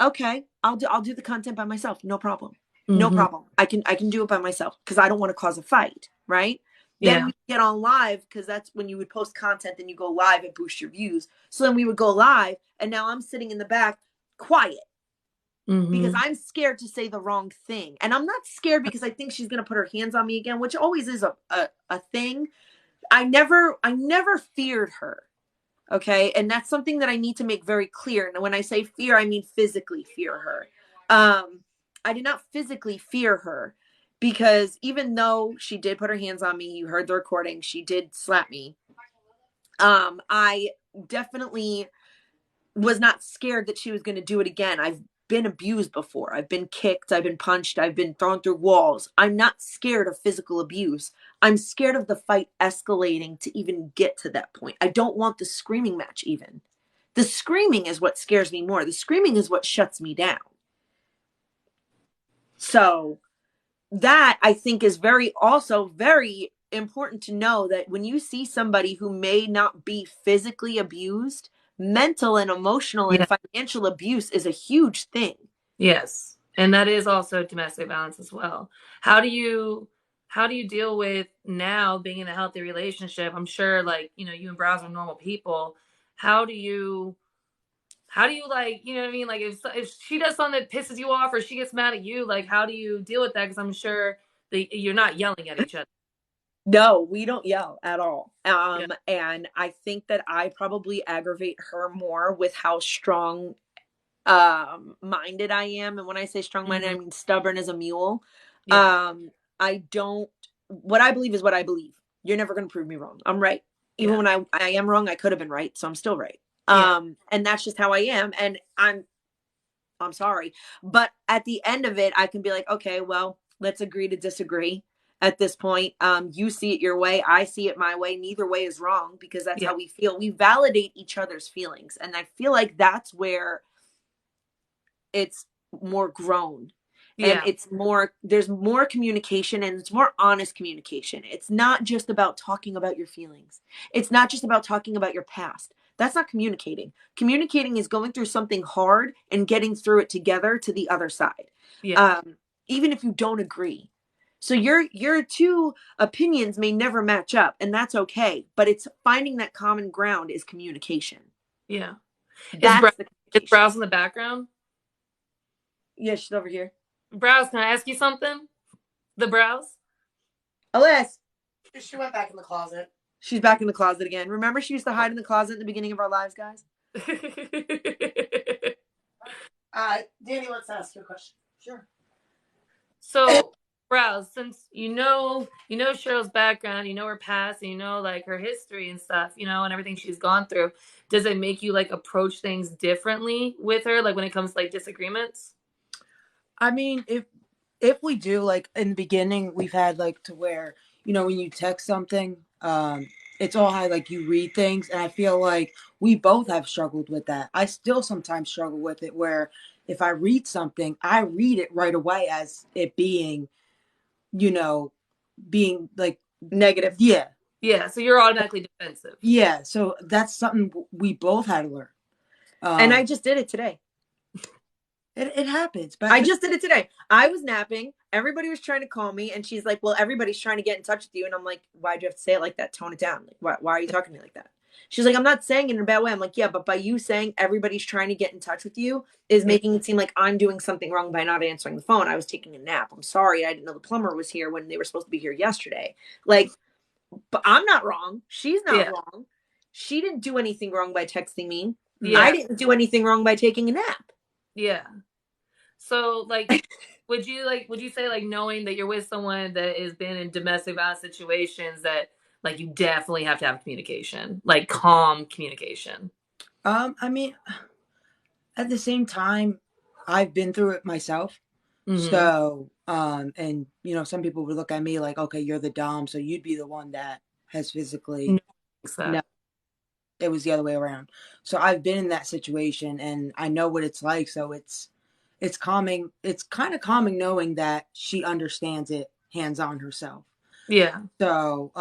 Okay, I'll do the content by myself. No problem. No problem. I can do it by myself because I don't want to cause a fight, right? Then we get on live, because that's when you would post content, then you go live and boost your views. So then we would go live, and now I'm sitting in the back quiet because I'm scared to say the wrong thing. And I'm not scared because I think she's going to put her hands on me again, which always is a thing. I never feared her. Okay. And that's something that I need to make very clear. And when I say fear, I mean physically fear her. I did not physically fear her, because even though she did put her hands on me, you heard the recording, she did slap me. I definitely was not scared that she was going to do it again. I've been abused before. I've been kicked. I've been punched. I've been thrown through walls. I'm not scared of physical abuse. I'm scared of the fight escalating to even get to that point. I don't want the screaming match even. The screaming is what scares me more. The screaming is what shuts me down. So that, I think, is also very important to know, that when you see somebody who may not be physically abused, mental and emotional and financial abuse is a huge thing. Yes. And that is also domestic violence as well. How do you deal with now being in a healthy relationship? I'm sure, like, you know, you and Browse are normal people. How do you like, you know what I mean? Like, if she does something that pisses you off, or she gets mad at you, like, how do you deal with that? Because I'm sure that you're not yelling at each other. No, we don't yell at all. And I think that I probably aggravate her more with how strong minded I am. And when I say strong minded, I mean stubborn as a mule. I don't, what I believe is what I believe. You're never going to prove me wrong. I'm right. Even when I am wrong, I could have been right. So I'm still right. And that's just how I am. And I'm sorry. But at the end of it, I can be like, okay, well, let's agree to disagree at this point. You see it your way. I see it my way. Neither way is wrong, because that's how we feel. We validate each other's feelings. And I feel like that's where it's more grown. And it's more, there's more communication, and it's more honest communication. It's not just about talking about your feelings. It's not just about talking about your past. That's not communicating. Communicating is going through something hard and getting through it together to the other side. Even if you don't agree. So your two opinions may never match up, and that's okay. But it's finding that common ground is communication. Yeah. That's the Is communication. Browse in the background? Yeah, she's over here. Browse, can I ask you something? The Browse? Alyssa. She went back in the closet. She's back in the closet again. Remember she used to hide in the closet in the beginning of our lives, guys? Danny wants to ask you a question. Sure. So, Browse, since you know Cheryl's background, you know her past, and you know like her history and stuff, you know, and everything she's gone through, does it make you like approach things differently with her, like when it comes to like disagreements? I mean, if we do, like in the beginning, we've had like to where, you know, when you text something, it's all how like you read things, and I feel like we both have struggled with that. I still sometimes struggle with it where if I read something, I read it right away as it being, you know, being like Negative. yeah. Yeah, so you're automatically defensive. Yeah, so that's something we both had to learn. And I just did it today. It happens, but I just did it today. I was napping. Everybody was trying to call me, and she's like, "Well, everybody's trying to get in touch with you." And I'm like, "Why'd you have to say it like that? Tone it down. Like, why are you talking to me like that?" She's like, "I'm not saying it in a bad way." I'm like, "Yeah, but by you saying everybody's trying to get in touch with you is making it seem like I'm doing something wrong by not answering the phone. I was taking a nap. I'm sorry. I didn't know the plumber was here when they were supposed to be here yesterday. Like, but I'm not wrong. She's not wrong. She didn't do anything wrong by texting me. Yeah. I didn't do anything wrong by taking a nap." Yeah. So like would you say like knowing that you're with someone that has been in domestic violence situations that like you definitely have to have communication, like calm communication? I mean, at the same time, I've been through it myself. Mm-hmm. So, and you know, some people would look at me like, okay, you're the dom, so you'd be the one that has physically. No, it was the other way around. So I've been in that situation and I know what it's like. So it's calming. It's kind of calming knowing that she understands it hands on herself. Yeah. So,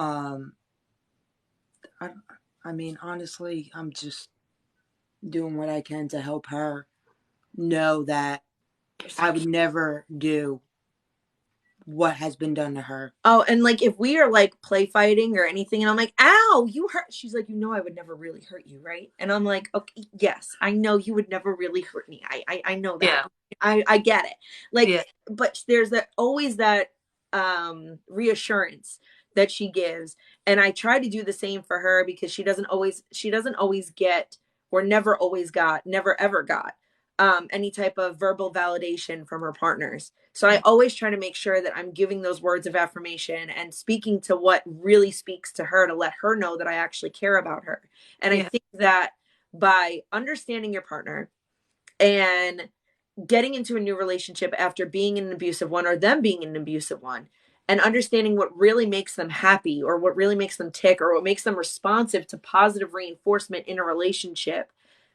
I mean, honestly, I'm just doing what I can to help her know that I would never do what has been done to her. Oh, and like if we are like play fighting or anything, and I'm like, "Ow, you hurt." She's like, "You know, I would never really hurt you, right?" And I'm like, "Okay, yes, I know you would never really hurt me. I know that. Yeah. I get it. Like, Yeah. but there's that always that reassurance that she gives, and I try to do the same for her because she doesn't always get or never always got, never ever got any type of verbal validation from her partners. So I always try to make sure that I'm giving those words of affirmation and speaking to what really speaks to her to let her know that I actually care about her. And I think that by understanding your partner and getting into a new relationship after being in an abusive one or them being in an abusive one and understanding what really makes them happy or what really makes them tick or what makes them responsive to positive reinforcement in a relationship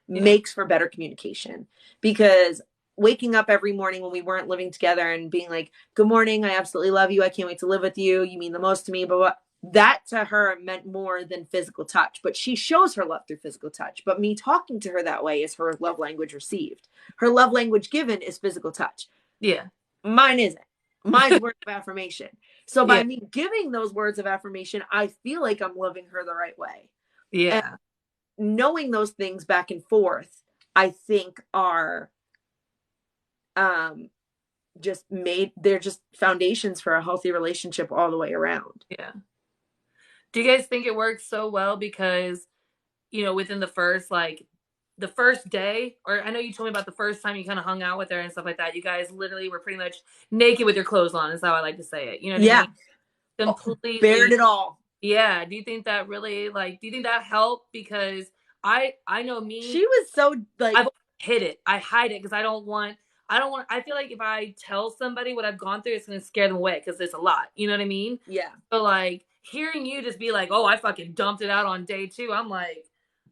makes for better communication. Because waking up every morning when we weren't living together and being like, "Good morning, I absolutely love you, I can't wait to live with you, you mean the most to me," but that to her meant more than physical touch. But she shows her love through physical touch. But me talking to her that way is her love language received. Her love language given is physical touch. Yeah. Mine isn't. Mine's words of affirmation. So by me giving those words of affirmation, I feel like I'm loving her the right way. Yeah. And knowing those things back and forth, I think are they're just foundations for a healthy relationship all the way around. Yeah. Do you guys think it works so well because, you know, within the first day, or I know you told me about the first time you kind of hung out with her and stuff like that, you guys literally were pretty much naked with your clothes on, is how I like to say it. You know what I mean? Completely bared it all. Yeah. Do you think that really do you think that helped? Because I know me. She was so like I've hid it. I hide it because I feel like if I tell somebody what I've gone through, it's gonna scare them away because it's a lot. You know what I mean? Yeah. But like hearing you just be like, "Oh, I fucking dumped it out on day 2," I'm like,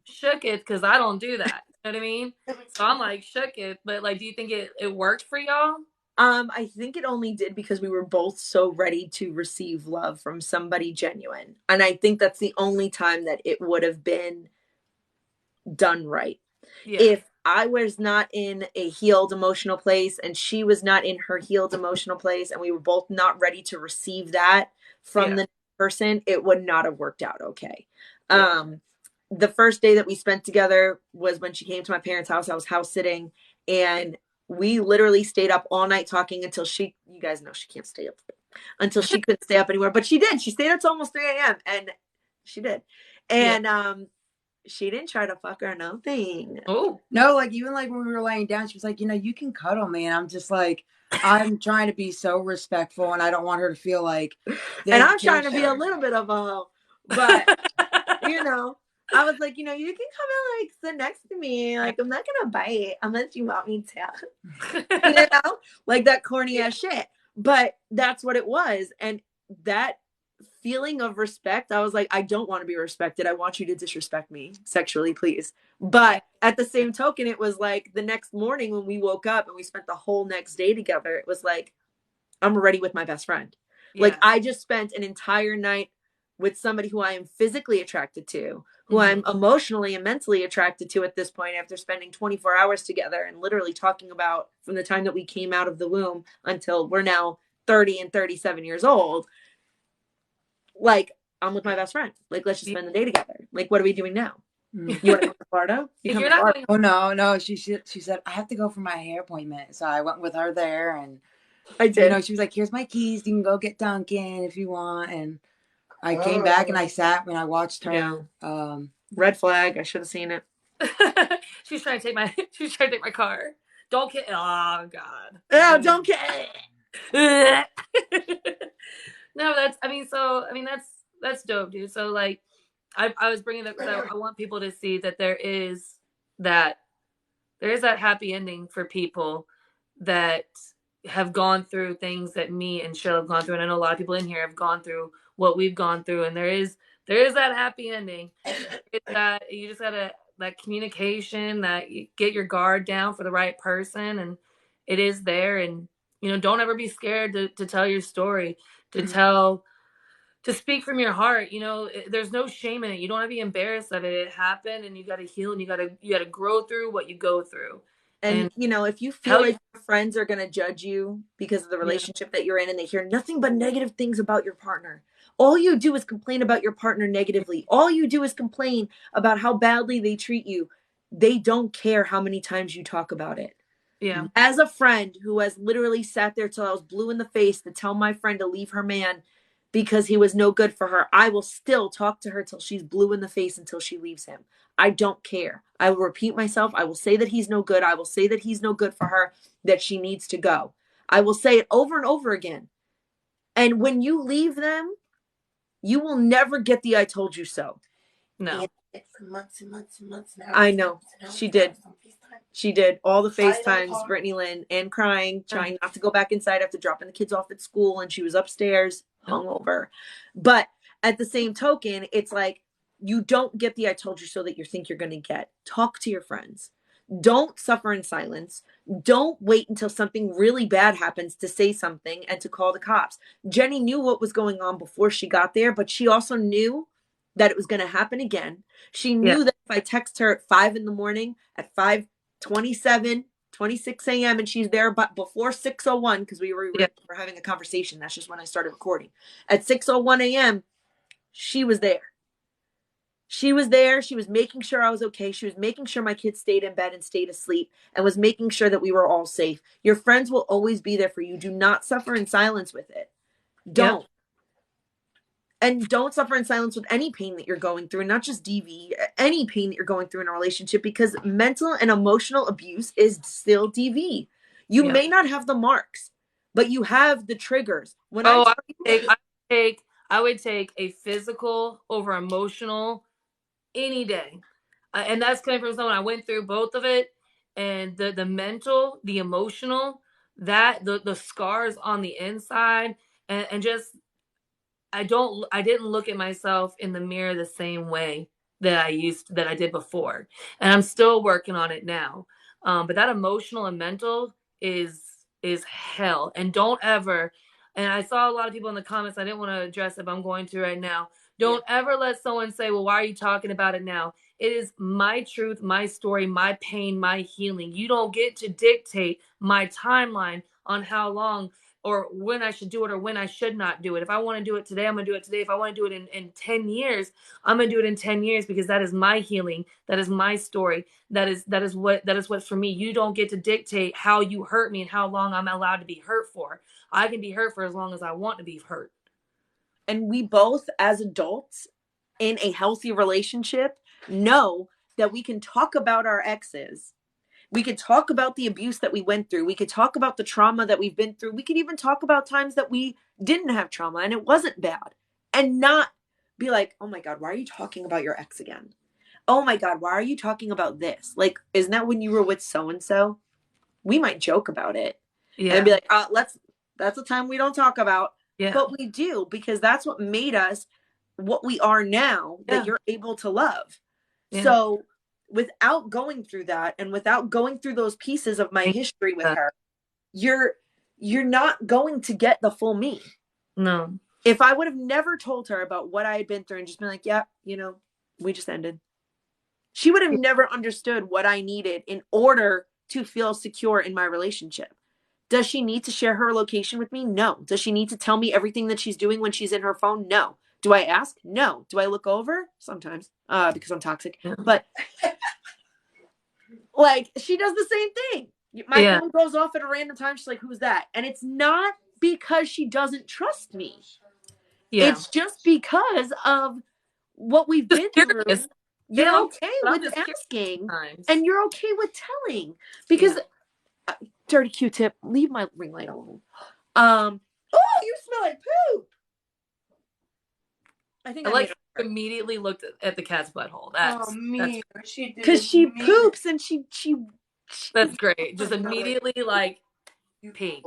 shook it because I don't do that. You know what I mean? So I'm like, shook it. But like, do you think it worked for y'all? I think it only did because we were both so ready to receive love from somebody genuine. And I think that's the only time that it would have been done right. Yeah. If I was not in a healed emotional place and she was not in her healed emotional place and we were both not ready to receive that from the person, it would not have worked out okay. the first day that we spent together was when she came to my parents' house. I was house sitting, and we literally stayed up all night talking until you guys know she can't stay up until she couldn't stay up anymore. But she did. She stayed up to almost 3 a.m. and she did. And she didn't try to fuck her, nothing. Oh. No, like even like when we were laying down, she was like, you can cuddle me. And I'm just like, I'm trying to be so respectful and I don't want her to feel like and I'm trying to be a little bit of a hoe. But I was like, you can come and like sit next to me. Like, I'm not gonna bite unless you want me to. Like that corny ass shit. But that's what it was. And that feeling of respect, I was like, I don't want to be respected. I want you to disrespect me sexually, please. But at the same token, it was like the next morning when we woke up and we spent the whole next day together, it was like, I'm already with my best friend. Like, I just spent an entire night with somebody who I am physically attracted to, who I'm emotionally and mentally attracted to at this point after spending 24 hours together and literally talking about from the time that we came out of the womb until we're now 30 and 37 years old. Like, I'm with my best friend. Like, let's just spend the day together. Like, what are we doing now? You want to go to Florida? If you're not going, oh no. She said I have to go for my hair appointment, so I went with her there, and I did. She was like, "Here's my keys. You can go get Dunkin' if you want." And I came back and I sat when I watched her. Red flag. I should have seen it. She's trying to take my car. Don't get. Oh God. No, don't get. No, that's dope, dude. So like, I was bringing that because I want people to see that there is that happy ending for people that have gone through things that me and Sheryl have gone through, and I know a lot of people in here have gone through what we've gone through, and there is that happy ending. It's that you just gotta that communication, that you get your guard down for the right person, and it is there. And don't ever be scared to tell your story, to speak from your heart. There's no shame in it. You don't have to be embarrassed of it. It happened, and you got to heal, and you got to grow through what you go through. And if you feel like your friends are going to judge you because of the relationship that you're in, and they hear nothing but negative things about your partner, all you do is complain about your partner negatively. All you do is complain about how badly they treat you. They don't care how many times you talk about it. Yeah. As a friend who has literally sat there till I was blue in the face to tell my friend to leave her man because he was no good for her, I will still talk to her till she's blue in the face until she leaves him. I don't care. I will repeat myself. I will say that he's no good. I will say that he's no good for her, that she needs to go. I will say it over and over again. And when you leave them, you will never get the I told you so. No. For months and months and months now. I know. She did. She did all the FaceTimes, Brittany Lynn, and crying, trying not to go back inside after dropping the kids off at school, and she was upstairs, hungover. But at the same token, it's like, you don't get the I told you so that you think you're going to get. Talk to your friends. Don't suffer in silence. Don't wait until something really bad happens to say something and to call the cops. Jenny knew what was going on before she got there, but she also knew that it was going to happen again. She knew that if I text her at 5 a.m, at 5:27, 26 a.m, and she's there but before 6:01, because we were having a conversation. That's just when I started recording. At 6:01 a.m, she was there. She was there. She was making sure I was okay. She was making sure my kids stayed in bed and stayed asleep, and was making sure that we were all safe. Your friends will always be there for you. Do not suffer in silence with it. Don't. Yep. And don't suffer in silence with any pain that you're going through, not just DV, any pain that you're going through in a relationship, because mental and emotional abuse is still DV. You may not have the marks, but you have the triggers. I would take a physical over emotional any day. And that's coming from someone I went through both of it. And the mental, the emotional, that the scars on the inside, and just I didn't look at myself in the mirror the same way that I did before. And I'm still working on it now. But that emotional and mental is hell. And don't ever, and I saw a lot of people in the comments, I didn't want to address it, but I'm going to right now. Don't ever let someone say, well, why are you talking about it now? It is my truth, my story, my pain, my healing. You don't get to dictate my timeline on how long or when I should do it or when I should not do it. If I want to do it today, I'm going to do it today. If I want to do it in 10 years, I'm going to do it in 10 years because that is my healing. That is my story. That is what's for me. You don't get to dictate how you hurt me and how long I'm allowed to be hurt for. I can be hurt for as long as I want to be hurt. And we both, as adults in a healthy relationship, know that we can talk about our exes. We could talk about the abuse that we went through. We could talk about the trauma that we've been through. We could even talk about times that we didn't have trauma and it wasn't bad, and not be like, oh my God, why are you talking about your ex again? Oh my God, why are you talking about this? Like, isn't that when you were with so-and-so? We might joke about it and be like, that's a time we don't talk about. Yeah. But we do, because that's what made us what we are now, that you're able to love. Yeah. So without going through that and without going through those pieces of my history with her, you're not going to get the full me. No. If I would have never told her about what I had been through and just been like, yeah, we just ended, she would have never understood what I needed in order to feel secure in my relationship. Does she need to share her location with me? No. Does she need to tell me everything that she's doing when she's in her phone? No. Do I ask? No. Do I look over? Sometimes, because I'm toxic. Yeah. But like, she does the same thing. My phone goes off at a random time. She's like, who's that? And it's not because she doesn't trust me. Yeah. It's just because of what we've been through. You're okay with asking, and you're okay with telling, because dirty Q-tip, leave my ring light alone. Oh, you smell like poop. I think I immediately looked at the cat's butthole. That's me. Because she poops and she that's great. Just immediately like peaked.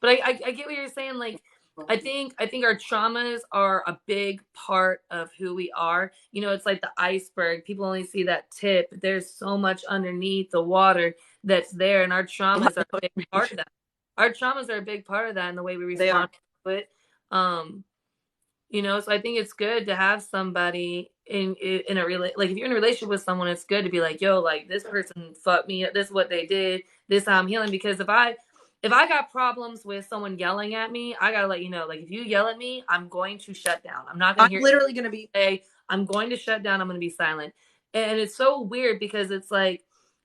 But I get what you're saying. Like, I think our traumas are a big part of who we are. It's like the iceberg. People only see that tip. There's so much underneath the water that's there, and our traumas are a big part of that. Our traumas are a big part of that, and the way we respond to it. So I think it's good to have somebody in a like, if you're in a relationship with someone, it's good to be like, yo, like, this person fucked me up. This is what they did. This how I'm healing. Because if I got problems with someone yelling at me, I gotta let you know. Like, if you yell at me, I'm going to shut down. I'm not gonna hear. I'm literally gonna be. I'm going to shut down. I'm gonna be silent. And it's so weird because it's like,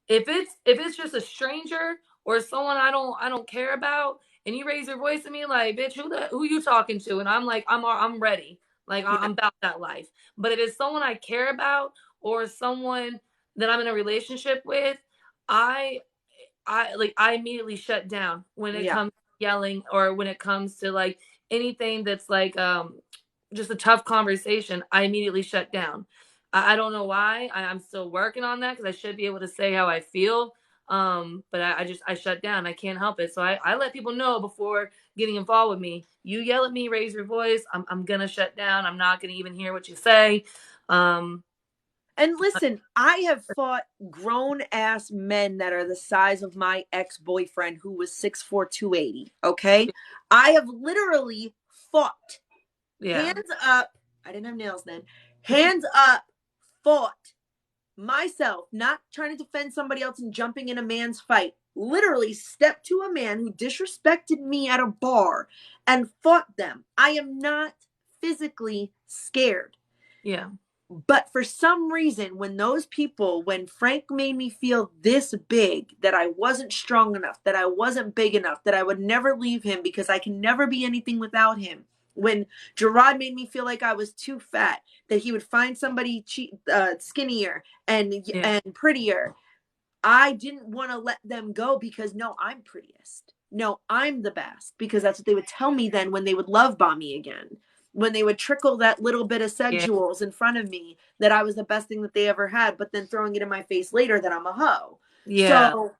if it's just a stranger or someone I don't care about, and you raise your voice at me like, bitch, who you talking to? And I'm like, I'm ready. Like, I'm about that life. But if it's someone I care about or someone that I'm in a relationship with, I immediately shut down when it comes to yelling, or when it comes to like anything that's like just a tough conversation. I immediately shut down. I don't know why. I'm still working on that, because I should be able to say how I feel. But I shut down. I can't help it. So I let people know before getting involved with me. You yell at me, raise your voice, I'm gonna shut down. I'm not gonna even hear what you say. And listen, I have fought grown ass men that are the size of my ex-boyfriend, who was 6'4", 280. Okay. I have literally fought. Hands up. I didn't have nails then. Hands up, fought myself, not trying to defend somebody else and jumping in a man's fight. Literally stepped to a man who disrespected me at a bar and fought them. I am not physically scared. Yeah. But for some reason, when Frank made me feel this big, that I wasn't strong enough, that I wasn't big enough, that I would never leave him because I can never be anything without him. When Gerard made me feel like I was too fat, that he would find somebody skinnier and prettier, I didn't want to let them go, because no, I'm prettiest. No, I'm the best, because that's what they would tell me then when they would love bomb me again. When they would trickle that little bit of sexuals in front of me, that I was the best thing that they ever had, but then throwing it in my face later that I'm a hoe. Yeah. So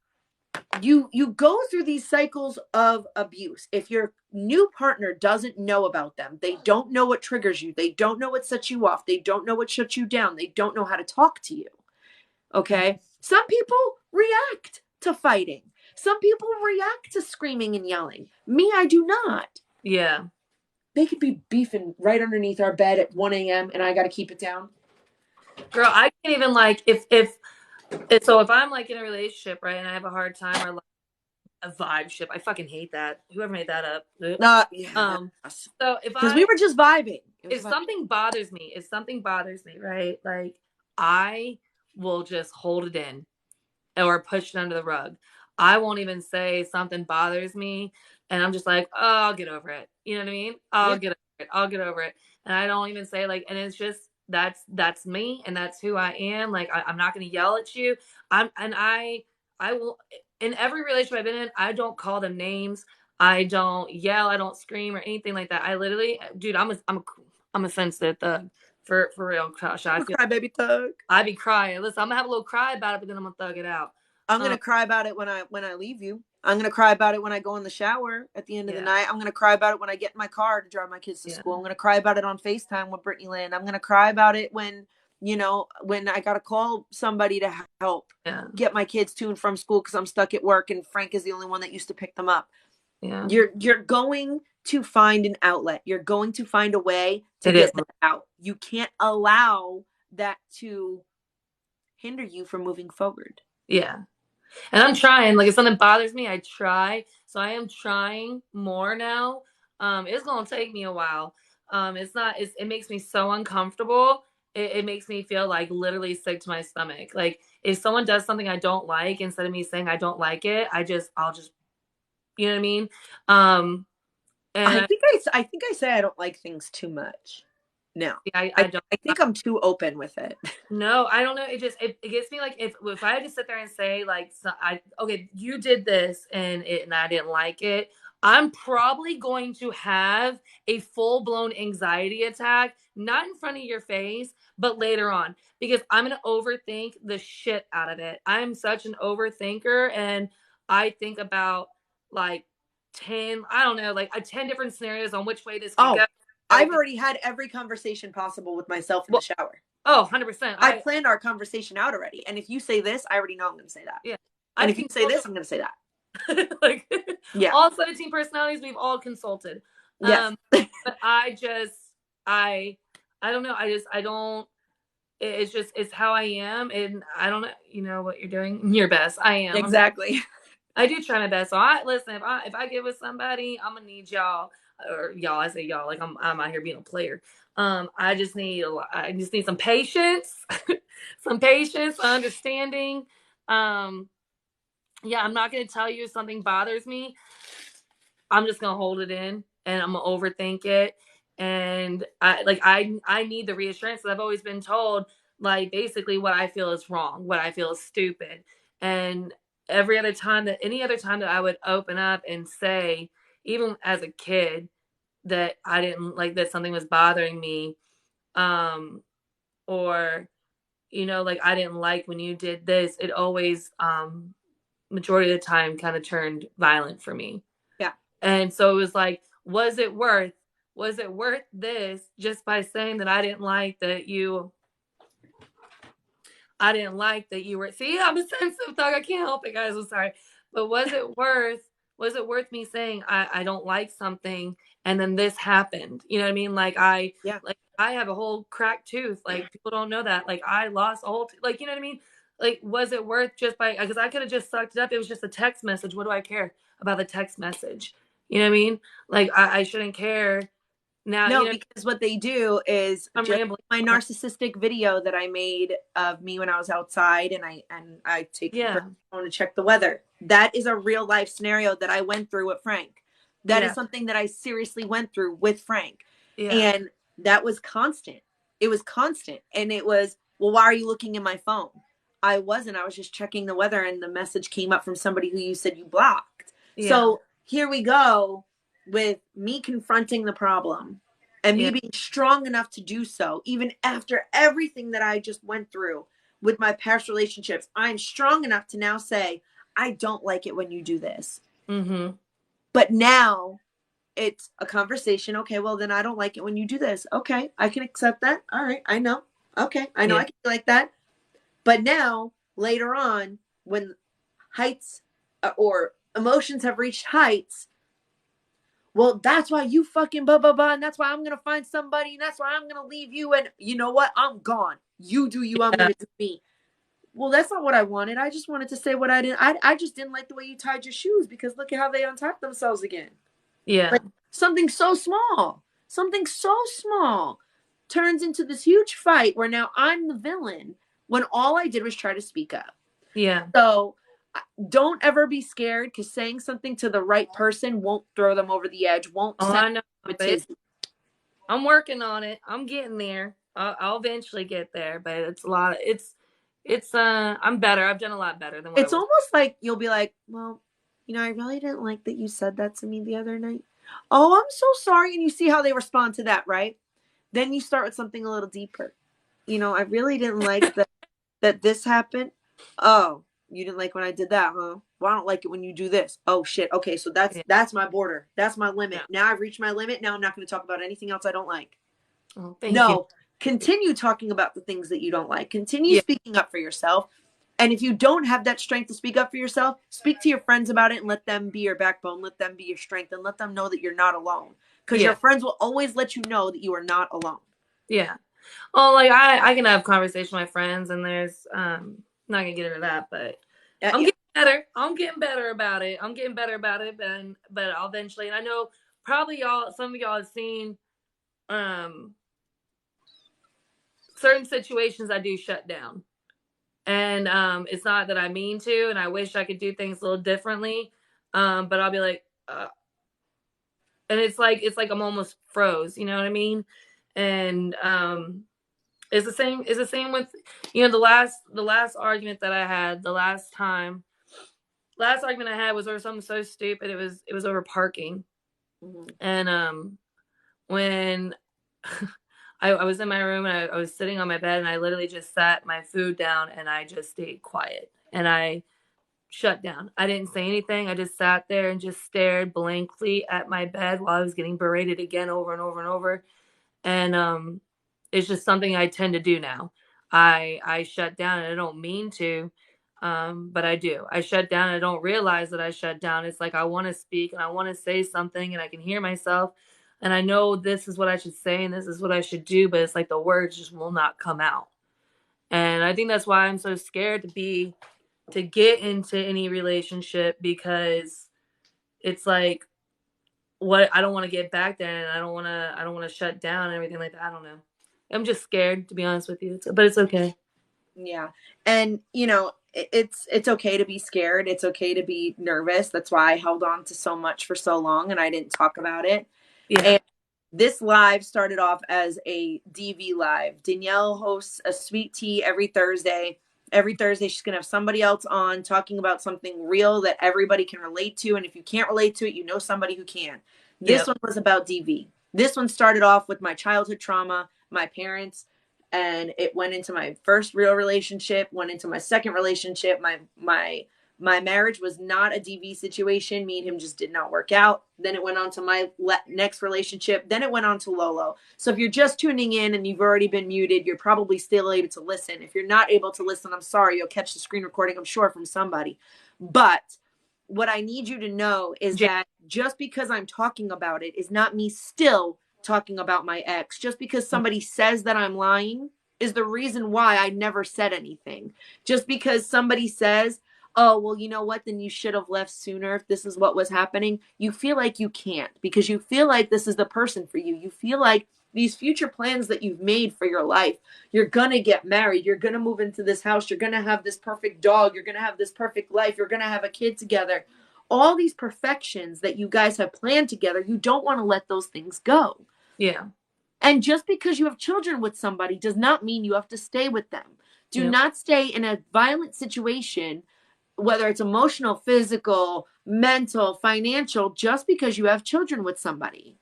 you go through these cycles of abuse. If your new partner doesn't know about them, they don't know what triggers you, they don't know what sets you off, they don't know what shuts you down, they don't know how to talk to you. Okay. Some people react to fighting. Some people react to screaming and yelling. Me, I do not. Yeah. They could be beefing right underneath our bed at 1 a.m. and I got to keep it down. Girl, I can't even, like, if I'm like in a relationship, right, and I have a hard time, or like, a vibe ship. I fucking hate that. Whoever made that up. Yeah. So because we were just vibing. If something bothers me, right? Like I will just hold it in or push it under the rug. I won't even say something bothers me, and I'm just like, oh, I'll get over it. You know what I mean? I'll get over it, and I don't even say like, and it's just that's me, and that's who I am. Like I'm not gonna yell at you. I will in every relationship I've been in. I don't call them names. I don't yell. I don't scream or anything like that. I literally, dude, I'm a sensitive thug for real. Gosh, I feel crybaby thug. I be crying. Listen, I'm gonna have a little cry about it, but then I'm gonna thug it out. I'm gonna cry about it when I leave you. I'm gonna cry about it when I go in the shower at the end of the night. I'm gonna cry about it when I get in my car to drive my kids to school. I'm gonna cry about it on FaceTime with Brittany Lynn. I'm gonna cry about it when when I gotta call somebody to help get my kids to and from school because I'm stuck at work and Frank is the only one that used to pick them up. Yeah. You're going to find an outlet. You're going to find a way to get that out. You can't allow that to hinder you from moving forward. Yeah. And I'm trying. Like if something bothers me, I try. So I am trying more now. It's gonna take me a while. It makes me so uncomfortable. It makes me feel like literally sick to my stomach. Like if someone does something I don't like, instead of me saying I don't like it, I'll just you know what I mean? And I think I say I don't like things too much. No, I don't. I think I'm too open with it. No, I don't know. It gets me like if I had to sit there and say like okay, you did this and I didn't like it, I'm probably going to have a full-blown anxiety attack, not in front of your face, but later on, because I'm going to overthink the shit out of it. I'm such an overthinker, and I think about like 10 different scenarios on which way this could go. I've already had every conversation possible with myself in the shower. Oh, 100%. I planned our conversation out already. And if you say this, I already know I'm going to say that. Yeah. And if you say this, I'm going to say that. Like, yeah. All 17 personalities, we've all consulted. Yes. But I don't know. I don't, it's how I am. And I don't know, you know what you're doing your best. I am. Exactly. I do try my best. So listen, if I get with somebody, I'm going to need y'all. Or y'all, I say y'all, like I'm out here being a player. I just need some patience, understanding. Yeah, I'm not gonna tell you if something bothers me. I'm just gonna hold it in and I'm gonna overthink it. And I need the reassurance that I've always been told, like basically what I feel is wrong, what I feel is stupid. And any other time that I would open up and say, even as a kid, that I didn't like that something was bothering me, or like I didn't like when you did this, it always majority of the time kind of turned violent for me. Yeah. And so it was like, was it worth this, just by saying that I didn't like that you were, see, I'm a sensitive thug, I can't help it, guys, I'm sorry. But was it worth me saying I don't like something and then this happened? You know what I mean? Like I have a whole cracked tooth. Like people don't know that. Like I lost a whole like, you know what I mean? Like, was it worth because I could have just sucked it up. It was just a text message. What do I care about the text message? You know what I mean? Like I shouldn't care. Now, no, because what they do is my narcissistic video that I made of me when I was outside and I take the phone to check the weather. That is a real life scenario that I went through with Frank. That is something that I seriously went through with Frank. Yeah. And that was constant. It was constant. And it was, well, why are you looking in my phone? I wasn't. I was just checking the weather and the message came up from somebody who you said you blocked. Yeah. So here we go with me confronting the problem and me being strong enough to do so, even after everything that I just went through with my past relationships. I'm strong enough to now say, I don't like it when you do this. Mm-hmm. But now it's a conversation. Okay, well, then I don't like it when you do this. Okay, I can accept that. All right, I know. Okay, I know I can be like that. But now, later on, when heights or emotions have reached heights, well, that's why you fucking blah, blah, blah. And that's why I'm going to find somebody. And that's why I'm going to leave you. And you know what? I'm gone. You do you. I'm going to do me. well, that's not what I wanted. I just wanted to say what I didn't. I just didn't like the way you tied your shoes because look at how they untied themselves again. Yeah. Like something so small turns into this huge fight where now I'm the villain when all I did was try to speak up. Yeah. So don't ever be scared because saying something to the right person won't throw them over the edge, won't send I know. them a tizzy. I'm working on it. I'm getting there. I'll eventually get there, but it's a lot. I'm better. I've done a lot better than what It's I was. almost like you'll be like, well, I really didn't like that you said that to me the other night. Oh, I'm so sorry. And you see how they respond to that, right? Then you start with something a little deeper. I really didn't like that this happened. Oh, you didn't like when I did that, huh? Well, I don't like it when you do this. Oh shit. Okay, so that's my border. That's my limit. Yeah. Now I've reached my limit. Now I'm not going to talk about anything else I don't like. Oh, thank you. Continue talking about the things that you don't like. Continue speaking up for yourself. And if you don't have that strength to speak up for yourself, speak to your friends about it and let them be your backbone. Let them be your strength and let them know that you're not alone. Because your friends will always let you know that you are not alone. Yeah. Oh, like I can have conversation with my friends, and there's not gonna get into that, but I'm getting better. I'm getting better about it. But I'll eventually. And I know probably some of y'all have seen certain situations I do shut down, and it's not that I mean to, and I wish I could do things a little differently, but I'll be like, and it's like I'm almost froze. You know what I mean? And it's the same with the last argument that I had the last argument I had was over something so stupid. It was over parking. Mm-hmm. And when I was in my room and I was sitting on my bed and I literally just sat my food down and I just stayed quiet and I shut down. I didn't say anything. I just sat there and just stared blankly at my bed while I was getting berated again over and over and over. And it's just something I tend to do now. I shut down and I don't mean to, but I do. I shut down and I don't realize that I shut down. It's like I want to speak and I want to say something and I can hear myself and I know this is what I should say and this is what I should do, but it's like the words just will not come out. And I think that's why I'm so scared to get into any relationship, because it's like, what, I don't want to get back there and I don't want to shut down and everything like that. I don't know. I'm just scared, to be honest with you, but it's okay. Yeah. And it's okay to be scared. It's okay to be nervous. That's why I held on to so much for so long and I didn't talk about it. Yeah. And this live started off as a DV live. Danielle hosts a sweet tea every Thursday. Every Thursday, she's going to have somebody else on talking about something real that everybody can relate to. And if you can't relate to it, you know somebody who can. This one was about DV. This one started off with my childhood trauma, my parents, and it went into my first real relationship, went into my second relationship. My marriage was not a DV situation. Me and him just did not work out. Then it went on to my next relationship. Then it went on to Lolo. So if you're just tuning in and you've already been muted, you're probably still able to listen. If you're not able to listen, I'm sorry. You'll catch the screen recording, I'm sure, from somebody. But what I need you to know is that just because I'm talking about it is not me still talking about my ex. Just because somebody says that I'm lying is the reason why I never said anything. Just because somebody says, oh, well, you know what? Then you should have left sooner if this is what was happening. You feel like you can't because you feel like this is the person for you. You feel like these future plans that you've made for your life, you're going to get married. You're going to move into this house. You're going to have this perfect dog. You're going to have this perfect life. You're going to have a kid together. All these perfections that you guys have planned together, you don't want to let those things go. Yeah. And just because you have children with somebody does not mean you have to stay with them. Do not stay in a violent situation, whether it's emotional, physical, mental, financial, just because you have children with somebody.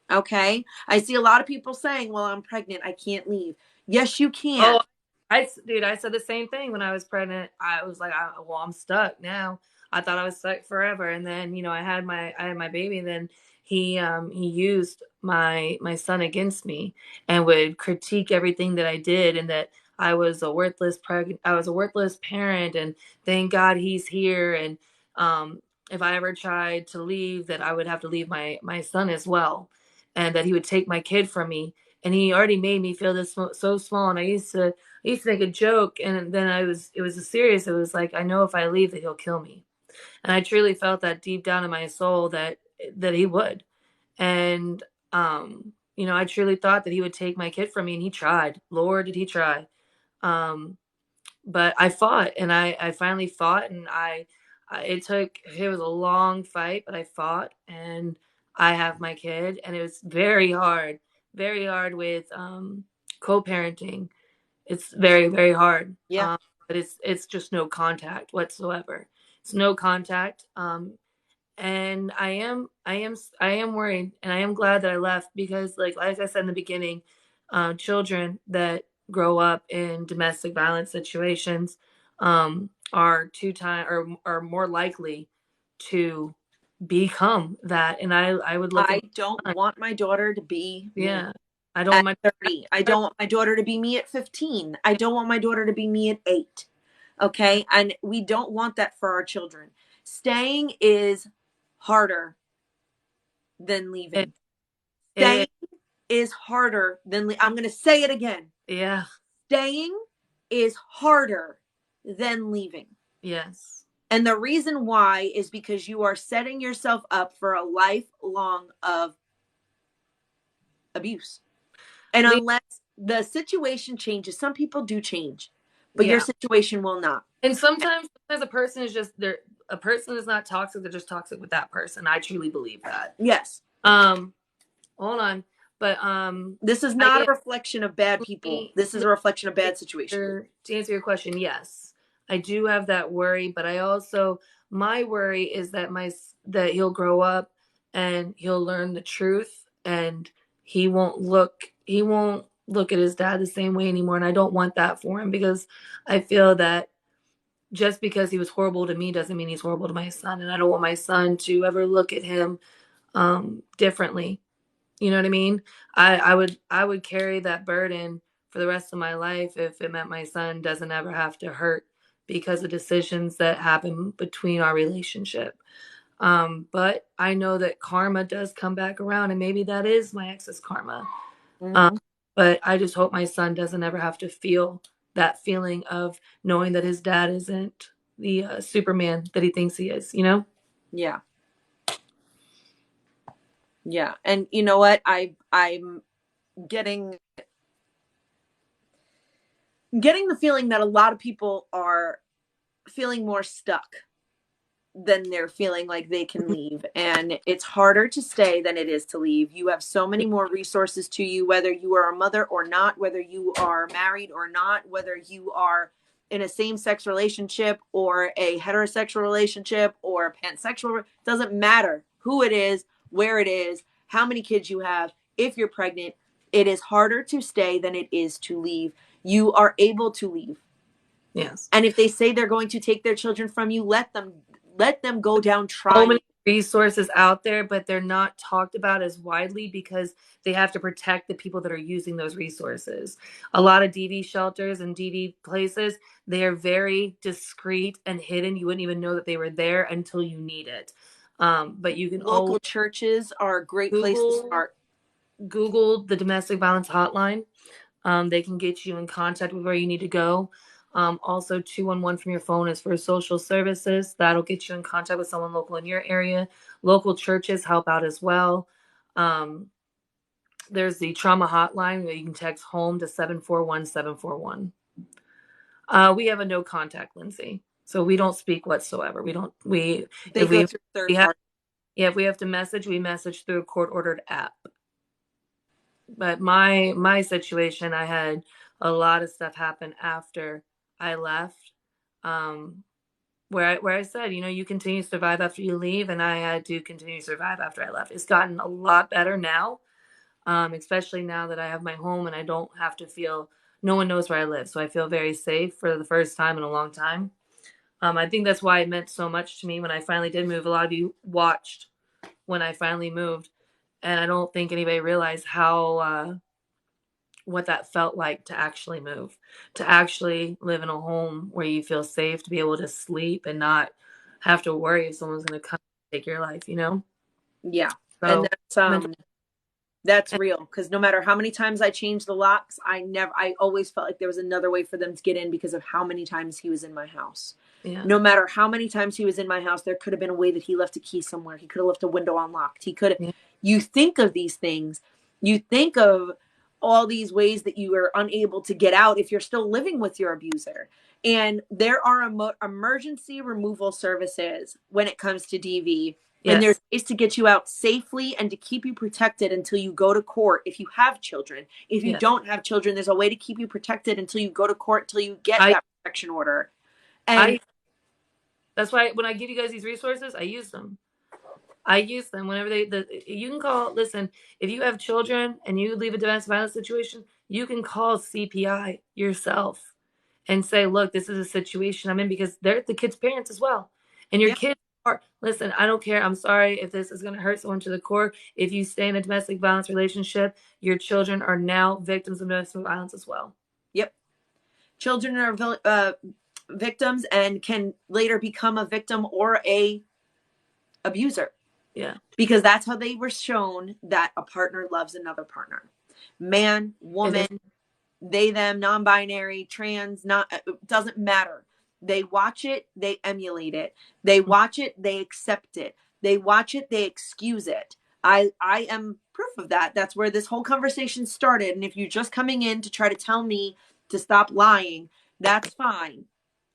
Okay? I see a lot of people saying, well, I'm pregnant, I can't leave. Yes, you can. Oh, I said the same thing when I was pregnant. I was like, I'm stuck now. I thought I was stuck forever. And then, I had my baby, and then he used my son against me and would critique everything that I did, and that I was a worthless parent, and thank God he's here. And if I ever tried to leave, that I would have to leave my son as well, and that he would take my kid from me. And he already made me feel this so small. And I used to used to make a joke, and then it was serious. It was like, I know if I leave that he'll kill me. And I truly felt that deep down in my soul that he would. And I truly thought that he would take my kid from me, and he tried. Lord, did he try. But I fought, and I finally fought, and it was a long fight, but I fought, and I have my kid, and it was very hard with co-parenting. It's very, very hard. Yeah. But it's just no contact whatsoever. It's no contact. And I am worried, and I am glad that I left, because like I said in the beginning, children that grow up in domestic violence situations are are more likely to become that. And I would look at I don't want my daughter to be me yeah. I don't want at 30. I don't want my daughter to be me at 15. I don't want my daughter to be me at 8. Okay? And we don't want that for our children. Staying is harder than leaving. Staying is harder than I'm going to say it again. Yeah. Staying is harder than leaving. Yes. And the reason why is because you are setting yourself up for a lifelong of abuse. And unless the situation changes, some people do change, but your situation will not. And sometimes a person is just there. A person is not toxic; they're just toxic with that person. I truly believe that. Yes. Hold on, but this is not a reflection of bad people. This is a reflection of bad situations. To answer your question, yes, I do have that worry, but I also, my worry is that he'll grow up and he'll learn the truth, and he won't look at his dad the same way anymore. And I don't want that for him, because I feel that just because he was horrible to me doesn't mean he's horrible to my son. And I don't want my son to ever look at him differently. You know what I mean? I would carry that burden for the rest of my life if it meant my son doesn't ever have to hurt because of decisions that happen between our relationship. But I know that karma does come back around, and maybe that is my ex's karma. Mm-hmm. But I just hope my son doesn't ever have to feel that feeling of knowing that his dad isn't the Superman that he thinks he is, you know? Yeah. Yeah. And you know what? I'm getting the feeling that a lot of people are feeling more stuck than they're feeling like they can leave. And it's harder to stay than it is to leave. You have so many more resources to you, whether you are a mother or not, whether you are married or not, whether you are in a same-sex relationship or a heterosexual relationship or a pansexual. Doesn't matter who it is, where it is, how many kids you have. If you're pregnant, it is harder to stay than it is to leave. You are able to leave. Yes. And if they say they're going to take their children from you, let them go down trying. So many resources out there, but they're not talked about as widely because they have to protect the people that are using those resources. A lot of DV shelters and DV places, they are very discreet and hidden. You wouldn't even know that they were there until you need it. But you can local churches are a great place to start. Google the domestic violence hotline. They can get you in contact with where you need to go. Also, 211 from your phone is for social services. That'll get you in contact with someone local in your area. Local churches help out as well. There's the trauma hotline where you can text home to 741-741. We have a no contact, Lindsay. So we don't speak whatsoever. If we have to message, we message through a court-ordered app. But my situation, I had a lot of stuff happen after I left, where I said, you continue to survive after you leave, and I had to continue to survive after I left. It's gotten a lot better now, especially now that I have my home and I don't have to feel, no one knows where I live, so I feel very safe for the first time in a long time. I think that's why it meant so much to me when I finally did move. A lot of you watched when I finally moved, and I don't think anybody realized how what that felt like to actually move, to actually live in a home where you feel safe, to be able to sleep and not have to worry if someone's going to come and take your life, Yeah. So, and That's real, because no matter how many times I changed the locks, I always felt like there was another way for them to get in because of how many times he was in my house. Yeah. No matter how many times he was in my house, there could have been a way that he left a key somewhere. He could have left a window unlocked. He could have, Yeah. You think of these things. You think of all these ways that you are unable to get out if you're still living with your abuser. And there are emergency removal services when it comes to DV. Yes. And there's ways to get you out safely and to keep you protected until you go to court if you have children. If you Yes. don't have children, there's a way to keep you protected until you go to court, until you get that protection order. And that's why when I give you guys these resources, I use them. I use them whenever you can call. Listen, if you have children and you leave a domestic violence situation, you can call CPI yourself and say, look, this is a situation I'm in, because they're the kids' parents as well. And your kids are, listen, I don't care. I'm sorry if this is going to hurt someone to the core. If you stay in a domestic violence relationship, your children are now victims of domestic violence as well. Yep. Children are victims and can later become a victim or a abuser. Yeah. Because that's how they were shown that a partner loves another partner. Man, woman, they, them, non-binary, trans, doesn't matter. They watch it, they emulate it. They watch it, they accept it. They watch it, they excuse it. I am proof of that. That's where this whole conversation started. And if you're just coming in to try to tell me to stop lying, that's fine.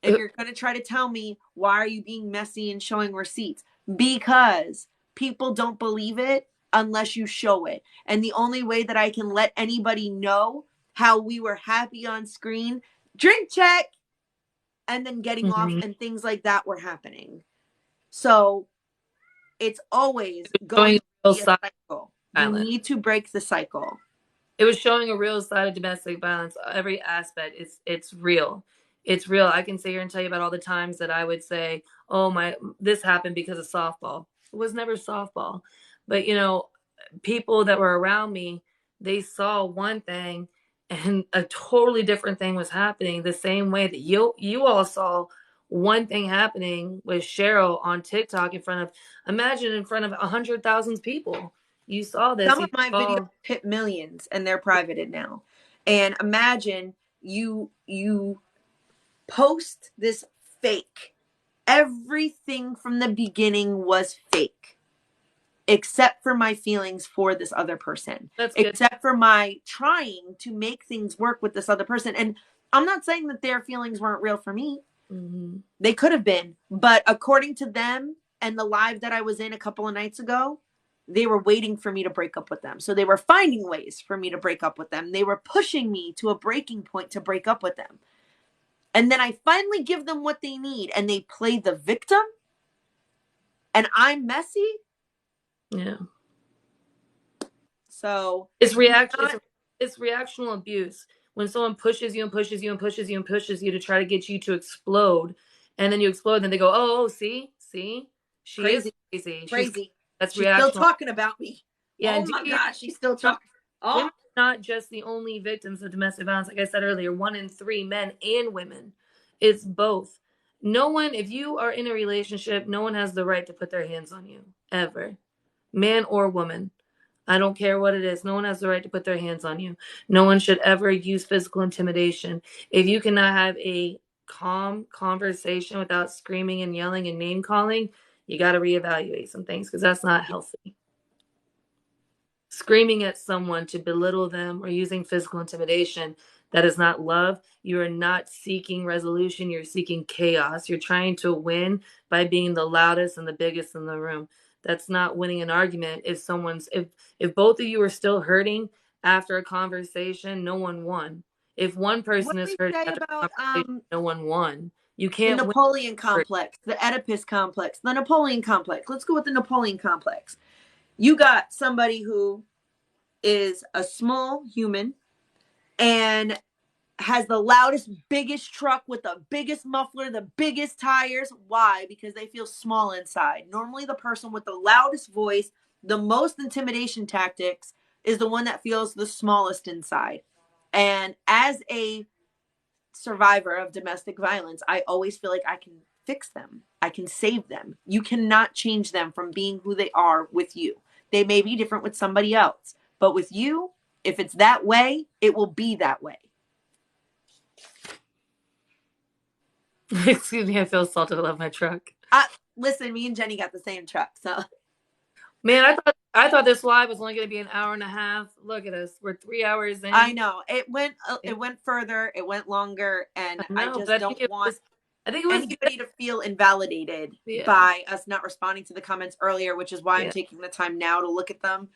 If you're going to try to tell me, why are you being messy and showing receipts? Because people don't believe it unless you show it. And the only way that I can let anybody know how we were happy on screen, drink check, and then getting off and things like that were happening. So it's always going to be a cycle. You need to break the cycle. It was showing a real side of domestic violence. Every aspect, it's real. It's real. I can sit here and tell you about all the times that I would say, oh, this happened because of softball. It was never softball. But, people that were around me, they saw one thing and a totally different thing was happening, the same way that you all saw one thing happening with Sheryl on TikTok in front of 100,000 people. You saw this. Some of my videos hit millions and they're privated now. And imagine you post this fake. Everything from the beginning was fake, except for my feelings for this other person. Except for my trying to make things work with this other person. And I'm not saying that their feelings weren't real for me. Mm-hmm. They could have been. But according to them and the live that I was in a couple of nights ago, they were waiting for me to break up with them. So they were finding ways for me to break up with them. They were pushing me to a breaking point to break up with them. And then I finally give them what they need and they play the victim and I'm messy. Yeah. So it's reactional abuse. When someone pushes you and pushes you and pushes you and pushes you to try to get you to explode, and then you explode, then they go, oh, see, she is crazy. She's still talking about me. Yeah. Oh my gosh, she's still talking. Women are not just the only victims of domestic violence. Like I said earlier, 1 in 3 men and women. It's both. No one, if you are in a relationship, no one has the right to put their hands on you, ever. Man or woman. I don't care what it is. No one has the right to put their hands on you. No one should ever use physical intimidation. If you cannot have a calm conversation without screaming and yelling and name calling, you got to reevaluate some things, because that's not healthy. Screaming at someone to belittle them or using physical intimidation, that is not love. You are not seeking resolution. You're seeking chaos. You're trying to win by being the loudest and the biggest in the room. That's not winning an argument. If both of you are still hurting after a conversation, no one won. If one person is hurting after a conversation, no one won. You can't. The Napoleon complex, the Oedipus complex, the Napoleon complex. Let's go with the Napoleon complex. You got somebody who is a small human and has the loudest, biggest truck with the biggest muffler, the biggest tires. Why? Because they feel small inside. Normally the person with the loudest voice, the most intimidation tactics, is the one that feels the smallest inside. And as a survivor of domestic violence, I always feel like I can fix them. I can save them. You cannot change them from being who they are with you. They may be different with somebody else, But with you, if it's that way, it will be that way. Excuse me, I feel assaulted. I love my truck. Listen, me and Jenny got the same truck, so. Man, I thought this live was only going to be an hour and a half. Look at us, we're 3 hours in. I know it went further, it went longer, and I just don't want anybody to feel invalidated by us not responding to the comments earlier, which is why I'm taking the time now to look at them.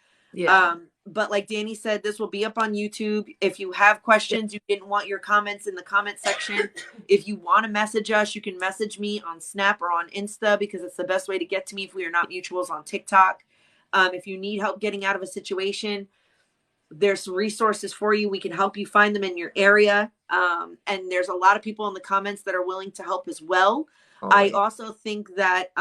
But like Danny said, this will be up on YouTube. If you have questions, you didn't want your comments in the comment section. If you want to message us, you can message me on Snap or on Insta, because it's the best way to get to me if we are not mutuals on TikTok. If you need help getting out of a situation, there's resources for you. We can help you find them in your area. And there's a lot of people in the comments that are willing to help as well. I also think that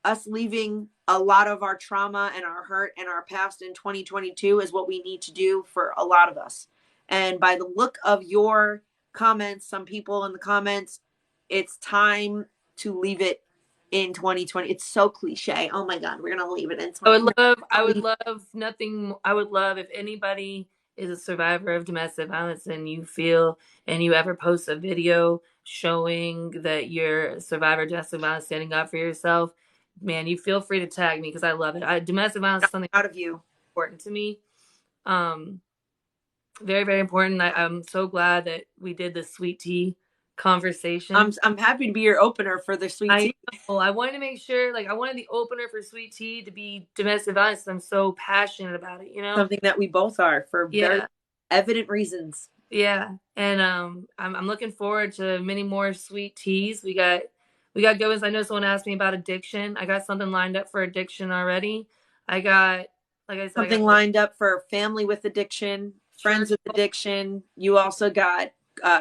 us leaving a lot of our trauma and our hurt and our past in 2022 is what we need to do for a lot of us. And by the look of your comments, some people in the comments, it's time to leave it in 2020. It's so cliche. Oh my God, we're going to leave it in 2020. I would love nothing. I would love if anybody is a survivor of domestic violence and you feel, and you ever post a video showing that you're a survivor of domestic violence, standing up for yourself, man, you feel free to tag me, because I love it. Domestic violence is something out of you important to me. Very, very important. I'm so glad that we did the sweet tea conversation. I'm happy to be your opener for the sweet tea. I wanted to make sure, like, I wanted the opener for sweet tea to be domestic violence. I'm so passionate about it, you know, something that we both are for very evident reasons. Yeah. And I'm looking forward to many more sweet teas. We got good ones. I know someone asked me about addiction. I got something lined up for addiction already. I got, like I said, something lined up for family with addiction, friends with addiction. You also got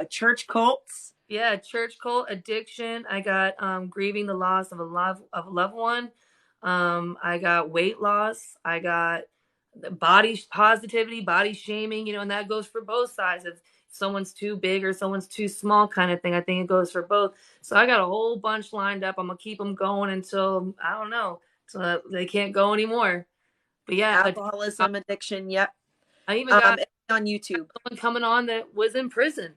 church cults. Yeah, church cult, addiction. I got grieving the loss of a loved one. I got weight loss. I got body positivity, body shaming, you know, and that goes for both sides. If someone's too big or someone's too small kind of thing, I think it goes for both. So I got a whole bunch lined up. I'm gonna keep them going until, I don't know, so they can't go anymore. But yeah, alcoholism, addiction. Yep. I even got on YouTube someone coming on that was in prison,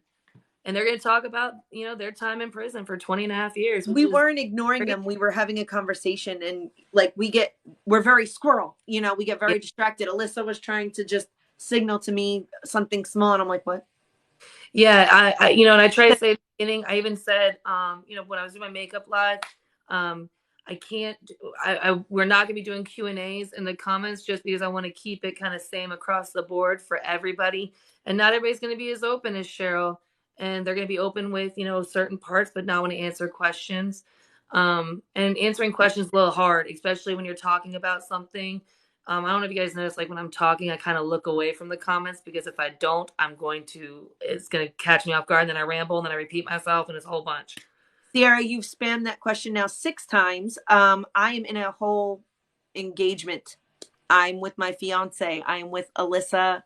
and they're going to talk about, you know, their time in prison for 20 and a half years. We weren't ignoring them. We were having a conversation, and like we're very squirrel, you know, we get very distracted. Alyssa was trying to just signal to me something small, and I'm like, what? Yeah, I you know, and I tried to say at the beginning, I even said, you know, when I was doing my makeup live, I can't, we're not going to be doing Q&As in the comments, just because I want to keep it kind of same across the board for everybody. And not everybody's going to be as open as Sheryl. And they're going to be open with, you know, certain parts, but not want to answer questions. And answering questions is a little hard, especially when you're talking about something. I don't know if you guys notice, like when I'm talking, I kind of look away from the comments, because if I don't, it's going to catch me off guard. And then I ramble, and then I repeat myself, and it's a whole bunch. Sierra, you've spammed that question now 6 times. I am in a whole engagement. I'm with my fiance. I am with Alyssa,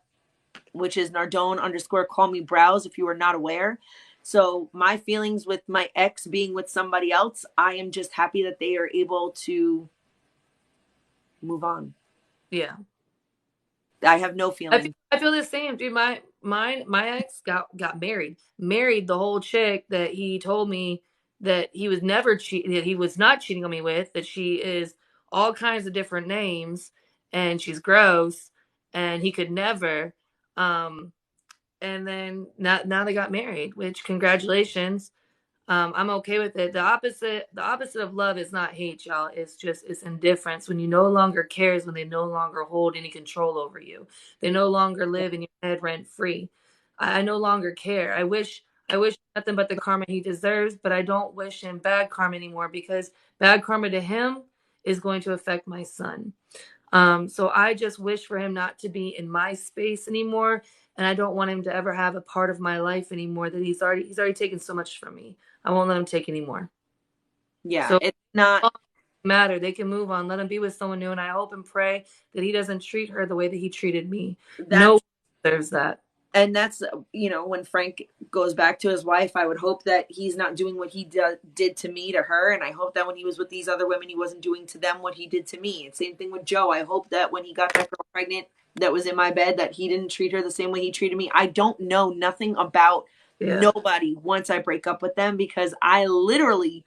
which is Nardone_call me browse, if you are not aware. So my feelings with my ex being with somebody else, I am just happy that they are able to move on. Yeah. I have no feelings. I feel the same, dude. My ex got married the whole chick that he told me that he was not cheating on me with, that she is all kinds of different names and she's gross and he could never. And then now they got married, which, congratulations. I'm okay with it. The opposite of love is not hate, y'all. It's indifference. When you no longer cares, when they no longer hold any control over you, they no longer live in your head rent free. I no longer care. I wish nothing but the karma he deserves, but I don't wish him bad karma anymore, because bad karma to him is going to affect my son. So I just wish for him not to be in my space anymore. And I don't want him to ever have a part of my life anymore, that he's already taken so much from me. I won't let him take any more. Yeah, so it's not matter. They can move on. Let him be with someone new. And I hope and pray that he doesn't treat her the way that he treated me. No one deserves that. And that's, when Frank goes back to his wife, I would hope that he's not doing what he did to me to her. And I hope that when he was with these other women, he wasn't doing to them what he did to me. And same thing with Joe. I hope that when he got that girl pregnant that was in my bed, that he didn't treat her the same way he treated me. I don't know nothing about nobody once I break up with them, because I literally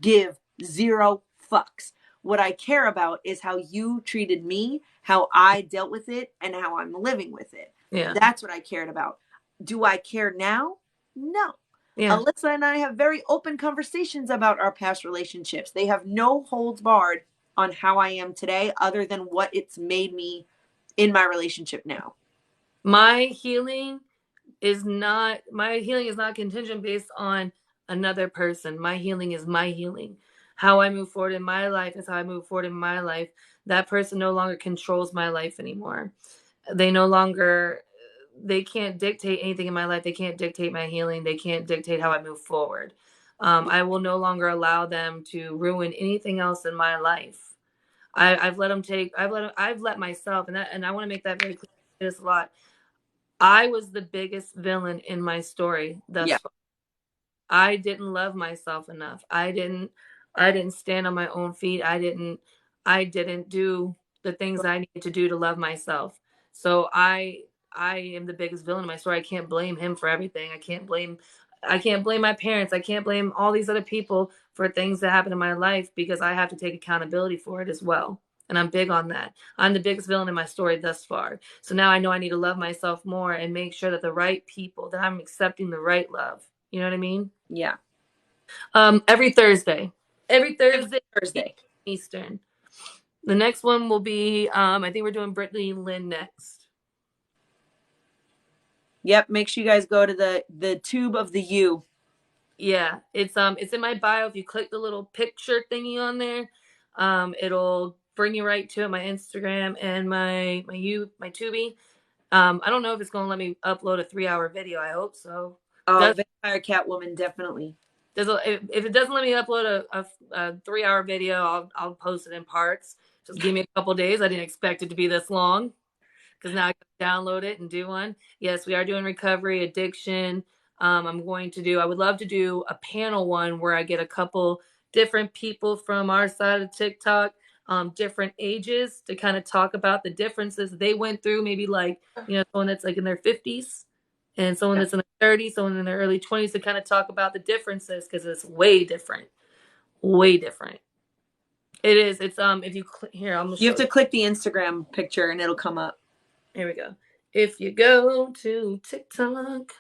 give zero fucks. What I care about is how you treated me, how I dealt with it, and how I'm living with it. Yeah. That's what I cared about. Do I care now? No. Yeah. Alyssa and I have very open conversations about our past relationships. They have no holds barred on how I am today, other than what it's made me in my relationship now. My healing is not contingent based on another person. My healing is my healing. How I move forward in my life is how I move forward in my life. That person no longer controls my life anymore. They can't dictate anything in my life. They can't dictate my healing. They can't dictate how I move forward. I will no longer allow them to ruin anything else in my life. I've let myself, and I want to make that very clear. This a lot. I was the biggest villain in my story thus far. I didn't love myself enough. I didn't stand on my own feet. I didn't do the things I needed to do to love myself. So I am the biggest villain in my story. I can't blame him for everything. I can't blame my parents. I can't blame all these other people for things that happen in my life, because I have to take accountability for it as well. And I'm big on that. I'm the biggest villain in my story thus far. So now I know I need to love myself more and make sure that the right people, that I'm accepting the right love. You know what I mean? Yeah. Every Thursday Eastern. The next one will be, I think we're doing Brittany Lynn next. Yep. Make sure you guys go to the tube of the U. Yeah, it's in my bio. If you click the little picture thingy on there, it'll bring you right to it. My Instagram and my Tubi. I don't know if it's gonna let me upload a 3-hour video. I hope so. Oh, Vampire Catwoman, definitely. If it doesn't let me upload a 3-hour video, I'll post it in parts. Just give me a couple days. I didn't expect it to be this long, because now I can download it and do one. Yes, we are doing recovery, addiction. I would love to do a panel one where I get a couple different people from our side of TikTok, different ages, to kind of talk about the differences they went through. Maybe someone that's like in their 50s and someone that's in their 30s, someone in their early 20s, to kind of talk about the differences, because it's way different. Way different. It is. It's if you here, I'm gonna show you have to click the Instagram picture and it'll come up. Here we go. If you go to TikTok,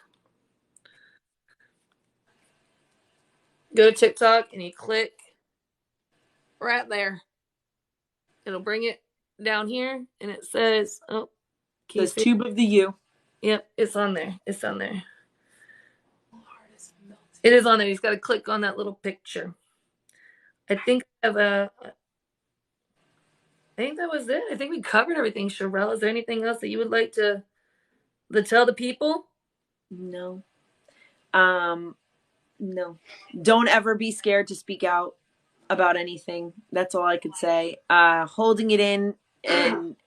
and you click right there, it'll bring it down here, and it says, "Oh, the tube of the U." Yep, it's on there. It's on there. It is on there. You just got to click on that little picture. I think I think that was it. I think we covered everything. Sheryl, is there anything else that you would like to tell the people? No. No. Don't ever be scared to speak out about anything. That's all I could say. Holding it in, and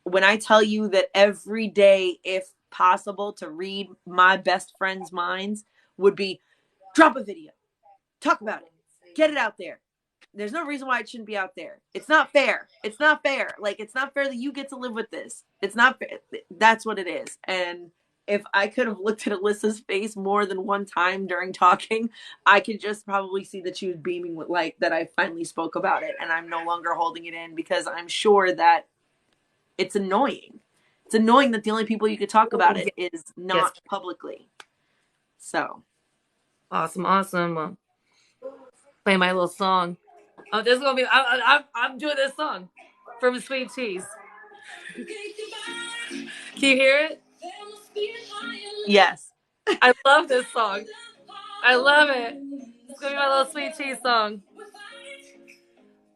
when I tell you that every day, if possible, to read my best friend's minds would be drop a video, talk about it, get it out there. There's no reason why it shouldn't be out there. It's not fair. It's not fair. Like, it's not fair that you get to live with this. It's not fair. That's what it is. And if I could have looked at Alyssa's face more than one time during talking, I could just probably see that she was beaming with light that I finally spoke about it, and I'm no longer holding it in, because I'm sure that it's annoying. It's annoying that the only people you could talk about it is not publicly. So. Awesome. Play my little song. Oh, this is gonna be. I'm doing this song from Sweet Cheese. Can you hear it? Yes. I love this song. I love it. It's gonna be my little Sweet Cheese song.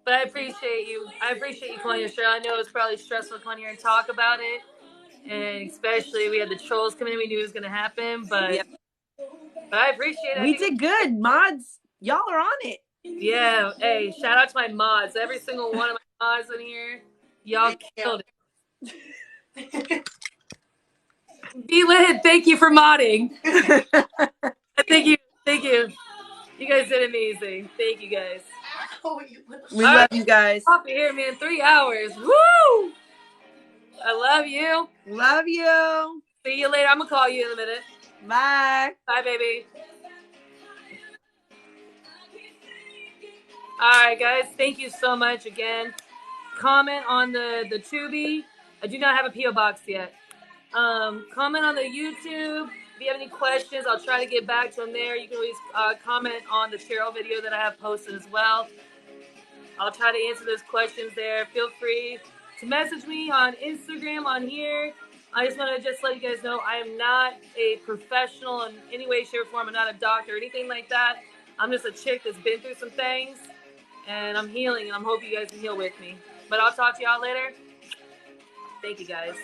But I appreciate you. Calling here, Sheryl. I know it's probably stressful coming here and talk about it, and especially we had the trolls coming in. We knew it was gonna happen, but I appreciate it. We did good, mods. Y'all are on it. Yeah. Hey, shout out to my mods. Every single one of my mods in here, y'all killed it. Be lit. Thank you for modding. Thank you. Thank you. You guys did amazing. Thank you guys. We love you guys. Coffee here, man. 3 hours. Woo! I love you. Love you. See you later. I'm gonna call you in a minute. Bye. Bye, baby. All right, guys. Thank you so much again. Comment on the Tubi. I do not have a PO box yet. Comment on the YouTube. If you have any questions, I'll try to get back to them there. You can always comment on the Cheryl video that I have posted as well. I'll try to answer those questions there. Feel free to message me on Instagram on here. I just want to let you guys know I am not a professional in any way, shape, or form. I'm not a doctor or anything like that. I'm just a chick that's been through some things, and I'm healing, and I'm hoping you guys can heal with me. But I'll talk to y'all later. Thank you, guys.